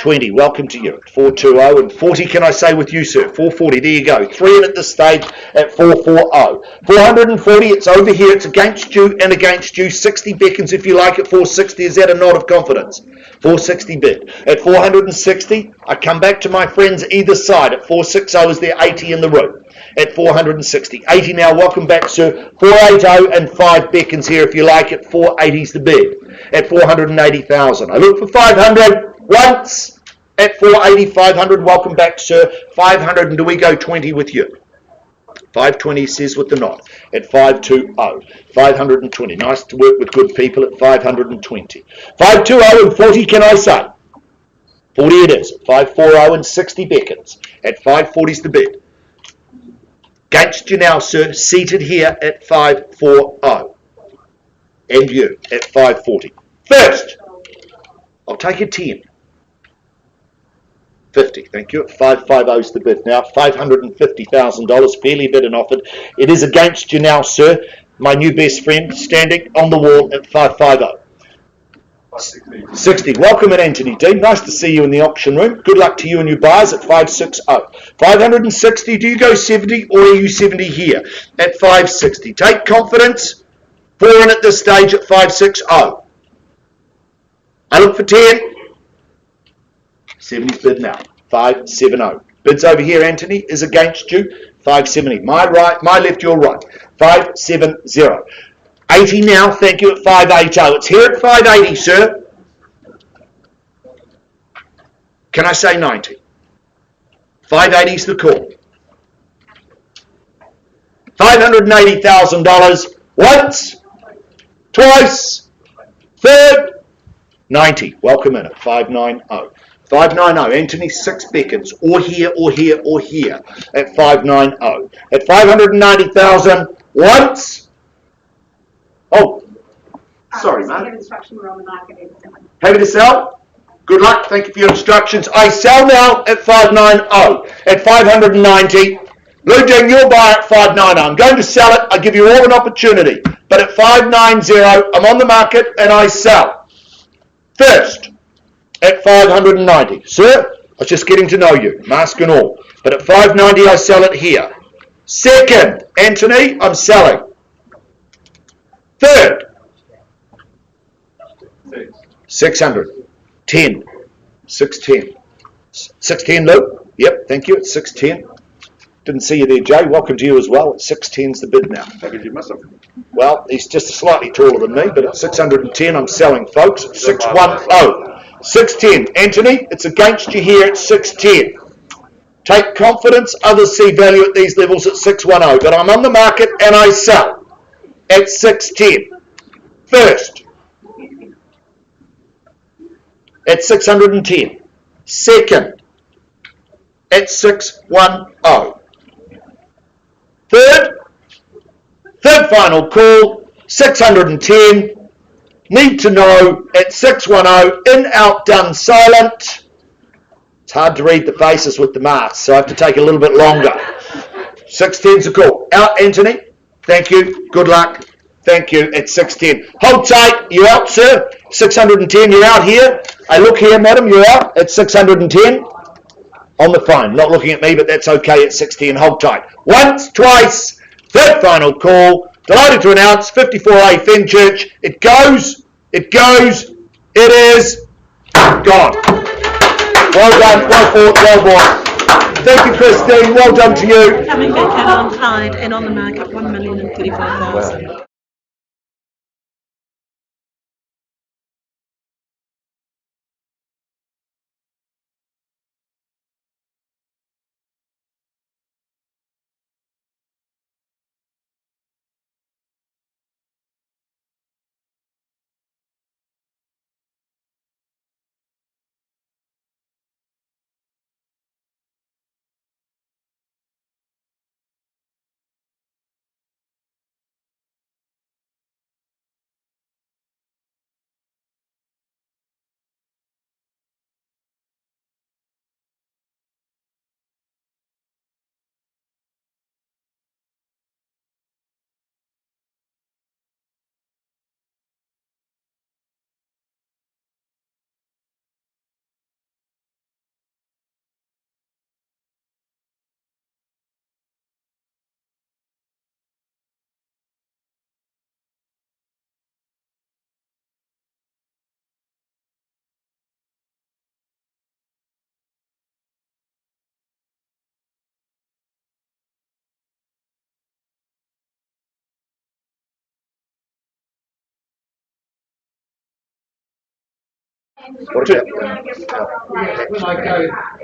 20, welcome to you at 420, and 40 can I say with you, sir? 440, there you go. 3 in at this stage at 440. 440, it's over here, it's against you and against you. 60 beckons if you like at 460. Is that a nod of confidence? 460 bid. At 460, I come back to my friends either side. At 460, is there 80 in the room? At 460. 80 now, welcome back, sir. 480 and 5 beckons here if you like. At 480's the bid. At 480,000. I look for 500. Once at 480, 500, welcome back, sir. 500, and do we go 20 with you? 520 says with the nod. At 520, 520. Nice to work with good people at 520. 520 and 40, can I say? 40 it is. 540 and 60 beckons. At 540's the bid. Against you now, sir. Seated here at 540. And you at 540. First, I'll take a 10. 50, thank you. At 550's the bid now. $550,000, fairly bid and offered. It is against you now, sir. My new best friend standing on the wall at 550. 60. Welcome in, Anthony Dean. Nice to see you in the auction room. Good luck to you and your buyers at 560. 560. Do you go 70 or are you 70 here at 560? Take confidence. 4 in at this stage at 560. I look for 10. 70's bid now. 570. Bids over here, Anthony, is against you. 570. My right, my left, your right. 570. 80 now, thank you, at 580. It's here at 580, sir. Can I say 90? 580's the call. $580,000. Once, twice, third, 90. Welcome in at 590. 590. Anthony, 6 beckons. Or here, or here, or here at 590. At 590,000. Once. Oh, sorry, mate. Instruction, we're on the market. Happy to sell? Good luck. Thank you for your instructions. I sell now at 590. At 590. Blue Jing, you'll buy at 590. I'm going to sell it. I give you all an opportunity. But at 590, I'm on the market and I sell. First, at 590. Sir, I was just getting to know you, mask and all. But at 590, I sell it here. Second, Anthony, I'm selling. Third, 600. 10. 610. 610, Lou? Yep, thank you. It's 610. Didn't see you there, Jay. Welcome to you as well. At 610's the bid now. How could you miss him? Well, he's just slightly taller than me, but at 610, I'm selling, folks. At 610. 610. Anthony, it's against you here at 610. Take confidence. Others see value at these levels at 610. But I'm on the market and I sell at 610. First, at 610. Second, at 610. Third final call, 610. Need to know at 610. In, out, done, silent. It's hard to read the faces with the masks, so I have to take a little bit longer. 610's a call. Out, Anthony. Thank you. Good luck. Thank you. At 610. Hold tight. You out, sir? 610. You're out here. I look here, madam. You're out at 610. on the phone, not looking at me, but that's okay at 60 and hold tight. Once, twice, third final call. Delighted to announce 54A Fenchurch. It goes, it is gone. Well done, well fought, well bought. Thank you, Christine. Well done to you. Coming back out on Clyde and on the market, 1,035,000.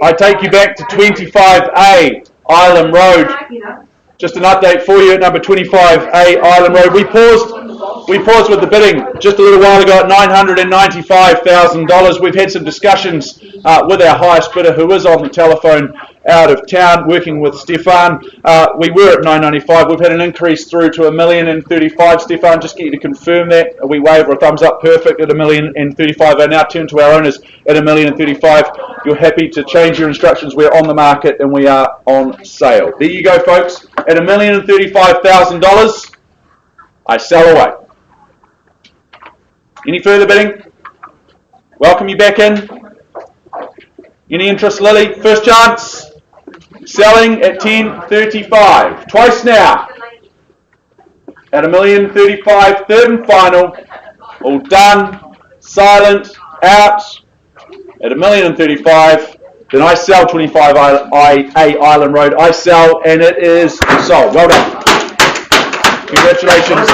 I take you back to 25A, Island Road. Just an update for you at number 25A, Island Road. We paused with the bidding just a little while ago at $995,000. We've had some discussions with our highest bidder, who is on the telephone out of town, working with Stefan. We were at 995. We've had an increase through to $1,035,000. Stefan, just get you to confirm that. We wave or a thumbs up, perfect at $1,035,000. I now turn to our owners at $1,035,000. You're happy to change your instructions. We're on the market and we are on sale. There you go, folks. At $1,035,000, I sell away. Any further bidding? Welcome you back in. Any interest, Lily? First chance. Selling at 10.35. Twice now. At $1,035,000, third and final. All done. Silent. Out. At $1,035,000. Then I sell 25A Island Road. I sell and it is sold. Well done. Congratulations.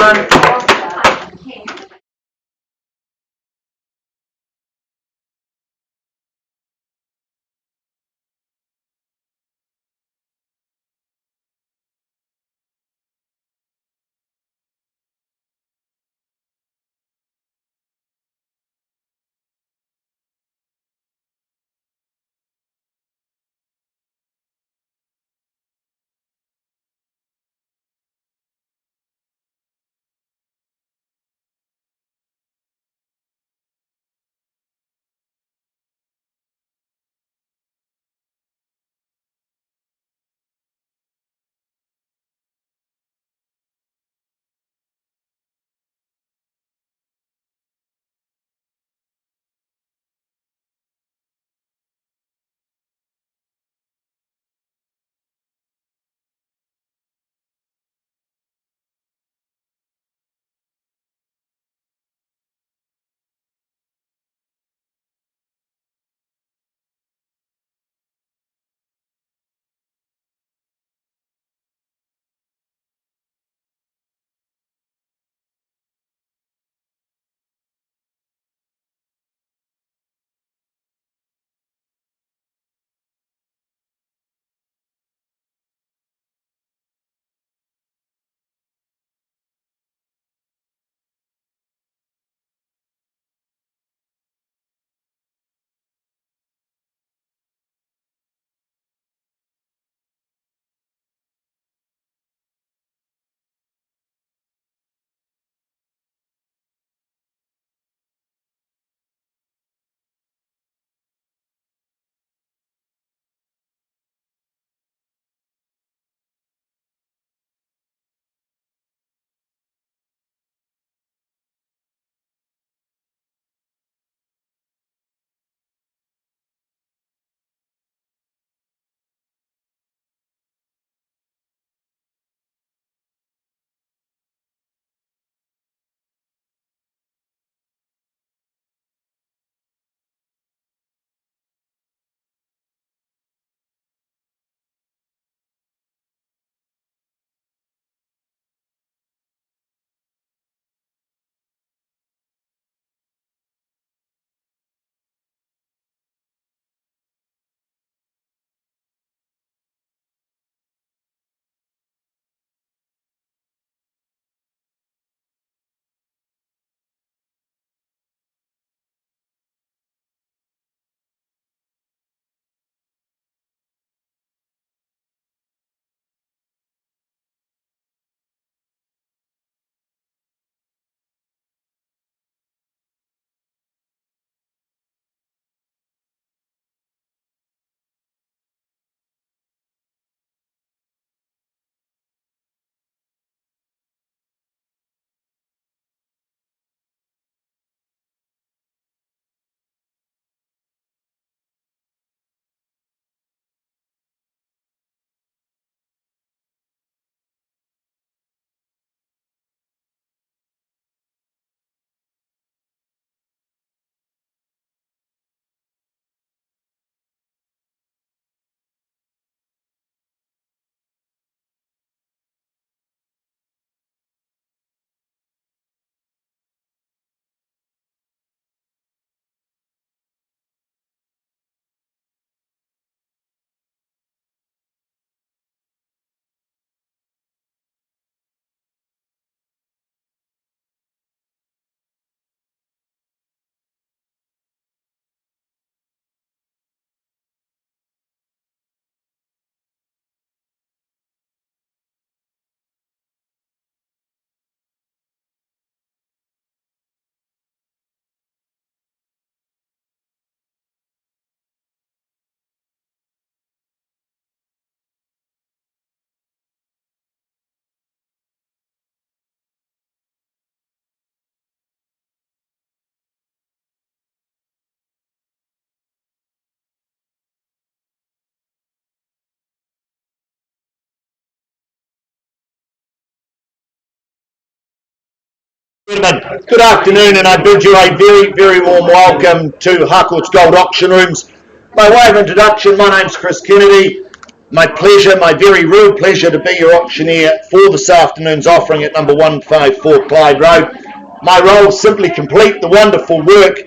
Gentlemen, good afternoon, and I bid you a very, very warm welcome to Harcourts Gold Auction Rooms. By way of introduction, my name's Chris Kennedy. My pleasure, my very real pleasure to be your auctioneer for this afternoon's offering at number 154 Clyde Road. My role is simply complete the wonderful work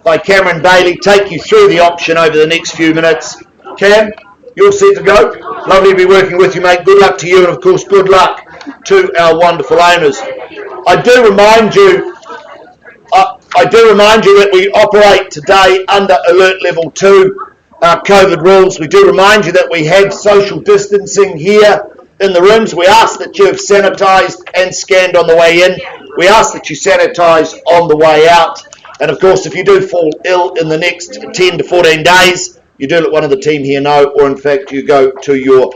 by Cameron Bailey, take you through the auction over the next few minutes. Cam, you're set to go. Lovely to be working with you, mate. Good luck to you, and of course, good luck to our wonderful owners. I do remind you that we operate today under Alert Level 2 COVID rules. We do remind you that we have social distancing here in the rooms. We ask that you have sanitised and scanned on the way in. We ask that you sanitise on the way out. And of course, if you do fall ill in the next 10 to 14 days, you do let one of the team here know, or in fact, you go to your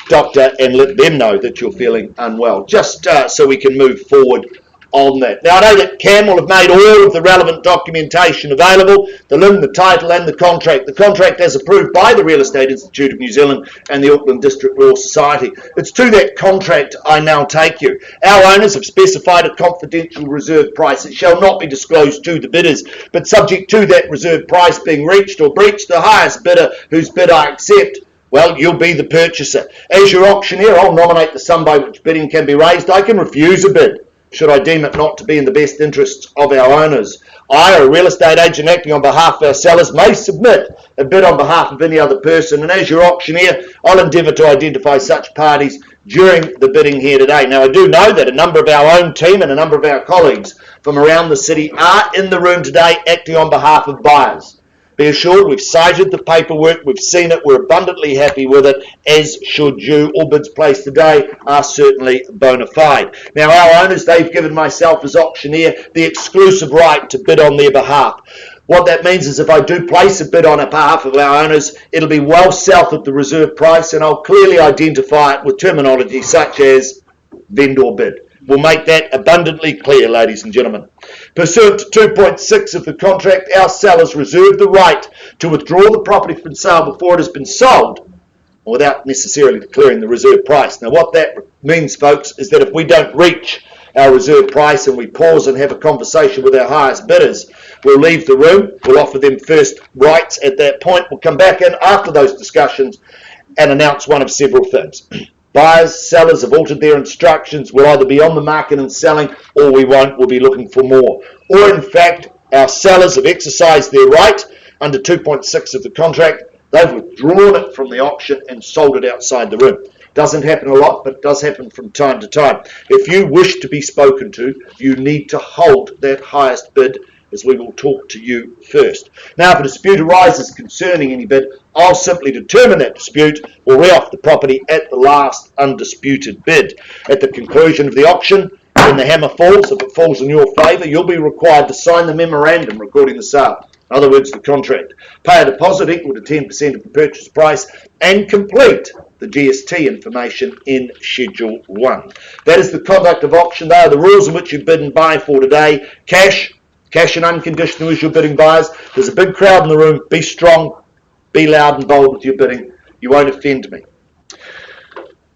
doctor and let them know that you're feeling unwell, just so we can move forward on that. Now, I know that Cam will have made all of the relevant documentation available, the limb, the title and the contract. The contract as approved by the Real Estate Institute of New Zealand and the Auckland District Law Society. It's to that contract I now take you. Our owners have specified a confidential reserve price. It shall not be disclosed to the bidders, but subject to that reserve price being reached or breached, the highest bidder whose bid I accept, well, you'll be the purchaser. As your auctioneer, I'll nominate the sum by which bidding can be raised. I can refuse a bid should I deem it not to be in the best interests of our owners. I, or a real estate agent acting on behalf of our sellers, may submit a bid on behalf of any other person, and as your auctioneer, I'll endeavour to identify such parties during the bidding here today. Now, I do know that a number of our own team and a number of our colleagues from around the city are in the room today acting on behalf of buyers. Be assured we've cited the paperwork, we've seen it, we're abundantly happy with it, as should you. All bids placed today are certainly bona fide. Now, our owners, they've given myself as auctioneer the exclusive right to bid on their behalf. What that means is if I do place a bid on behalf of our owners, it'll be well south of the reserve price, and I'll clearly identify it with terminology such as vendor bid. We'll make that abundantly clear, ladies and gentlemen. Pursuant to 2.6 of the contract, our sellers reserve the right to withdraw the property from sale before it has been sold, without necessarily declaring the reserve price. Now, what that means, folks, is that if we don't reach our reserve price and we pause and have a conversation with our highest bidders, we'll leave the room, we'll offer them first rights at that point, we'll come back in after those discussions and announce one of several things. Buyers, sellers have altered their instructions. We'll either be on the market and selling, or we won't. We'll be looking for more. Or in fact, our sellers have exercised their right under 2.6 of the contract. They've withdrawn it from the auction and sold it outside the room. Doesn't happen a lot, but it does happen from time to time. If you wish to be spoken to, you need to hold that highest bid, as we will talk to you first. Now, if a dispute arises concerning any bid, I'll simply determine that dispute or re-off the property at the last undisputed bid. At the conclusion of the auction, when the hammer falls, if it falls in your favour, you'll be required to sign the memorandum recording the sale. In other words, the contract. Pay a deposit equal to 10% of the purchase price and complete the GST information in Schedule 1. That is the conduct of auction. They are the rules in which you bid and buy for today. Cash and unconditional is your bidding, buyers. There's a big crowd in the room. Be strong, be loud and bold with your bidding. You won't offend me.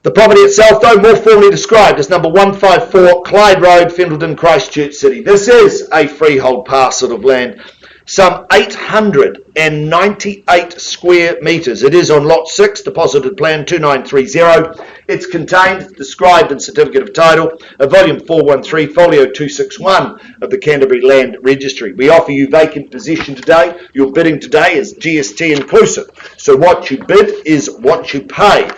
The property itself, though, more formally described as number 154 Clyde Road, Fenchurch, Christchurch City. This is a freehold parcel of land, some 898 square metres. It is on Lot 6, Deposited Plan 2930. It's contained, described in Certificate of Title, of Volume 413, Folio 261 of the Canterbury Land Registry. We offer you vacant possession today. Your bidding today is GST inclusive. So what you bid is what you pay.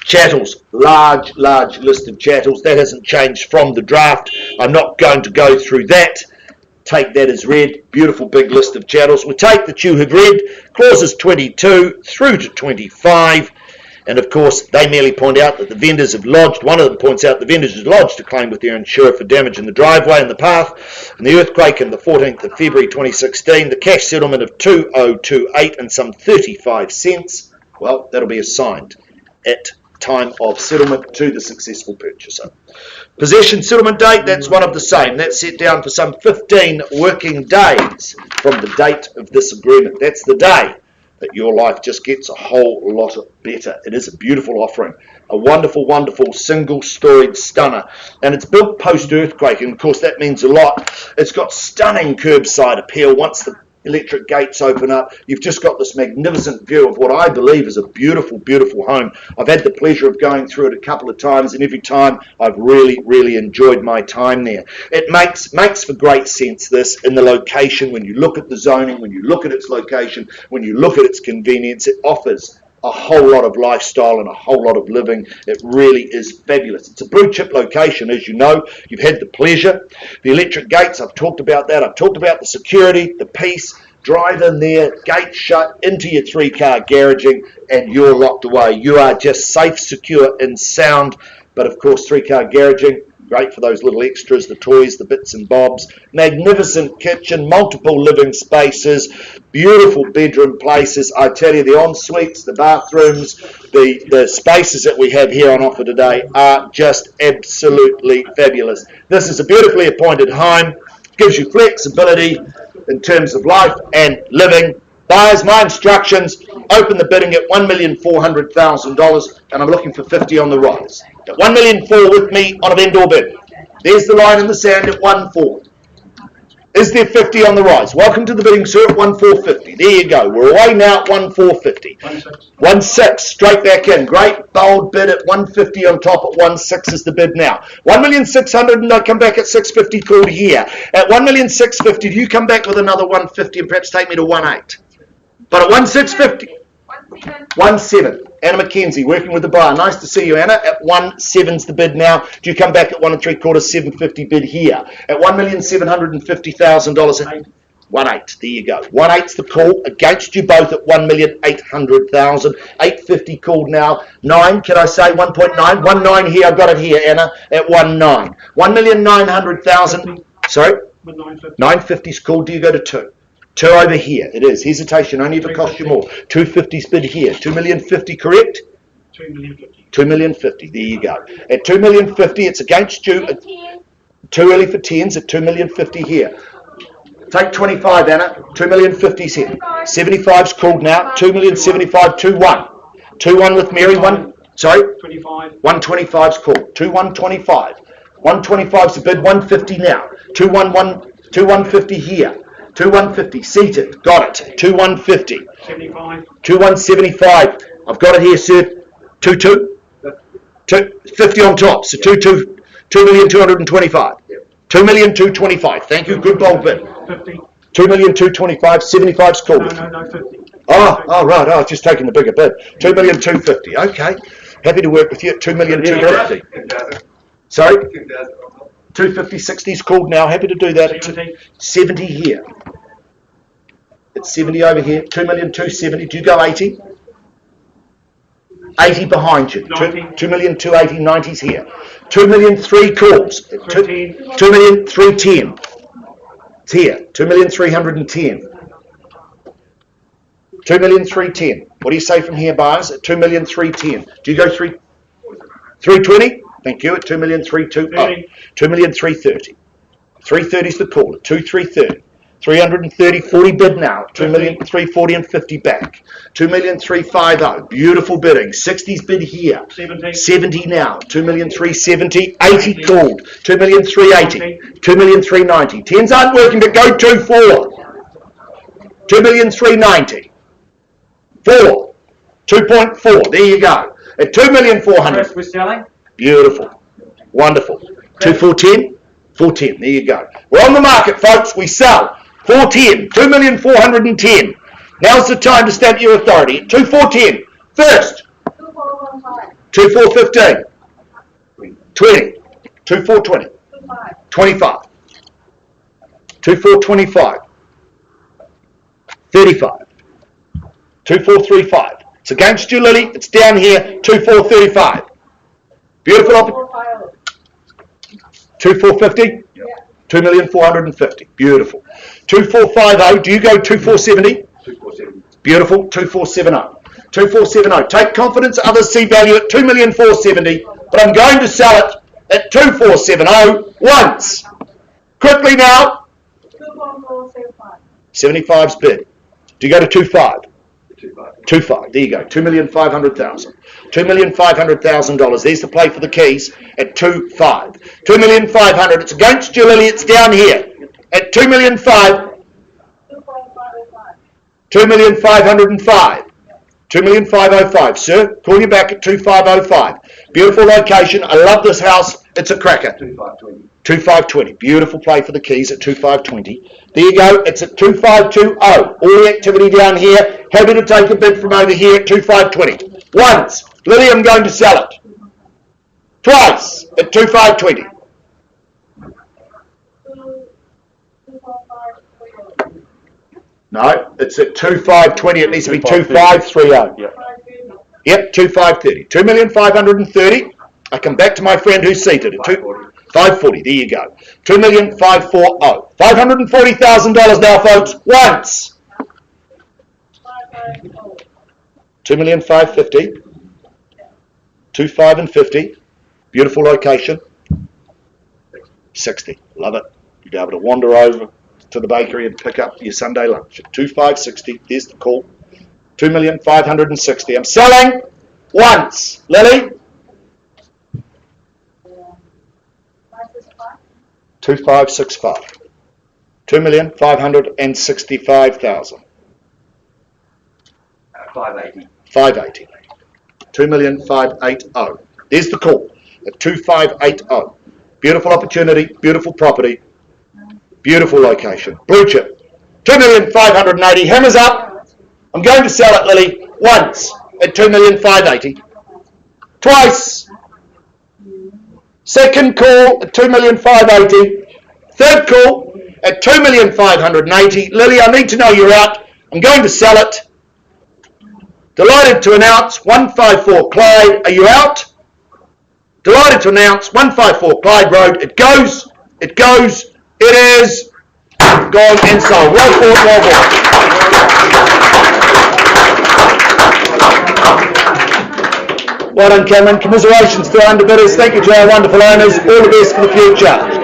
Chattels, large list of chattels. That hasn't changed from the draft. I'm not going to go through that. Take that as read. Beautiful big list of chattels. We take that you have read clauses 22 through to 25. And of course, they merely point out that the vendors have lodged, one of them points out the vendors have lodged a claim with their insurer for damage in the driveway and the path, and the earthquake on the 14th of February 2016, the cash settlement of 2028 and some 35 cents. Well, that'll be assigned at time of settlement to the successful purchaser. Possession settlement date, that's one of the same. That's set down for some 15 working days from the date of this agreement. That's the day that your life just gets a whole lot better. It is a beautiful offering, a wonderful, wonderful single-storied stunner, and it's built post-earthquake, and of course that means a lot. It's got stunning curbside appeal. Once the electric gates open up, you've just got this magnificent view of what I believe is a beautiful, beautiful home. I've had the pleasure of going through it a couple of times, and every time I've really, really enjoyed my time there. It makes for great sense, this, in the location. When you look at the zoning, when you look at its location, when you look at its convenience, it offers a whole lot of lifestyle and a whole lot of living. It really is fabulous. It's a blue chip location, as you know. You've had the pleasure. The electric gates, I've talked about that. I've talked about the security, the peace. Drive in there, gate shut, into your 3-car garaging, and you're locked away. You are just safe, secure, and sound. But of course, 3-car garaging, great for those little extras, the toys, the bits and bobs. Magnificent kitchen, multiple living spaces, beautiful bedroom places. I tell you, the en-suites, the bathrooms, the spaces that we have here on offer today are just absolutely fabulous. This is a beautifully appointed home, gives you flexibility in terms of life and living. Buyers, my instructions, open the bidding at $1,400,000, and I'm looking for 50 on the rise. At $1,400,000 with me on a vendor bid. There's the line in the sand at 1,400,000. Is there 50 on the rise? Welcome to the bidding, sir, at 1,450. There you go. We're away now at 1,450. 1,600, straight back in. Great bold bid at 150 on top at 1,600 is the bid now. 1,600,000, and I come back at 650 called here. At 1,650,000, do you come back with another 150 and perhaps take me to 1,800? But at 1,650, 1,700. Anna McKenzie working with the buyer. Nice to see you, Anna. At 1,700's the bid now. Do you come back at 1 3/4, 750 bid here? At $1,750,000. 1,800. There you go. 1,800's the call. Against you both at 1,800,000. 850 called now. 9. Can I say 1.9? 1.9 here. I've got it here, Anna. At 1.9. 1,900,000. Sorry. 950's called. Do you go to 2? 2 over here. It is. Hesitation only ever costs you more. 250's bid here. 2,050,000 correct? 2,050,000. 2,050,000. There you go. At 2,050,000, it's against you. Too early for 10s at 2,050,000 here. Take 25, Anna. 2,050,000's here. 75's called now. 2,075,000. 2-1. 2-1 with Mary. 1. Sorry. 25. 125's called. 2,125. 125's the bid. 150 now. 2,150 here. 2,150 seated. Got it. 2,150. 75. 2,175. I've got it here, sir. 2,2. 50 on top. So 2,225. 2,225. Thank you. Good bold bid. 50. 2,225. 75's called. No, 50. Oh, right. I was just taking the bigger bid. 2,250. Okay. Happy to work with you at 2,250. Sorry? 250, 60's called now. Happy to do that. 70 here. It's 70 over here. 2,270,000. Do you go 80? 80 behind you. 2,280,000. 90's here. 2,000,003 calls. 2,000,310. It's here. 2,310,000. 2,310,000. What do you say from here, buyers? At 2,310,000. Do you go 320? Thank you. At 2,320,000. 2,330,000. 330's the call. At 2,330,000. 330, 40 bid now. 2,340,000 and 50 back. 2,350,000. Beautiful bidding. 60's bid here. 70 now. 2,370,000. 80 called. 2,380,000. 2,390,000. 10s aren't working, but go 2,400,000. 2,390,000. 4. 2.4. There you go. At 2,400,000. We're selling. Beautiful. Wonderful. 2,410,000. 410. There you go. We're on the market, folks. We sell. 410. 2,410,000. Now's the time to stamp your authority. 2,410,000. First. 2,415,000. 20. 2,420,000. 25. 2,425,000. 35. 2,435,000. It's against you, Lily. It's down here. 2,435,000. Beautiful opportunity. 2,450? Yeah. 2,450,000. Beautiful. 2,450. Do you go 2,470? 2,470. Beautiful. 2,470. 2,470. Take confidence. Others see value at 2,470,000. But I'm going to sell it at 2,470 once. Quickly now. 75's bid. Do you go to 2,500? 2.5. There you go. $2,500,000. $2,500,000. There's the play for the keys at 2.5. 2,500,000. It's against you, Lily. It's down here at 2,500,000. 2,505. 2,505. Sir, call you back at 2,505. Beautiful location. I love this house. It's a cracker. 2,520. Beautiful play for the keys at 2,520. There you go. It's at 2,520. All the activity down here. Happy to take a bid from over here at 2,520. Once. Lily, I'm going to sell it. Twice at 2,520. No, it's at 2,520. It needs to be 2,530. Yep, 2,530. 2,530,000. I come back to my friend who's seated at 540. There you go. 2,540,000. $540,000 now, folks. Once. 2,550,000. 2,550. Beautiful location. 60. Love it. You'll be able to wander over to the bakery and pick up your Sunday lunch at 2,560. There's the call. 2,560,000. I'm selling once. Lily. 2,565. 2,565,000. 580. 580. 2,580,000. There's the call at 2,580. Beautiful opportunity, beautiful property, beautiful location. Blue chip. 2,580,000. Hammers up. I'm going to sell it, Lily, once at 2,580,000. Twice. Second call at 2,580,000. Third call at 2,580,000. Lily, I need to know you're out. I'm going to sell it. Delighted to announce 154 Clyde. Are you out? Delighted to announce 154 Clyde Road. It goes. It goes. It is gone and sold. Well fought, well bought. Well done, Cameron. Commiserations to our underbidders. Thank you to our wonderful owners. All the best for the future.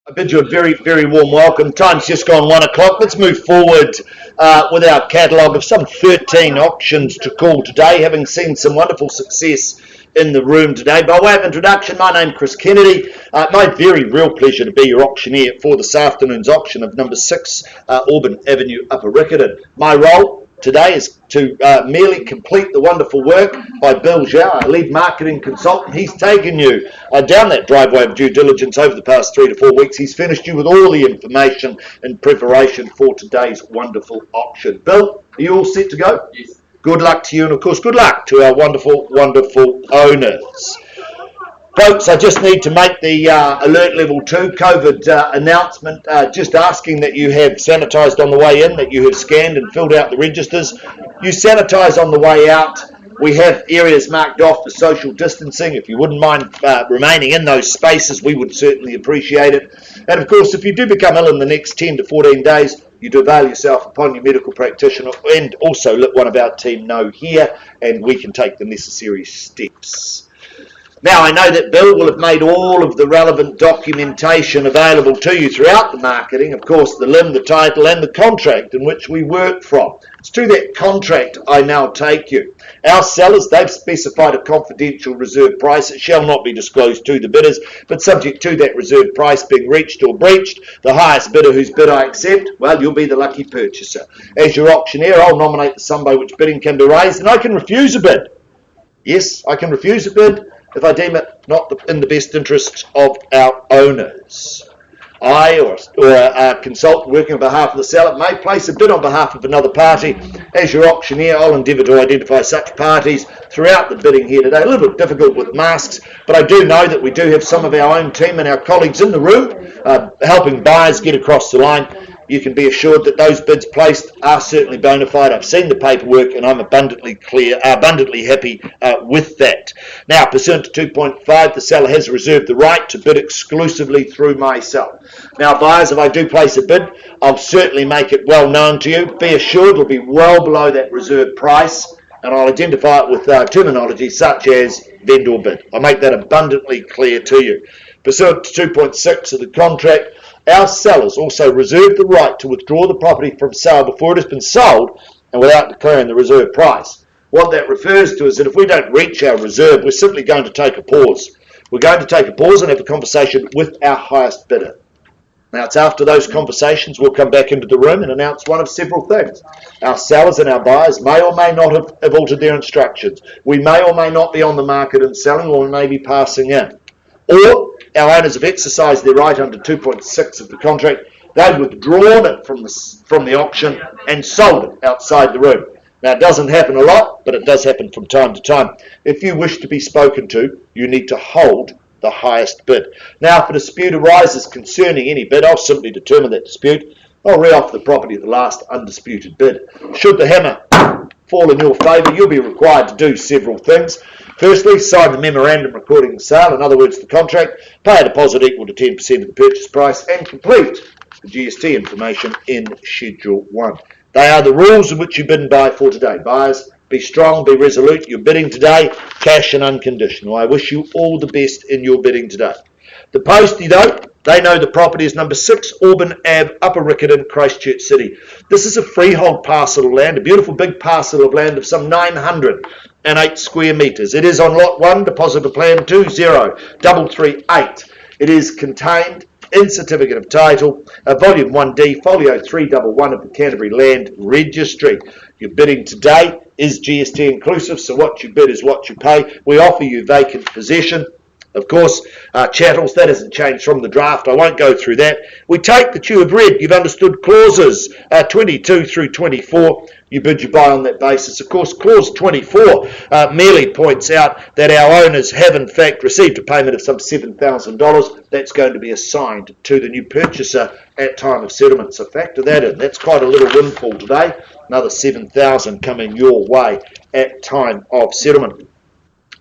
I bid you a very, very warm welcome. Time's just gone 1 o'clock. Let's move forward with our catalogue of some 13 auctions to call today, having seen some wonderful success in the room today. By way of introduction, my name's Chris Kennedy. My very real pleasure to be your auctioneer for this afternoon's auction of number 6 Auburn Avenue, Upper Riccarton. My role today is to merely complete the wonderful work by Bill Gale, our lead marketing consultant. He's taken you down that driveway of due diligence over the past 3 to 4 weeks. He's finished you with all the information in preparation for today's wonderful auction. Bill, are you all set to go? Yes. Good luck to you, and of course good luck to our wonderful, wonderful owners. Folks, I just need to make the alert level 2 COVID announcement, just asking that you have sanitised on the way in, that you have scanned and filled out the registers. You sanitise on the way out. We have areas marked off for social distancing. If you wouldn't mind remaining in those spaces, we would certainly appreciate it. And of course, if you do become ill in the next 10 to 14 days, you do avail yourself upon your medical practitioner, and also let one of our team know here, and we can take the necessary steps. Now, I know that Bill will have made all of the relevant documentation available to you throughout the marketing, of course, the limb, the title, and the contract in which we work from. It's to that contract I now take you. Our sellers, they've specified a confidential reserve price. It shall not be disclosed to the bidders, but subject to that reserve price being reached or breached, the highest bidder whose bid I accept, well, you'll be the lucky purchaser. As your auctioneer, I'll nominate the sum by which bidding can be raised, and I can refuse a bid. Yes, I can refuse a bid if I deem it not in the best interest of our owners. I or a consultant working on behalf of the seller may place a bid on behalf of another party. As your auctioneer, I'll endeavour to identify such parties throughout the bidding here today. A little bit difficult with masks, but I do know that we do have some of our own team and our colleagues in the room helping buyers get across the line. You can be assured that those bids placed are certainly bona fide. I've seen the paperwork and I'm abundantly happy with that. Now, pursuant to 2.5, the seller has reserved the right to bid exclusively through myself. Now, buyers, if I do place a bid, I'll certainly make it well known to you. Be assured it'll be well below that reserve price, and I'll identify it with terminology such as vendor bid. I'll make that abundantly clear to you. Pursuant to 2.6 of the contract, our sellers also reserve the right to withdraw the property from sale before it has been sold and without declaring the reserve price. What that refers to is that if we don't reach our reserve, we're simply going to take a pause. We're going to take a pause and have a conversation with our highest bidder. Now, it's after those conversations we'll come back into the room and announce one of several things. Our sellers and our buyers may or may not have altered their instructions. We may or may not be on the market and selling, or we may be passing in. Or our owners have exercised their right under 2.6 of the contract. They've withdrawn it from the auction and sold it outside the room. Now, it doesn't happen a lot, but it does happen from time to time. If you wish to be spoken to, you need to hold the highest bid. Now, if a dispute arises concerning any bid, I'll simply determine that dispute. I'll re-offer the property at the last undisputed bid. Should the hammer fall in your favour, you'll be required to do several things. Firstly, sign the memorandum recording the sale, in other words, the contract, pay a deposit equal to 10% of the purchase price, and complete the GST information in Schedule 1. They are the rules in which you bid and buy for today. Buyers, be strong, be resolute. You're bidding today, cash and unconditional. I wish you all the best in your bidding today. The postie, though, they know the property is number 6 Auburn Ave, Upper Riccarton, Christchurch City. This is a freehold parcel of land, a beautiful big parcel of land of some 908 square metres. It is on Lot 1, Depositor Plan 20338. It is contained in Certificate of Title, Volume 1D, Folio 311 of the Canterbury Land Registry. Your bidding today is GST inclusive, so what you bid is what you pay. We offer you vacant possession. Of course, chattels, that hasn't changed from the draft. I won't go through that. We take that you have read, you've understood clauses 22 through 24. You bid, you buy on that basis. Of course, clause 24 merely points out that our owners have in fact received a payment of some $7,000. That's going to be assigned to the new purchaser at time of settlement. So factor that in. That's quite a little windfall today. Another $7,000 coming your way at time of settlement.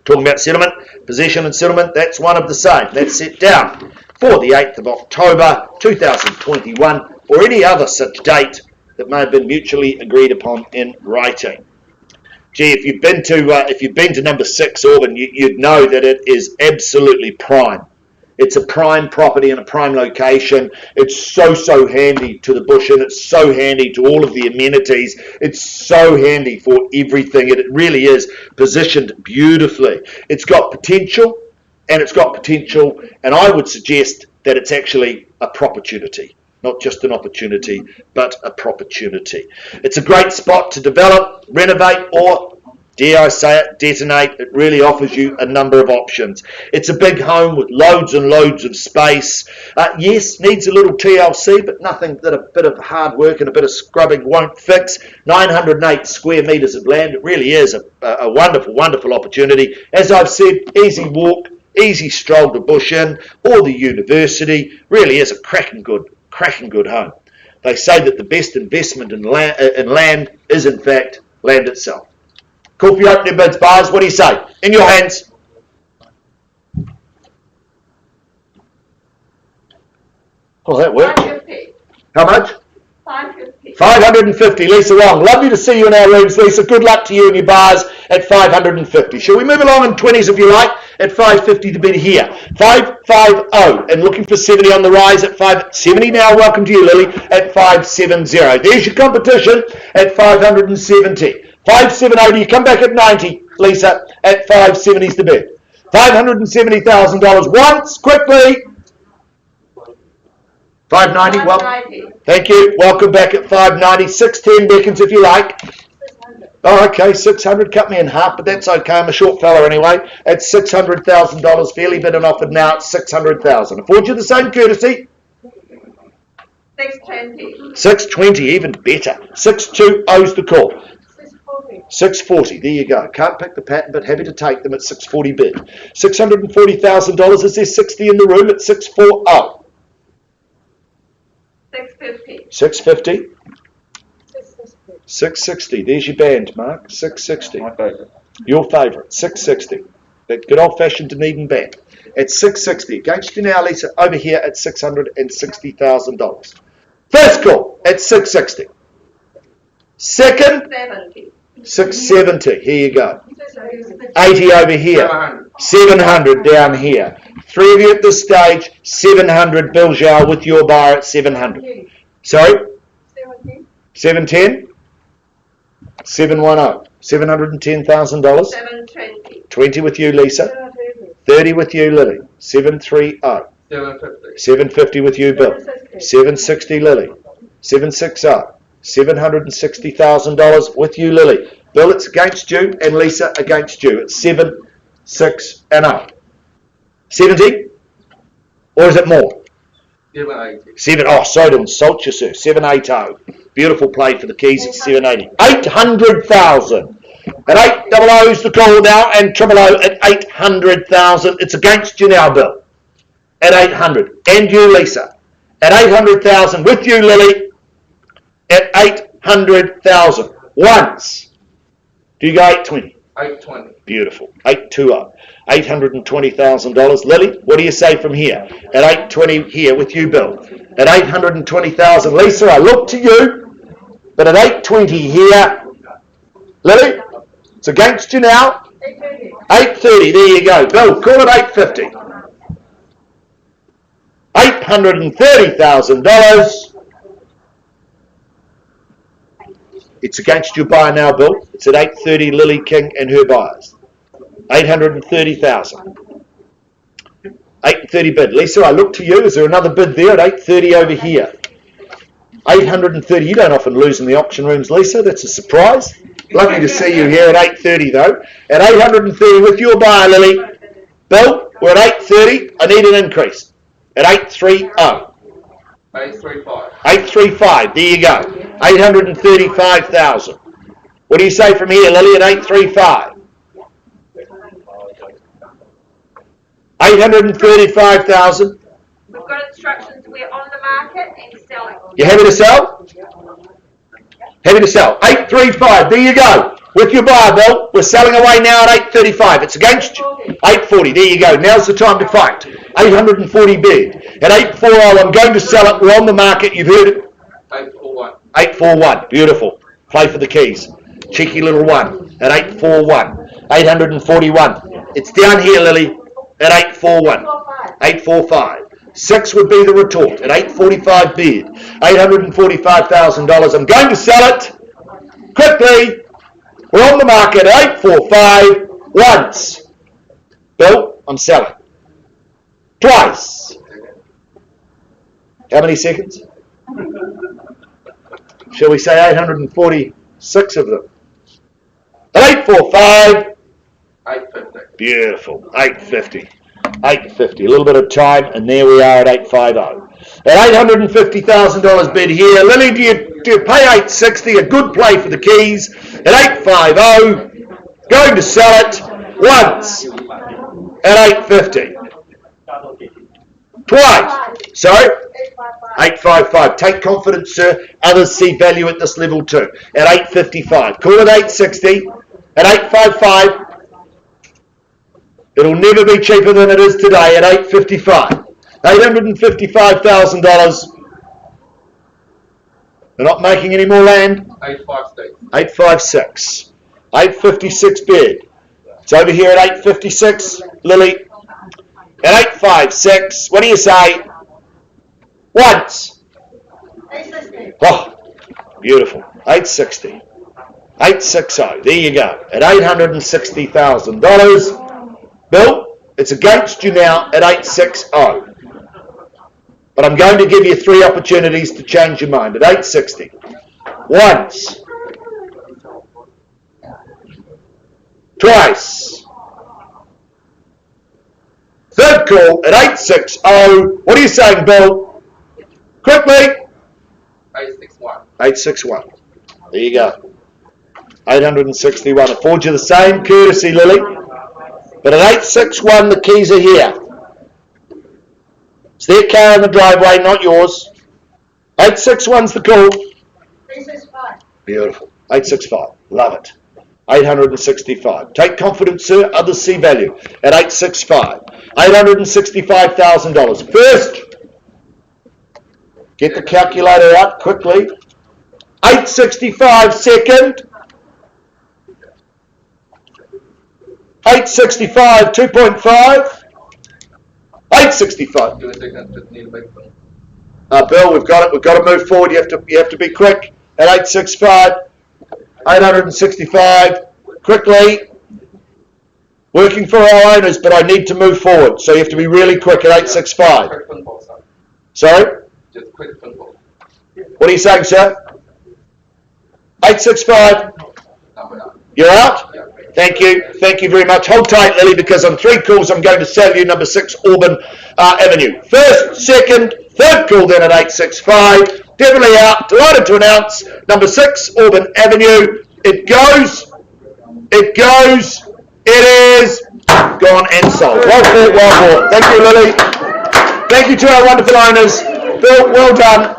Talking about settlement, possession and settlement, that's one of the same. That's set down for the 8th of October 2021 or any other such date that may have been mutually agreed upon in writing. Gee, if you've been to number 6 Auburn, you'd know that it is absolutely prime. It's a prime property in a prime location. It's so handy to the bush and it's so handy to all of the amenities. It's so handy for everything. It really is positioned beautifully. It's got potential, and I would suggest that it's actually a proportunity. Not just an opportunity, but a proportunity. It's a great spot to develop, renovate, or, dare I say it, detonate. It really offers you a number of options. It's a big home with loads and loads of space. Yes, needs a little TLC, but nothing that a bit of hard work and a bit of scrubbing won't fix. 908 square metres of land. It really is a wonderful, wonderful opportunity. As I've said, easy walk, easy stroll to Bush Inn or the university. Really is a cracking good home. They say that the best investment in land is, in fact, land itself. Call for your opening bids, buyers. What do you say? In your hands. How's that work? 550. How much? 550. 550. Lisa Wong. Lovely to see you in our rooms, Lisa. Good luck to you and your buyers at 550. Shall we move along in 20s if you like? At 550 to bid here. 550 and looking for 70 on the rise at 570 now. Welcome to you, Lily, at 570. There's your competition at 570. 570. Do you come back at 90, Lisa, at 570's the bid. $570,000 once, quickly. 590. Well, 590. thank you. Welcome back at 590. 610 beckons if you like. Oh, okay, 600. Cut me in half, but that's okay. I'm a short fella anyway. At $600,000, fairly bid and offered now at $600,000. Afford you the same courtesy. 620. 620, even better. 620's the call. 640. 640. There you go. Can't pick the pattern, but happy to take them at 640 bid. $640,000. Is there 60 in the room at 640? 650. 650. 660. There's your band, Mark. 660. My favourite. Your favourite. 660. That good old-fashioned Dunedin band. At 660. Against you now, Lisa, over here at $660,000. First call at 660. Second, 70. 670. Here you go. 80 over here. 700 down here. Three of you at this stage. 700. Bill Zhao with your buyer at 700. Sorry? 710? 710. $710,000. 720. 20 with you, Lisa. 30 with you, Lily. 730. 750. 750 with you, Bill. 760, Lily. 760. $760,000 with you, Lily. Bill, it's against you, and Lisa against you. It's 760. 70? Or is it more? 780. Oh, sorry to insult you, sir. 780. Beautiful play for the keys at 780. 800,000. At 800's the call now, and 000 at 800,000. It's against you now, Bill. At 800. And you, Lisa. At 800,000 with you, Lily. At 800,000. Once. Do you go 820? 820. Beautiful. 820. $820,000. Lily, what do you say from here? At 820 here with you, Bill. At 820,000. Lisa, I look to you. But at 820 here. Lily, it's against you now. 830. 830. There you go. Bill, call it 850. $830,000. It's against your buyer now, Bill. It's at 830, Lily King and her buyers. 830,000. 830 bid. Lisa, I look to you. Is there another bid there at 830 over here? 830. You don't often lose in the auction rooms, Lisa. That's a surprise. Lucky to see you here at 830, though. At 830 with your buyer, Lily. Bill, we're at 830. I need an increase. At 830. 835. 835. There you go. 835,000. What do you say from here, Lily, at 835? 835,000. We've got instructions. We're on the market and selling. You happy to sell? Happy to sell. 835. There you go. With your buyer, Bill. We're selling away now at 835. It's against you. 840. There you go. Now's the time to fight. 840 bid. At 840, I'm going to sell it. We're on the market. You've heard it. 841. 841. Beautiful. Play for the keys. Cheeky little one. At 841. 841. It's down here, Lily. At 841. 845. 6 would be the retort at 845 bid. $845,000. I'm going to sell it quickly. We're on the market at 845 once. Bill, I'm selling. Twice. How many seconds? Shall we say 846 of them? At 845. 850. Beautiful. 850. 850. A little bit of time, and there we are at 850. At $850,000 bid here. Lily, do you pay 860? A good play for the keys. At 850. Going to sell it once. At 850. Twice. Sorry? 855. Take confidence, sir. Others see value at this level too. At 855. Call it 860. At 855. It'll never be cheaper than it is today at 855. $855,000. They're not making any more land. 856. 856. 856 bid. It's over here at 856. Lily. At 856. What do you say? Once. 860. Oh, beautiful. 860. 860. There you go. At $860,000. Bill, it's against you now at 860. But I'm going to give you 3 opportunities to change your mind at 860. Once. Twice. Third call at 860. What are you saying, Bill? Quickly. 861. 861. There you go. 861. Afford you the same courtesy, Lily. But at 861, the keys are here. It's their car in the driveway, not yours. 861's the call. 865. Beautiful. 865. Love it. 865. Take confidence, sir. Others see value. At 865. $865,000. First, get the calculator out quickly. 865 second. 865, 2.5. 865. Do a second, just need a big one. Bill, we've got it. We've got to move forward. You have to be quick. At 865, 865. Quickly. Working for our owners, but I need to move forward. So you have to be really quick at 865. Quick phone call, sir. Sorry? Just quick phone call. What are you saying, sir? 865. Number 9. You're out? Yeah. Thank you. Thank you very much. Hold tight, Lily, because on 3 calls I'm going to sell you number 6 Auburn Avenue. First, second, third call then at 865. Definitely out. Delighted to announce number 6 Auburn Avenue. It goes. It goes. It is gone and sold. Well fought, well bought. Thank you, Lily. Thank you to our wonderful owners. Bill, well done.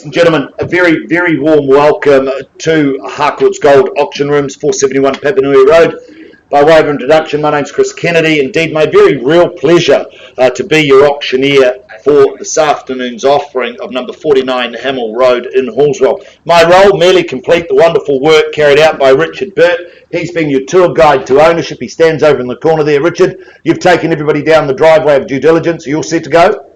Ladies and gentlemen, a very, very warm welcome to Harcourts Gold Auction Rooms, 471 Papanui Road. By way of introduction, my name's Chris Kennedy. Indeed, my very real pleasure to be your auctioneer for this afternoon's offering of number 49 Hamel Road in Hallswell. My role, merely complete the wonderful work carried out by Richard Burt. He's been your tour guide to ownership. He stands over in the corner there. Richard, you've taken everybody down the driveway of due diligence. Are you all set to go?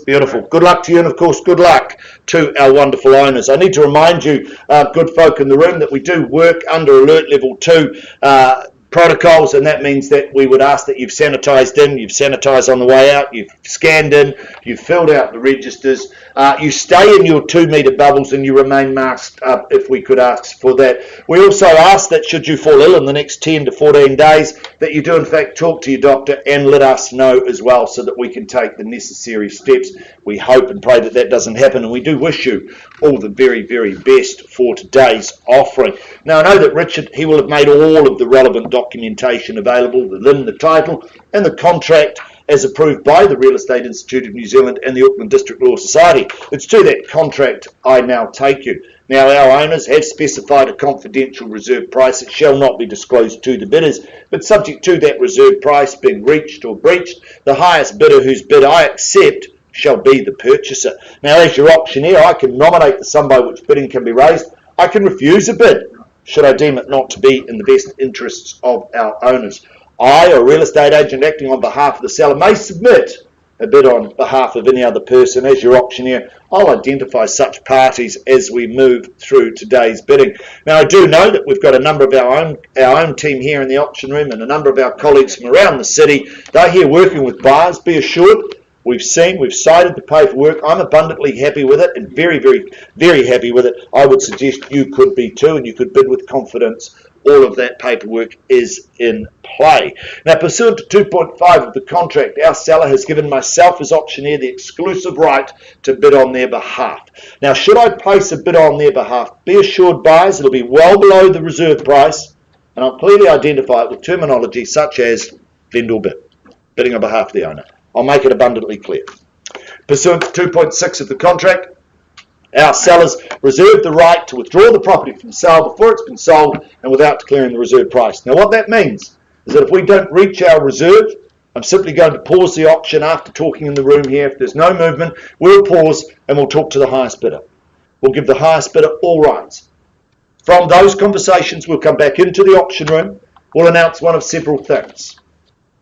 Beautiful. Good luck to you, and of course good luck to our wonderful owners. I need to remind you, good folk in the room, that we do work under alert level 2 protocols, and that means that we would ask that you've sanitised in, you've sanitised on the way out, you've scanned in, you've filled out the registers, you stay in your 2 metre bubbles, and you remain masked up if we could ask for that. We also ask that should you fall ill in the next 10 to 14 days, that you do in fact talk to your doctor and let us know as well, so that we can take the necessary steps. We hope and pray that that doesn't happen, and we do wish you all the very, very best for today's offering. Now, I know that Richard, he will have made all of the relevant documentation available, the LIN, the title and the contract as approved by the Real Estate Institute of New Zealand and the Auckland District Law Society. It's to that contract I now take you. Now, our owners have specified a confidential reserve price. It shall not be disclosed to the bidders, but subject to that reserve price being reached or breached, the highest bidder whose bid I accept shall be the purchaser. Now, as your auctioneer, I can nominate the sum by which bidding can be raised. I can refuse a bid should I deem it not to be in the best interests of our owners. I, or a real estate agent acting on behalf of the seller, may submit a bid on behalf of any other person. As your auctioneer, I'll identify such parties as we move through today's bidding. Now, I do know that we've got a number of our own team here in the auction room and a number of our colleagues from around the city. They're here working with buyers. Be assured, we've cited the paperwork. I'm abundantly happy with it, and very, very, very happy with it. I would suggest you could be too, and you could bid with confidence. All of that paperwork is in play. Now, pursuant to 2.5 of the contract, our seller has given myself as auctioneer the exclusive right to bid on their behalf. Now, should I place a bid on their behalf, be assured, buyers, it'll be well below the reserve price, and I'll clearly identify it with terminology such as vendor bid, bidding on behalf of the owner. I'll make it abundantly clear. Pursuant to 2.6 of the contract, our sellers reserve the right to withdraw the property from sale before it's been sold and without declaring the reserve price. Now, what that means is that if we don't reach our reserve, I'm simply going to pause the auction after talking in the room here. If there's no movement, we'll pause and we'll talk to the highest bidder. We'll give the highest bidder all rights. From those conversations, we'll come back into the auction room. We'll announce one of several things.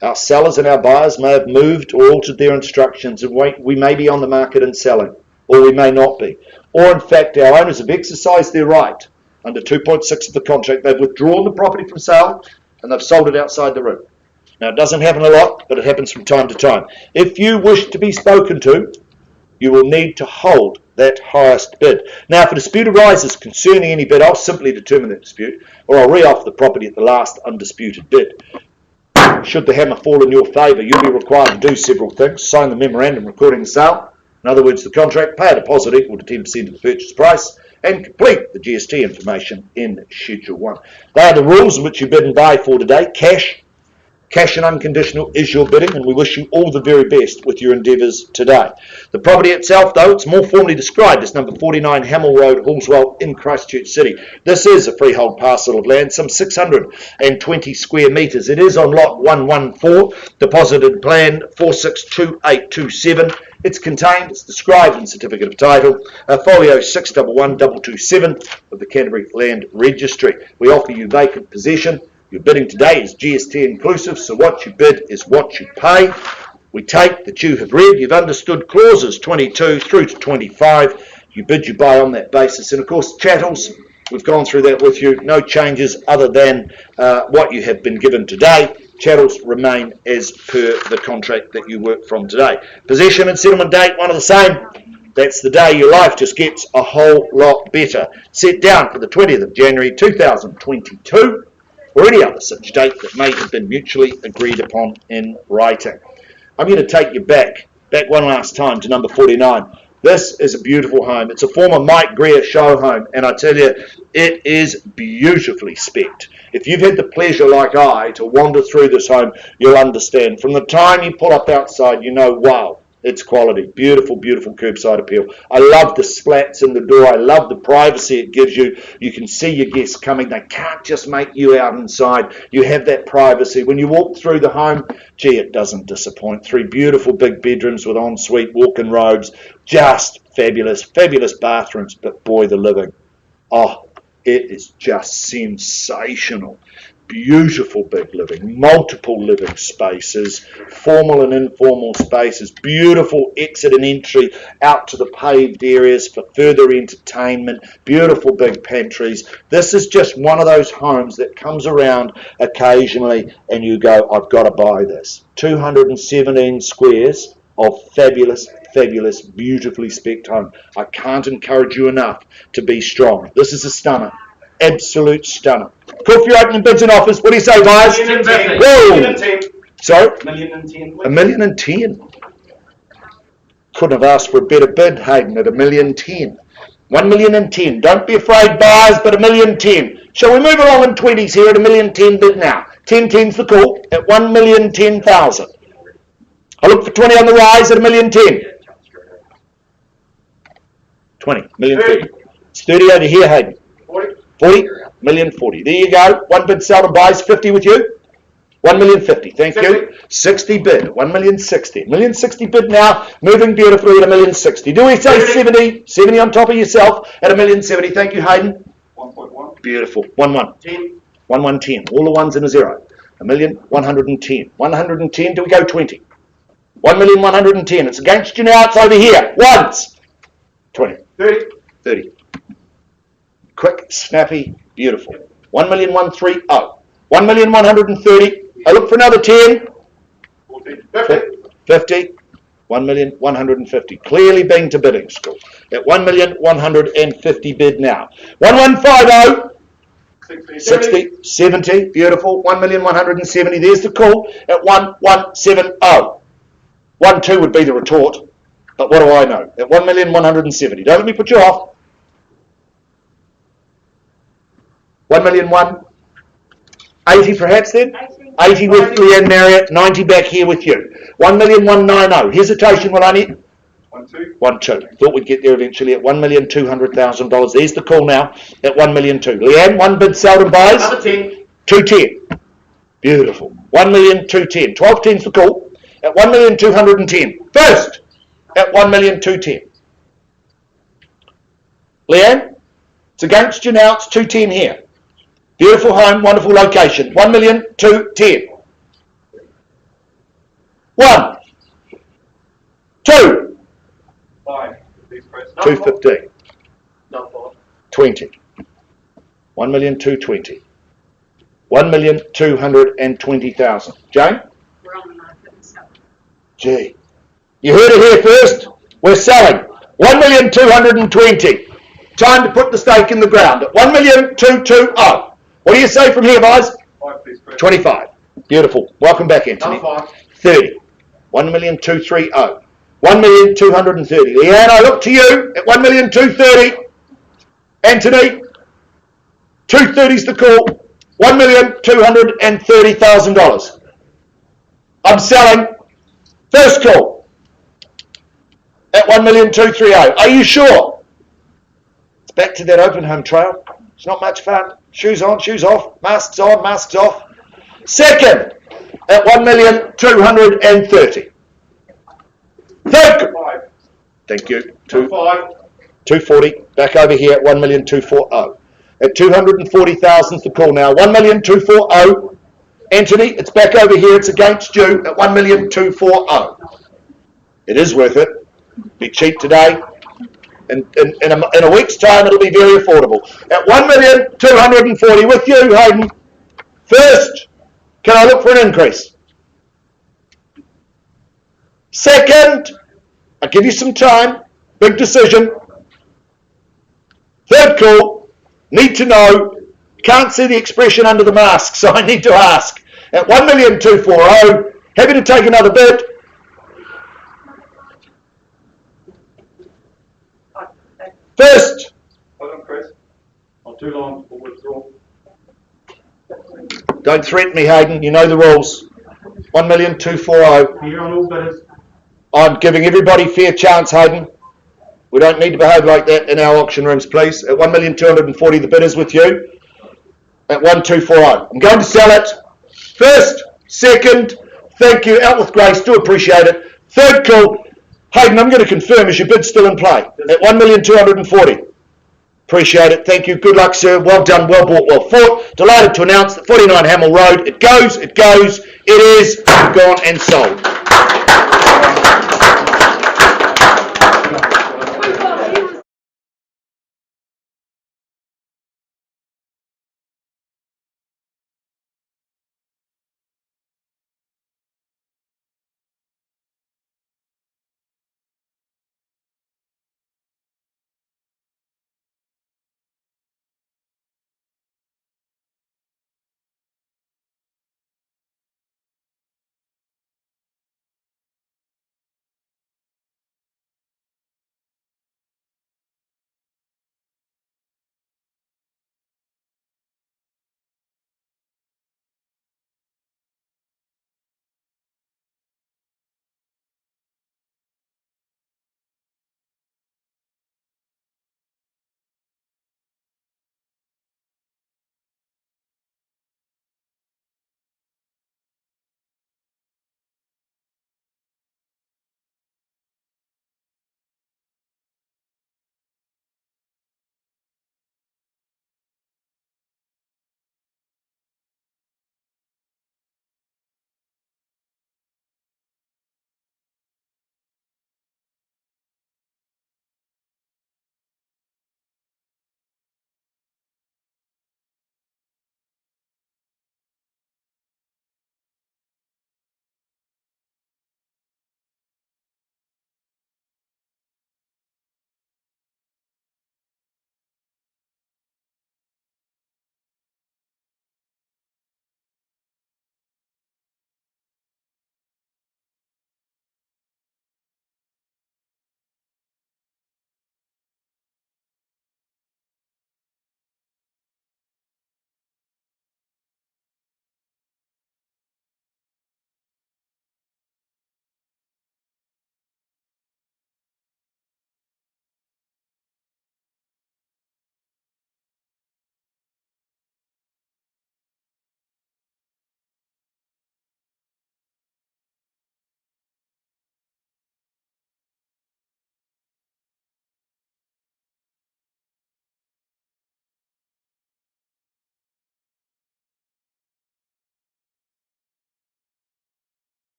Our sellers and our buyers may have moved or altered their instructions, and we may be on the market and selling, or we may not be. Or in fact, our owners have exercised their right under 2.6 of the contract. They've withdrawn the property from sale and they've sold it outside the room. Now, it doesn't happen a lot, but it happens from time to time. If you wish to be spoken to, you will need to hold that highest bid. Now, if a dispute arises concerning any bid, I'll simply determine that dispute, or I'll re-offer the property at the last undisputed bid. Should the hammer fall in your favour, you'll be required to do several things. Sign the memorandum recording the sale. In other words, the contract, pay a deposit equal to 10% of the purchase price, and complete the GST information in Schedule 1. They are the rules in which you bid and buy for today. Cash and unconditional is your bidding, and we wish you all the very best with your endeavours today. The property itself, though, it's more formally described as number 49 Hamel Road, Hallswell in Christchurch City. This is a freehold parcel of land, some 620 square metres. It is on lot 114, deposited plan 462827. It's contained, it's described in Certificate of Title, folio 611227 of the Canterbury Land Registry. We offer you vacant possession. Your bidding today is GST inclusive, so what you bid is what you pay. We take that you have read, you've understood clauses 22 through to 25. You bid, you buy on that basis. And of course, chattels, we've gone through that with you. No changes other than what you have been given today. Chattels remain as per the contract that you work from today. Possession and settlement date, one of the same. That's the day your life just gets a whole lot better. Set down for the 20th of January 2022. Or any other such date that may have been mutually agreed upon in writing. I'm going to take you back one last time to number 49. This is a beautiful home. It's a former Mike Greer show home, and I tell you, it is beautifully specced. If you've had the pleasure, like I, to wander through this home, you'll understand. From the time you pull up outside, you know, wow, It's quality. Beautiful, beautiful curbside appeal. I love the splats in the door. I love the privacy it gives you. You can see your guests coming. They can't just make you out inside. You have that privacy. When you walk through the home, gee, it doesn't disappoint. 3 beautiful big bedrooms with ensuite walk-in robes. Just fabulous. Fabulous bathrooms. But boy, the living. Oh, it is just sensational. Beautiful big living, multiple living spaces, formal and informal spaces, beautiful exit and entry out to the paved areas for further entertainment, beautiful big pantries. This is just one of those homes that comes around occasionally and you go, I've got to buy this. 217 squares of fabulous, fabulous, beautifully spec'd home. I can't encourage you enough to be strong. This is a stunner. Absolute stunner. Call for your opening bids and offers. What do you say, guys? Whoa! Sorry? $1,010,000. Couldn't have asked for a better bid, Hayden, at $1,010,000. $1,010,000. Don't be afraid, buyers, but $1,010,000. Shall we move along in 20s here at $1,010,000 bid now? 10-10's the call at $1,010,000. I look for 20 on the rise at $1,010,000. 20, $1,030,000. It's 30 over here, Hayden. 40, $1,040,000. There you go. One bid seldom buys. 50 with you. $1,050,000. Thank you. 60 bid. $1,060,000. $1,060,000 bid now. Moving beautifully at $1,060,000. Do we say 70? 70 on top of yourself at $1,070,000. Thank you, Hayden. 1.1. Beautiful. 1-1. 1-1-10. All the ones in a zero. $1,110,000. 110. Do we go 20? 1,110,000. It's against you now. It's over here. Once. 20. 30. Quick, snappy, beautiful. 1,130,000. 1,130,000. I look for another 10. 50. 1,150,000. Clearly been to bidding school. At 1,150,000 bid now. 1,150,000. 60. 70. Beautiful. 1,170,000. There's the call at 1,170,000. 1-2 would be the retort. But what do I know? At 1,170,000. Don't let me put you off. 1,001,000. 80 perhaps then? 80 with Leanne Marriott, 90 back here with you. 1,190,000. Hesitation will only... 1-2. Thought we'd get there eventually at $1,200,000. There's the call now at 1,200,000. Leanne, one bid seldom buys. Another 10. 210. Beautiful. 1,210,000. 12-10's the call at 1,210,000. First at 1,210,000. Leanne, it's against you now. It's 210 here. Beautiful home, wonderful location. 1,210,000. 1, 2, 215. 20. 1,220,000. 1,220,000. Jane? We're on the market and selling. Gee. You heard it here first. We're selling. 1,220,000. Time to put the stake in the ground at 1,220,000. What do you say from here, boys? 25. Beautiful. Welcome back, Anthony. 30. 1,230,000. 1,230,000. Leanne, I look to you at 1,230,000. Anthony, 230's the call. $1,230,000. I'm selling. First call at 1,230,000. Are you sure? It's back to that open home trail. It's not much fun. Shoes on, shoes off. Masks on, masks off. Second at 1,230,000. Third. Thank you. 240. Back over here at 1,240,000. At 240,000 is the call now. 1,240,000. Anthony, it's back over here. It's against you at 1,240,000. It is worth it. Be cheap today. In a week's time, it'll be very affordable. At 1,240,000 with you, Hayden. First, can I look for an increase? Second, I'll give you some time. Big decision. Third call, need to know. Can't see the expression under the mask, so I need to ask. At 1,240,000, happy to take another bid. First. Hold on, Chris. Not too long. We'll withdraw. Don't threaten me, Hayden. You know the rules. 1,240,000. Here on all bidders. I'm giving everybody fair chance, Hayden. We don't need to behave like that in our auction rooms, please. At 1,240,000, the bid is with you. At 1,240. I'm going to sell it. First, second, thank you. Out with grace, do appreciate it. Third call, Hayden, I'm going to confirm, is your bid still in play? At 1,240,000. Appreciate it. Thank you. Good luck, sir. Well done, well bought, well fought. Delighted to announce that 49 Hamel Road, it goes, it is gone and sold.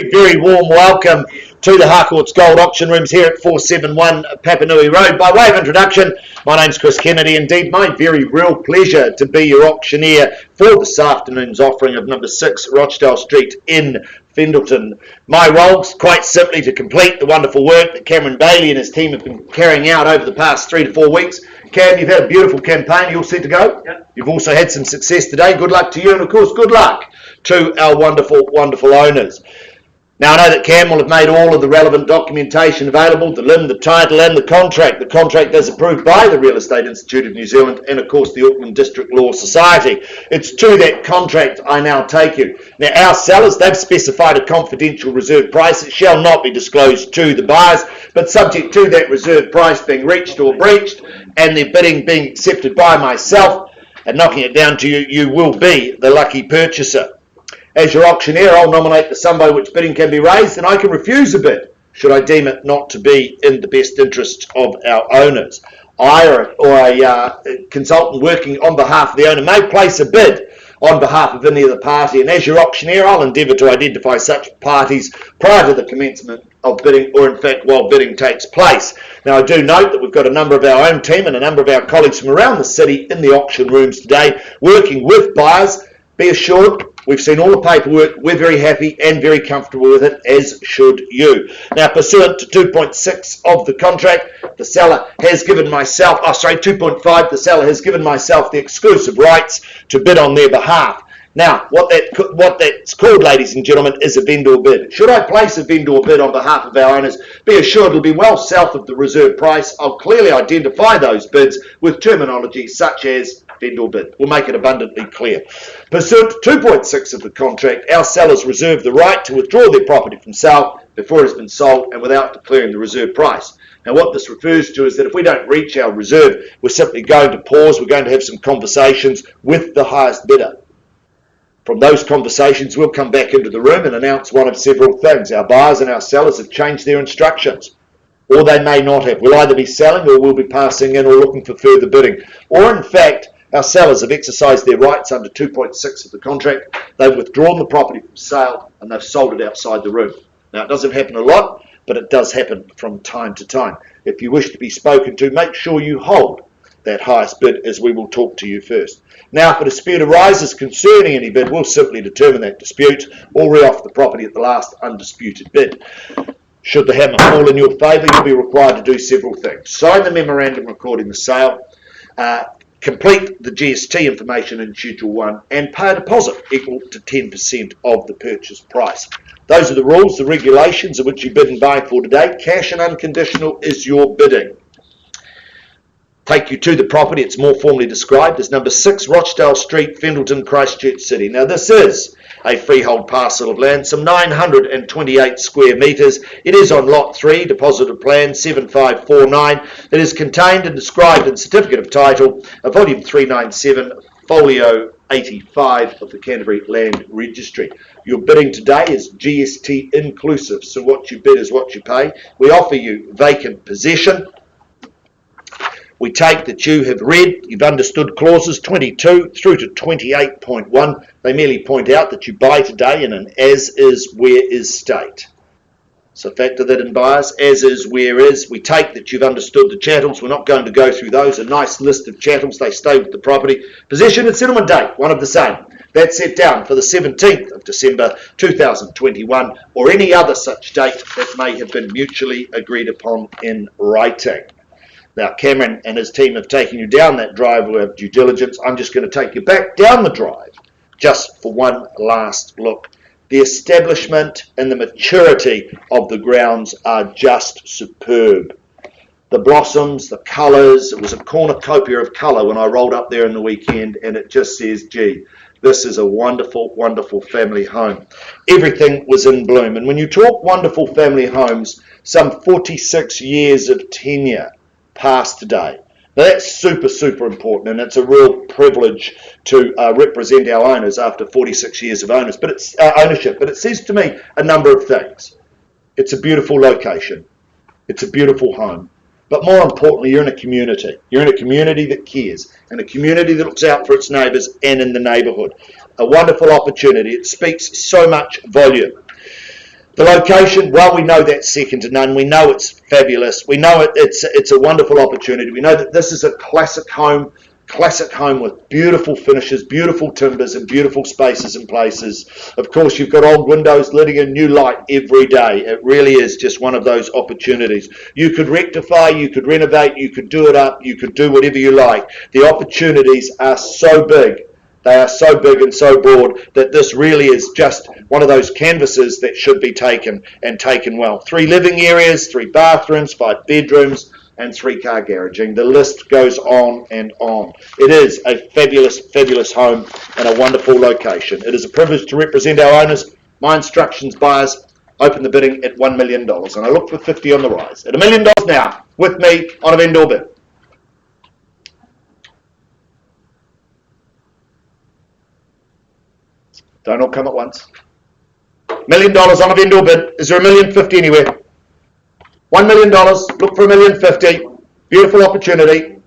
Very warm welcome to the Harcourts Gold Auction Rooms here at 471 Papanui Road. By way of introduction, my name's Chris Kennedy. Indeed, my very real pleasure to be your auctioneer for this afternoon's offering of number 6 Rochdale Street in Fendleton. My role's quite simply to complete the wonderful work that Cameron Bailey and his team have been carrying out over the past 3 to 4 weeks. Cam, you've had a beautiful campaign. You all set to go? Yep. You've also had some success today. Good luck to you, and of course, good luck to our wonderful, wonderful owners. Now, I know that Cam will have made all of the relevant documentation available, the limb, the title and the contract. The contract is approved by the Real Estate Institute of New Zealand and, of course, the Auckland District Law Society. It's to that contract I now take you. Now, our sellers, they've specified a confidential reserve price. It shall not be disclosed to the buyers, but subject to that reserve price being reached or breached and their bidding being accepted by myself and knocking it down to you, you will be the lucky purchaser. As your auctioneer, I'll nominate the sum by which bidding can be raised, and I can refuse a bid should I deem it not to be in the best interest of our owners. I or a consultant working on behalf of the owner may place a bid on behalf of any other party, and as your auctioneer, I'll endeavour to identify such parties prior to the commencement of bidding, or in fact while bidding takes place. Now, I do note that we've got a number of our own team and a number of our colleagues from around the city in the auction rooms today working with buyers. Be assured, we've seen all the paperwork, we're very happy and very comfortable with it, as should you. Now, pursuant to 2.6 of the contract, the seller has given myself, 2.5, the seller has given myself the exclusive rights to bid on their behalf. Now, what that's called, ladies and gentlemen, is a vendor bid. Should I place a vendor bid on behalf of our owners, be assured it'll be well south of the reserve price. I'll clearly identify those bids with terminology such as vendor bid. We'll make it abundantly clear. Pursuant to 2.6 of the contract, our sellers reserve the right to withdraw their property from sale before it has been sold and without declaring the reserve price. Now, what this refers to is that if we don't reach our reserve, we're simply going to pause. We're going to have some conversations with the highest bidder. From those conversations, we'll come back into the room and announce one of several things. Our buyers and our sellers have changed their instructions, or they may not have. We'll either be selling or we'll be passing in or looking for further bidding. Or, in fact, our sellers have exercised their rights under 2.6 of the contract. They've withdrawn the property from sale and they've sold it outside the room. Now, it doesn't happen a lot, but it does happen from time to time. If you wish to be spoken to, make sure you hold that highest bid, as we will talk to you first. Now, if a dispute arises concerning any bid, we'll simply determine that dispute or re-offer the property at the last undisputed bid. Should the hammer fall in your favour, you'll be required to do several things. Sign the memorandum recording the sale, complete the GST information in Schedule 1, and pay a deposit equal to 10% of the purchase price. Those are the rules, the regulations of which you bid and buy for today. Cash and unconditional is your bidding. Take you to the property. It's more formally described as number 6 Rochdale Street, Fendleton, Christchurch City. Now, this is a freehold parcel of land, some 928 square metres. It is on Lot 3, Deposited Plan 7549. It is contained and described in Certificate of Title, Volume 397, Folio 85 of the Canterbury Land Registry. Your bidding today is GST inclusive, so what you bid is what you pay. We offer you vacant possession. We take that you have read, you've understood clauses 22 through to 28.1. They merely point out that you buy today in an as is, where is state. So factor that in, buyers, as is, where is. We take that you've understood the chattels. We're not going to go through those. A nice list of chattels. They stay with the property. Possession and settlement date, one of the same. That's set down for the 17th of December 2021 or any other such date that may have been mutually agreed upon in writing. Now, Cameron and his team have taken you down that drive of due diligence. I'm just going to take you back down the drive just for one last look. The establishment and the maturity of the grounds are just superb. The blossoms, the colours, it was a cornucopia of colour when I rolled up there in the weekend, and it just says, gee, this is a wonderful, wonderful family home. Everything was in bloom. And when you talk wonderful family homes, some 46 years of tenure passed today. Now that's super, super important, and it's a real privilege to represent our owners after 46 years of ownership. But it says to me a number of things. It's a beautiful location. It's a beautiful home. But more importantly, you're in a community. You're in a community that cares, and a community that looks out for its neighbours and in the neighbourhood. A wonderful opportunity. It speaks so much volume. The location, well, we know that's second to none. We know it's fabulous. We know it's a wonderful opportunity. We know that this is a classic home with beautiful finishes, beautiful timbers, and beautiful spaces and places. Of course, you've got old windows letting in new light every day. It really is just one of those opportunities. You could rectify, you could renovate, you could do it up, you could do whatever you like. The opportunities are so big. They are so big and so broad that this really is just one of those canvases that should be taken and taken well. 3 living areas, 3 bathrooms, 5 bedrooms, and 3 car garaging. The list goes on and on. It is a fabulous, fabulous home and a wonderful location. It is a privilege to represent our owners. My instructions, buyers, open the bidding at $1 million. And I look for 50 on the rise. At $1 million now, with me on a vendor bid. Don't all come at once. $1 million on a vendor bid. Is there $1,050,000 anywhere? $1 million. Look for $1,050,000. Beautiful opportunity.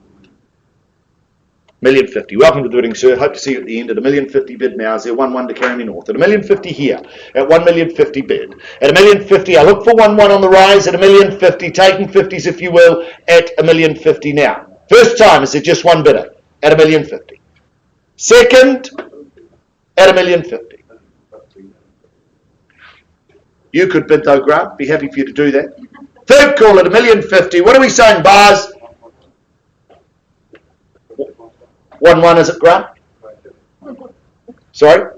$1,050,000. Welcome to the bidding, sir. Hope to see you at the end. At $1,050,000 bid now. Is there 1-1 to carry me north? At $1,050,000 here. At $1,050,000 bid. At $1,050,000. I look for 1-1 on the rise. At $1,050,000. Taking 50s if you will. At $1,050,000 now. First time is it just one bidder. At $1,050,000. Second. At $1,050,000. You could bid though, Grant. Be happy for you to do that. Third call at $1,050,000. What are we saying, bars? 1-1 is it, Grant? Sorry?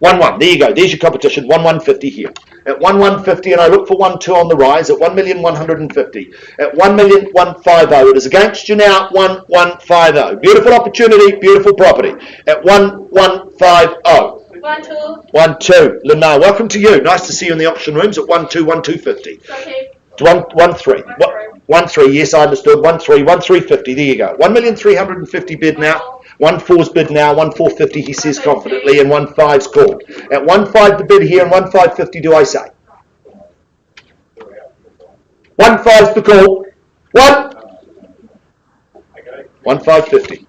1-1. There you go. There's your competition. 1,150 here. At 1,150, and I look for 1-2 on the rise at 1,150. At 1,150, it is against you now. 1,150. Beautiful opportunity, beautiful property. At 1,150. 1-2. Lynn, welcome to you. Nice to see you in the auction rooms at 1-2, 1,250. Okay. 1-3. 1-3. Yes, I understood. 1-3. 1,350. There you go. 1,350,000 bid now. 1-4's bid now. 1,450 he says confidently, and 1-5's called. At 1-5 the bid here, and 1,550 do I say? 1-5's the call. 1,550.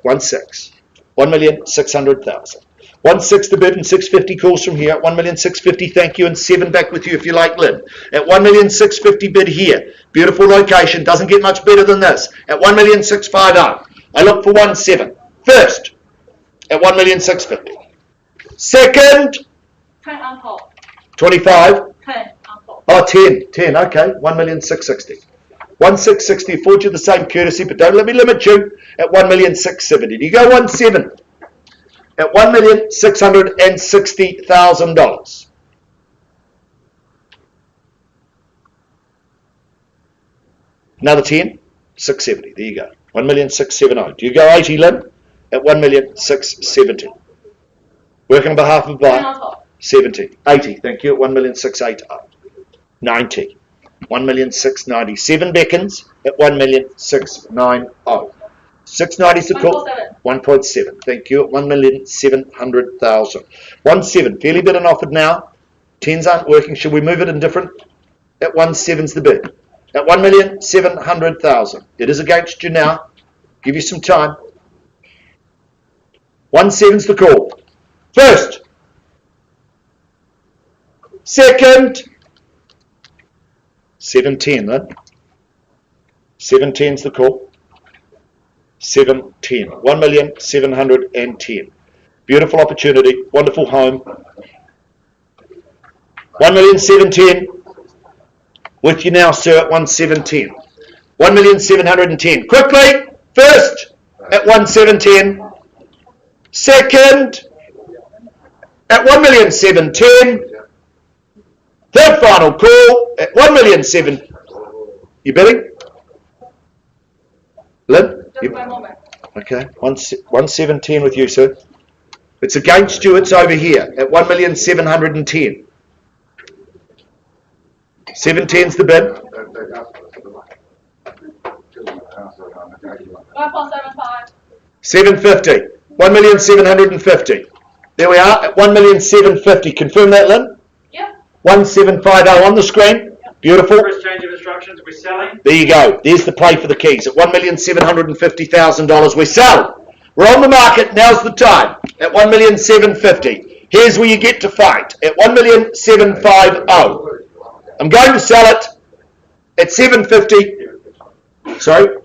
1-6. 1,600,000. 1-6 the bid and 650 calls from here. At 1,650,000, thank you, and 7 back with you if you like, Lynn. At 1,650,000 bid here. Beautiful location, doesn't get much better than this. At 1,650,000, I look for 1-7. First, at 1,650,000. Second, 25. 10, okay, 1,660,000. 1,660,000, afford you the same courtesy, but don't let me limit you. At 1,670,000. You go 1-7. At $1,660,000. Another 10, 670. There you go. 1,670,000. Do you go 80, Lynn? At 1,670,000. Working on behalf of buyer. 70. 80. Thank you. At 1,680,000. 90. 1,690,000. 7 beckons at 1,690,000. 690 is the call. 1.7. Thank you. At 1,700,000. 1.7. Fairly bid and offered now. 10s aren't working. Should we move it indifferent? At 1.7's the bid. At 1,700,000. It is against you now. Give you some time. 1.7's the call. First. Second. 7.10 then. 7.10's the call. 710. 1,710,000. Beautiful opportunity. Wonderful home. 1,710,000. With you now, sir, at 1,710. 1,710,000. Quickly. First at 1,710,000. Second at 1,710,000. Third final call at 1,710,000. You bidding? Lynn? Okay, 1,710,000 with you, sir. It's against you, it's over here at 1,710,000. 710's the bid. 1.75. 750. 1,750,000. There we are at 1,750,000. Confirm that, Lynn? Yep. 1,750 on the screen. Beautiful. First change of instructions, we're selling. There you go. There's the play for the keys. At $1,750,000 we sell. We're on the market. Now's the time. At 1,750,000. Here's where you get to fight at 1,750,000. I'm going to sell it at 750. Sorry?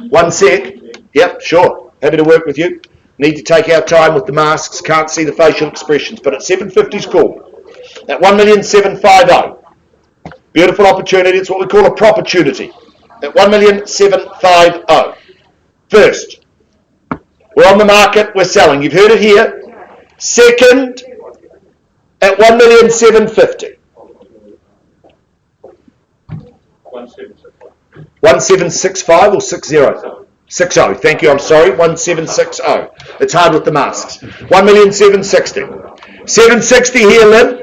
One sec. Yep, sure. Happy to work with you. Need to take our time with the masks. Can't see the facial expressions, but at 750 is cool. At 1,750,000. Beautiful opportunity. It's what we call a proportunity. At 1,750,000. First, we're on the market. We're selling. You've heard it here. Second, at 1,750,000. 1765 or 60? 60. Thank you. I'm sorry. 1760. It's hard with the masks. 1,760,000. 760 here, Lynn.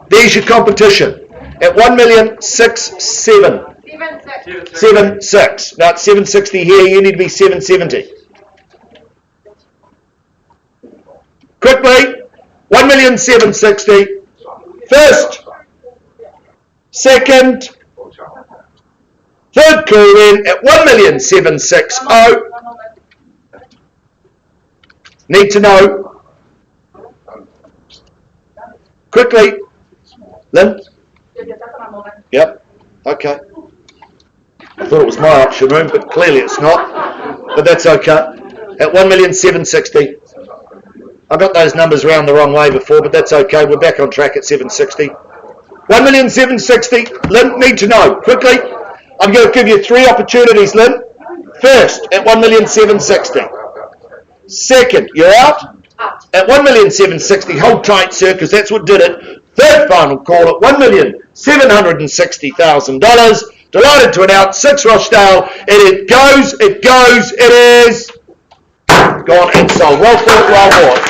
There's your competition. At 1,670,000. 76. Now it's 760 here. You need to be 770. Quickly. 1,760,000. First. Second. Third call in at 1,760,000. Need to know. Quickly. Lynn? Yep. Okay. I thought it was my auction room, but clearly it's not. But that's okay. At 1,760,000. I got those numbers round the wrong way before, but that's okay. We're back on track at 760. 1,760,000. Lynn, need to know. Quickly. I'm going to give you 3 opportunities, Lynn. First, at 1,760,000. Second, you're out? At 1,760,000. Hold tight, sir, because that's what did it. Third final call at $1,760,000. Delighted to announce 6 Rochdale. It goes, it is gone and sold. Well fought, well bought.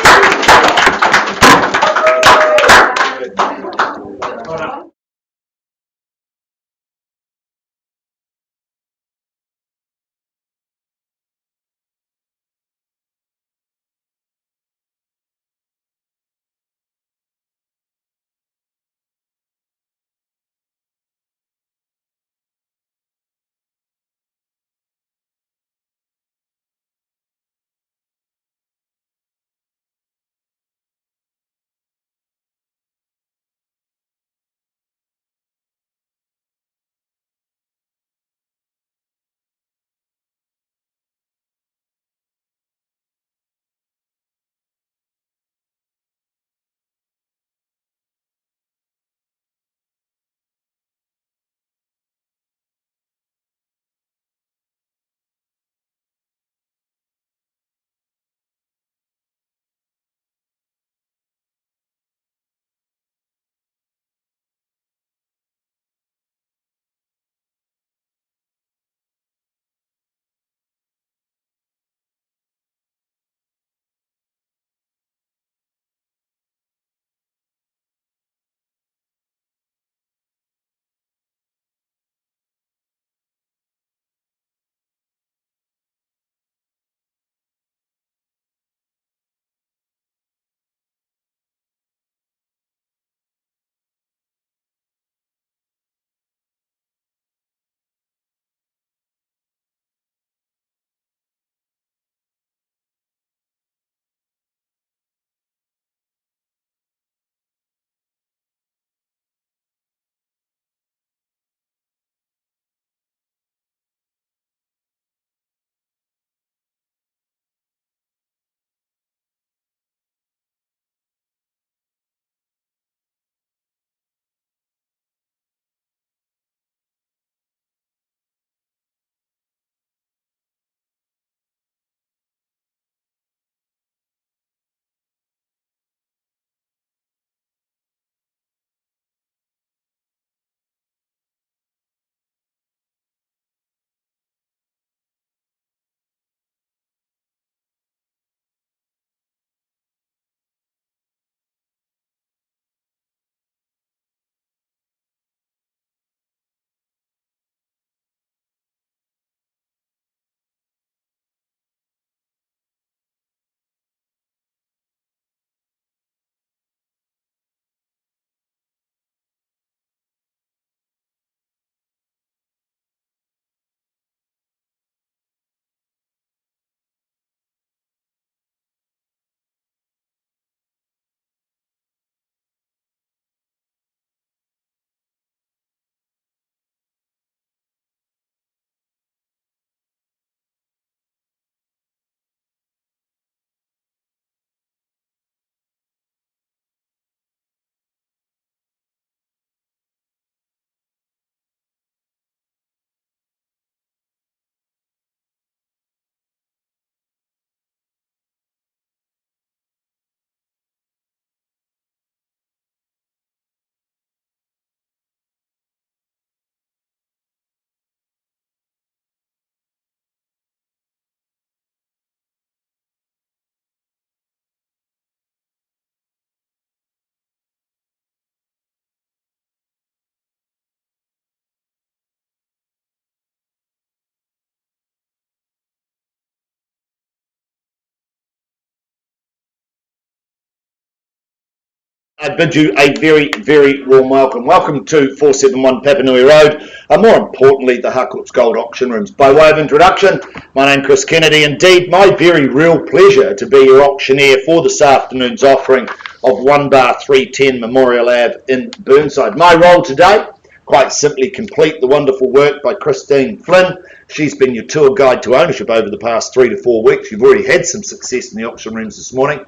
I bid you a very, very warm welcome. Welcome to 471 Papanui Road, and more importantly, the Harcourts Gold Auction Rooms. By way of introduction, my name's Chris Kennedy. Indeed, my very real pleasure to be your auctioneer for this afternoon's offering of 1 bar 310 Memorial Ave in Burnside. My role today, quite simply complete the wonderful work by Christine Flynn. She's been your tour guide to ownership over the past 3 to 4 weeks. You've already had some success in the auction rooms this morning.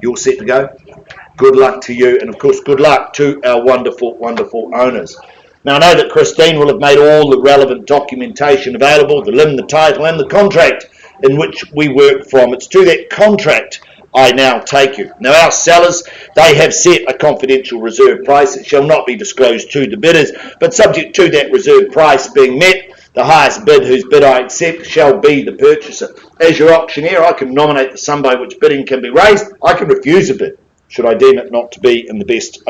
You're set to go? Good luck to you, and of course good luck to our wonderful, wonderful owners. Now I know that Christine will have made all the relevant documentation available, the limb, the title and the contract in which we work from. It's to that contract I now take you. Now our sellers, they have set a confidential reserve price. It shall not be disclosed to the bidders, but subject to that reserve price being met, the highest bid whose bid I accept shall be the purchaser. As your auctioneer, I can nominate the sum by which bidding can be raised. I can refuse a bid should I deem it not to be in the best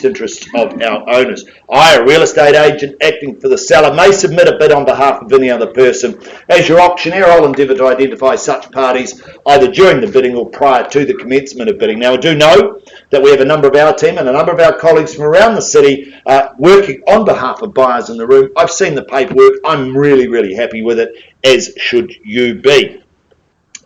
interests of our owners. I, a real estate agent acting for the seller, may submit a bid on behalf of any other person. As your auctioneer, I'll endeavour to identify such parties either during the bidding or prior to the commencement of bidding. Now, I do know that we have a number of our team and a number of our colleagues from around the city working on behalf of buyers in the room. I've seen the paperwork. I'm really, really happy with it, as should you be.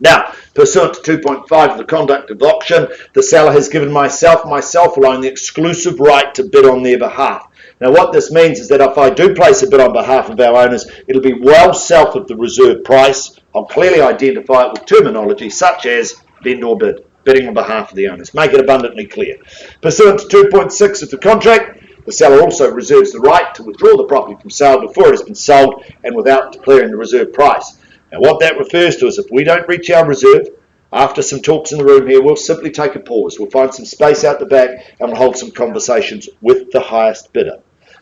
Now, pursuant to 2.5 of the conduct of the auction, the seller has given myself alone the exclusive right to bid on their behalf. Now, what this means is that if I do place a bid on behalf of our owners, it'll be well south of the reserve price. I'll clearly identify it with terminology such as vendor bid, bidding on behalf of the owners. Make it abundantly clear. Pursuant to 2.6 of the contract, the seller also reserves the right to withdraw the property from sale before it has been sold and without declaring the reserve price. Now, what that refers to is if we don't reach our reserve, after some talks in the room here, we'll simply take a pause. We'll find some space out the back and we'll hold some conversations with the highest bidder.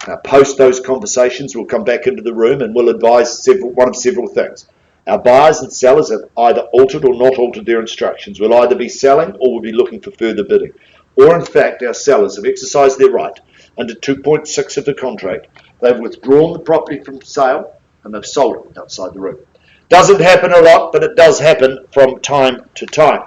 Now, post those conversations, we'll come back into the room and we'll advise one of several things. Our buyers and sellers have either altered or not altered their instructions. We'll either be selling or we'll be looking for further bidding. Or, in fact, our sellers have exercised their right under 2.6 of the contract. They've withdrawn the property from sale and they've sold it outside the room. Doesn't happen a lot, but it does happen from time to time.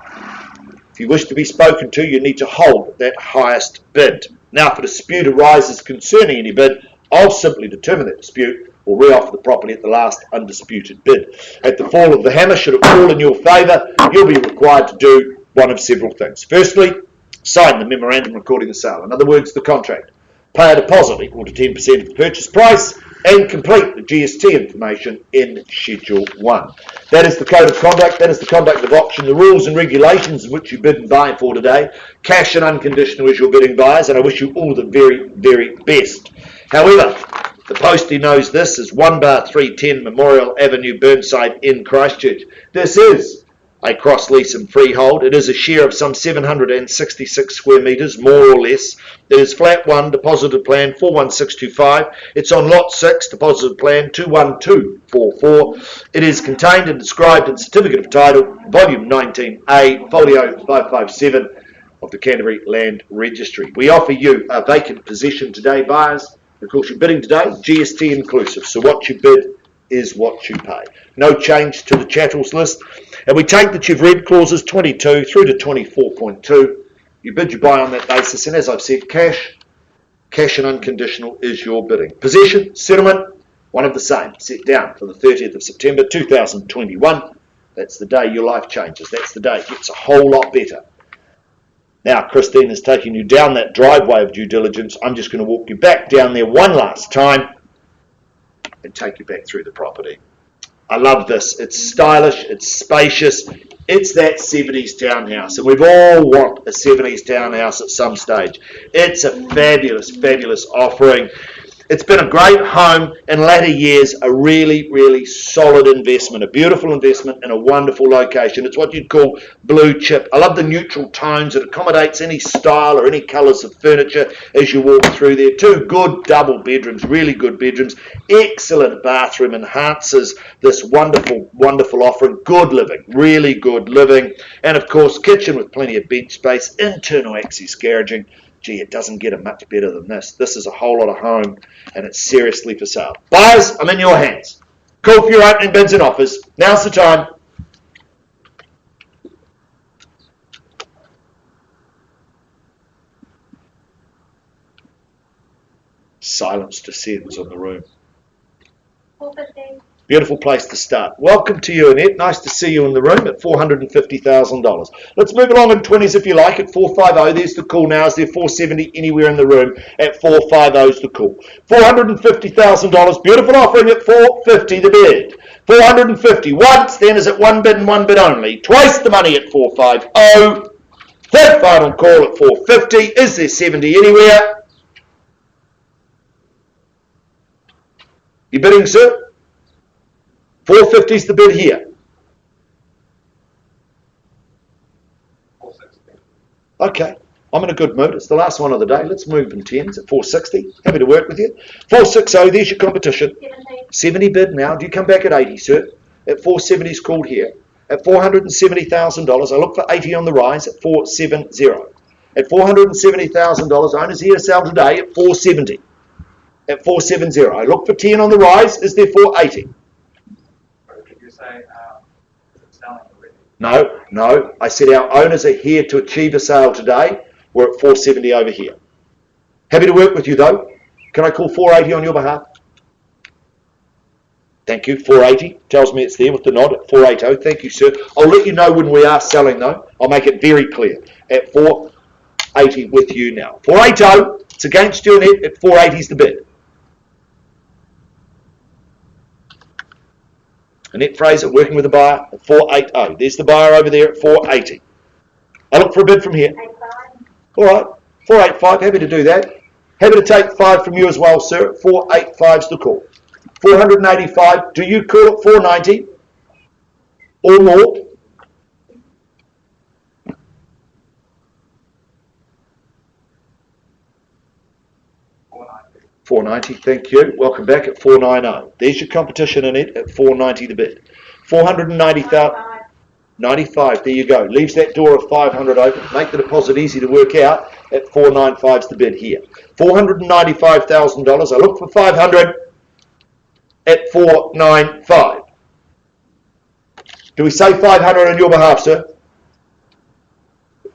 If you wish to be spoken to, you need to hold that highest bid. Now, if a dispute arises concerning any bid, I'll simply determine that dispute or re-offer the property at the last undisputed bid. At the fall of the hammer, should it fall in your favour, you'll be required to do one of several things. Firstly, sign the memorandum recording the sale. In other words, the contract. Pay a deposit equal to 10% of the purchase price and complete the GST information in Schedule 1. That is the code of conduct, that is the conduct of auction, the rules and regulations in which you bid and buy for today. Cash and unconditional is your bidding, buyers, and I wish you all the very, very best. However, the postie knows this is 1 bar 310 Memorial Avenue, Burnside in Christchurch. This is a cross lease and freehold. It is a share of some 766 square metres, more or less. It is flat 1, deposited plan 41625. It's on lot 6, deposited plan 21244. It is contained and described in Certificate of Title, volume 19A, folio 557 of the Canterbury Land Registry. We offer you a vacant possession today, buyers. Of course, you're bidding today, GST inclusive. So what you bid is what you pay. No change to the chattels list. And we take that you've read clauses 22 through to 24.2. You bid, you buy on that basis. And as I've said, cash and unconditional is your bidding. Possession, settlement, one of the same. Set down for the 30th of September 2021. That's the day your life changes. That's the day it gets a whole lot better. Now, Christine is taking you down that driveway of due diligence. I'm just going to walk you back down there one last time and take you back through the property. I love this. It's stylish, it's spacious, it's that 70s townhouse, and we've all want a 70s townhouse at some stage. It's a fabulous, fabulous offering. It's been a great home in latter years, a really, really solid investment, a beautiful investment in a wonderful location. It's what you'd call blue chip. I love the neutral tones. It accommodates any style or any colours of furniture as you walk through there. 2 good double bedrooms, really good bedrooms. Excellent bathroom, enhances this wonderful, wonderful offering. Good living, really good living. And of course, kitchen with plenty of bench space, internal access garaging. Gee, it doesn't get much better than this. This is a whole lot of home, and it's seriously for sale. Buyers, I'm in your hands. Call for your opening bids and offers. Now's the time. Silence descends on the room. 450. Beautiful place to start. Welcome to you, Annette. Nice to see you in the room at $450,000. Let's move along in 20s if you like at 450. There's the call now. Is there 470 anywhere in the room at 450 is the call. $450,000. Beautiful offering at 450 the bid. 450 once, then is it one bid and one bid only. Twice the money at 450. Third final call at 450. Is there 70 anywhere? You bidding, sir? 450 is the bid here. 460. Okay, I'm in a good mood. It's the last one of the day. Let's move in 10s at 460. Happy to work with you. 460, there's your competition. 70 bid now. Do you come back at 80, sir? At 470 is called here. At $470,000, I look for 80 on the rise at 470. At $470,000, owners here to sell today at 470. At 470. I look for 10 on the rise. Is there 480? Did you say it's selling already? No. I said our owners are here to achieve a sale today. We're at 470 over here. Happy to work with you though. Can I call 480 on your behalf? Thank you. 480 tells me it's there with the nod at 480. Thank you, sir. I'll let you know when we are selling though. I'll make it very clear. At 480 with you now. 480. It's against you, Annette. At 480 is the bid. Annette Fraser working with the buyer at 480. There's the buyer over there at 480. I look for a bid from here. All right, 485. Happy to do that. Happy to take 5 from you as well, sir. 485's the call. 485. Do you call at 490 or more? $490, thank you. Welcome back at 490. There's your competition in it at 490 the bid. 490,000. 95, there you go. Leaves that door of 500 open. Make the deposit easy to work out at 495's the bid here. $495,000. I look for 500 at 495. Do we say 500 on your behalf, sir?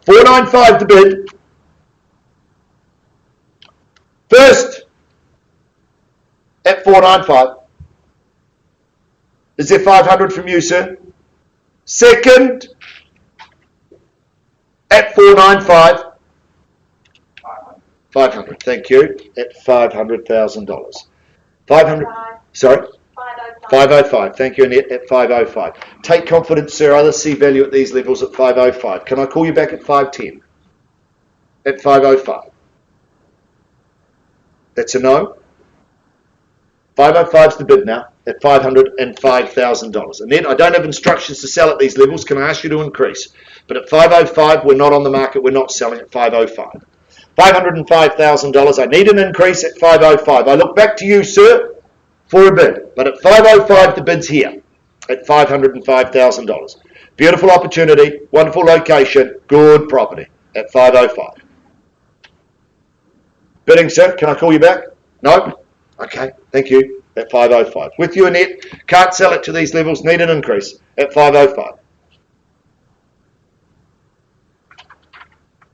495 the bid. First at 495. Is there 500 from you, sir? Second at 495. 500. Thank you. At $500,000. 500. Sorry. 505. Thank you, Annette. At 505. Take confidence, sir. Others see value at these levels at 505. Can I call you back at 510? At 505. That's a no. 505's the bid now at $505,000. And then I don't have instructions to sell at these levels. Can I ask you to increase? But at 505, we're not on the market. We're not selling at 505. $505,000. I need an increase at 505. I look back to you, sir, for a bid. But at 505, the bid's here at $505,000. Beautiful opportunity, wonderful location, good property at 505. Bidding, sir. Can I call you back? No? Okay, thank you. At 505. With you, Annette. Can't sell it to these levels. Need an increase at 505.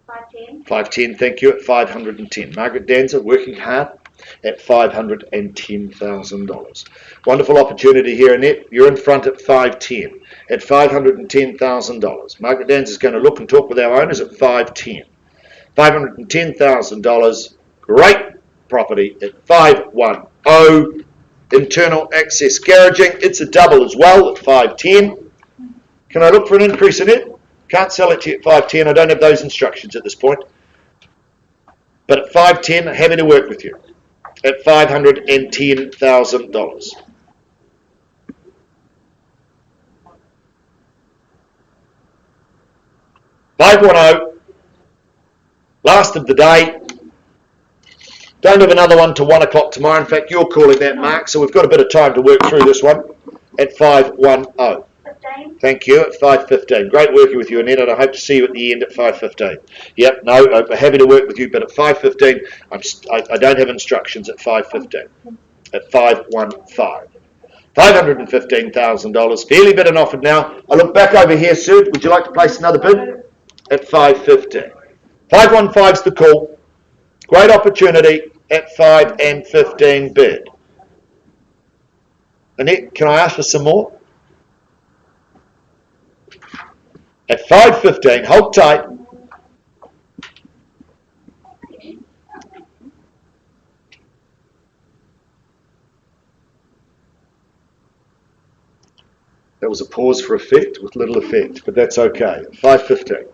510. 510, thank you. At 510. Margaret Danza working hard at $510,000. Wonderful opportunity here, Annette. You're in front at 510. At $510,000. Margaret Danza is going to look and talk with our owners at 510. $510,000. Great property at 510. Internal access garaging. It's a double as well at 510. Can I look for an increase in it? Can't sell it to you at 510. I don't have those instructions at this point. But at 510, happy to work with you. At $510,000. $510. Last of the day. Don't have another one to 1 o'clock tomorrow. In fact, you're calling that, Mark, so we've got a bit of time to work through this one at 510. 15. Thank you, at 515. Great working with you, Annette, and I hope to see you at the end at 515. Yep, no, I'm happy to work with you, but at 515, I don't have instructions at 515. At 515. $515,000. Fairly bid and offered now. I look back over here, sir. Would you like to place another bid? At 515. 515's the call. Great opportunity. at 5 and 15 bid. Annette, can I ask for some more? At 5.15, hold tight. That was a pause for effect with little effect, but that's okay. 5.15.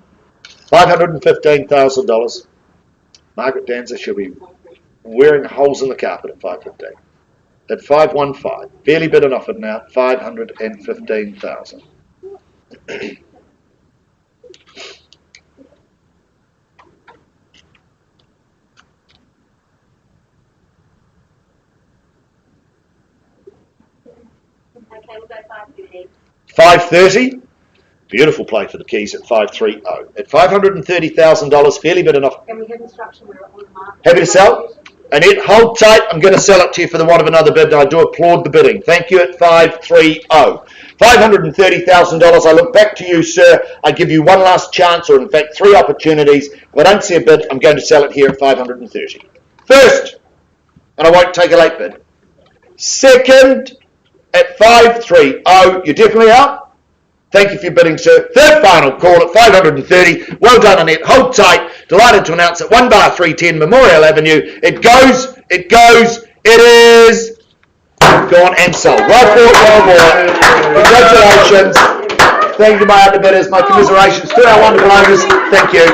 $515,000. Margaret Danza shall be wearing holes in the carpet at 5.15. At 5.15, fairly bid and offered now, 515,000. Okay, we'll go 5:30. 5.30. Beautiful play for the keys at 5.30. At $530,000, fairly bid and offered. Can we have instruction where it was marked? Happy to sell? Annette, hold tight. I'm going to sell it to you for the want of another bid. I do applaud the bidding. Thank you at 5.30. $530,000. I look back to you, sir. I give you one last chance, or in fact 3 opportunities. If I don't see a bid, I'm going to sell it here at 530. First, and I won't take a late bid. Second, at 5.30. You're definitely out? Thank you for your bidding, sir. Third final call at 530. Well done, Annette. Hold tight. Delighted to announce at 1 bar 310 Memorial Avenue. It goes. It is gone and sold. Well fought, well bought. Congratulations. Thank you to my other bidders. My commiserations to our wonderful owners. Thank you.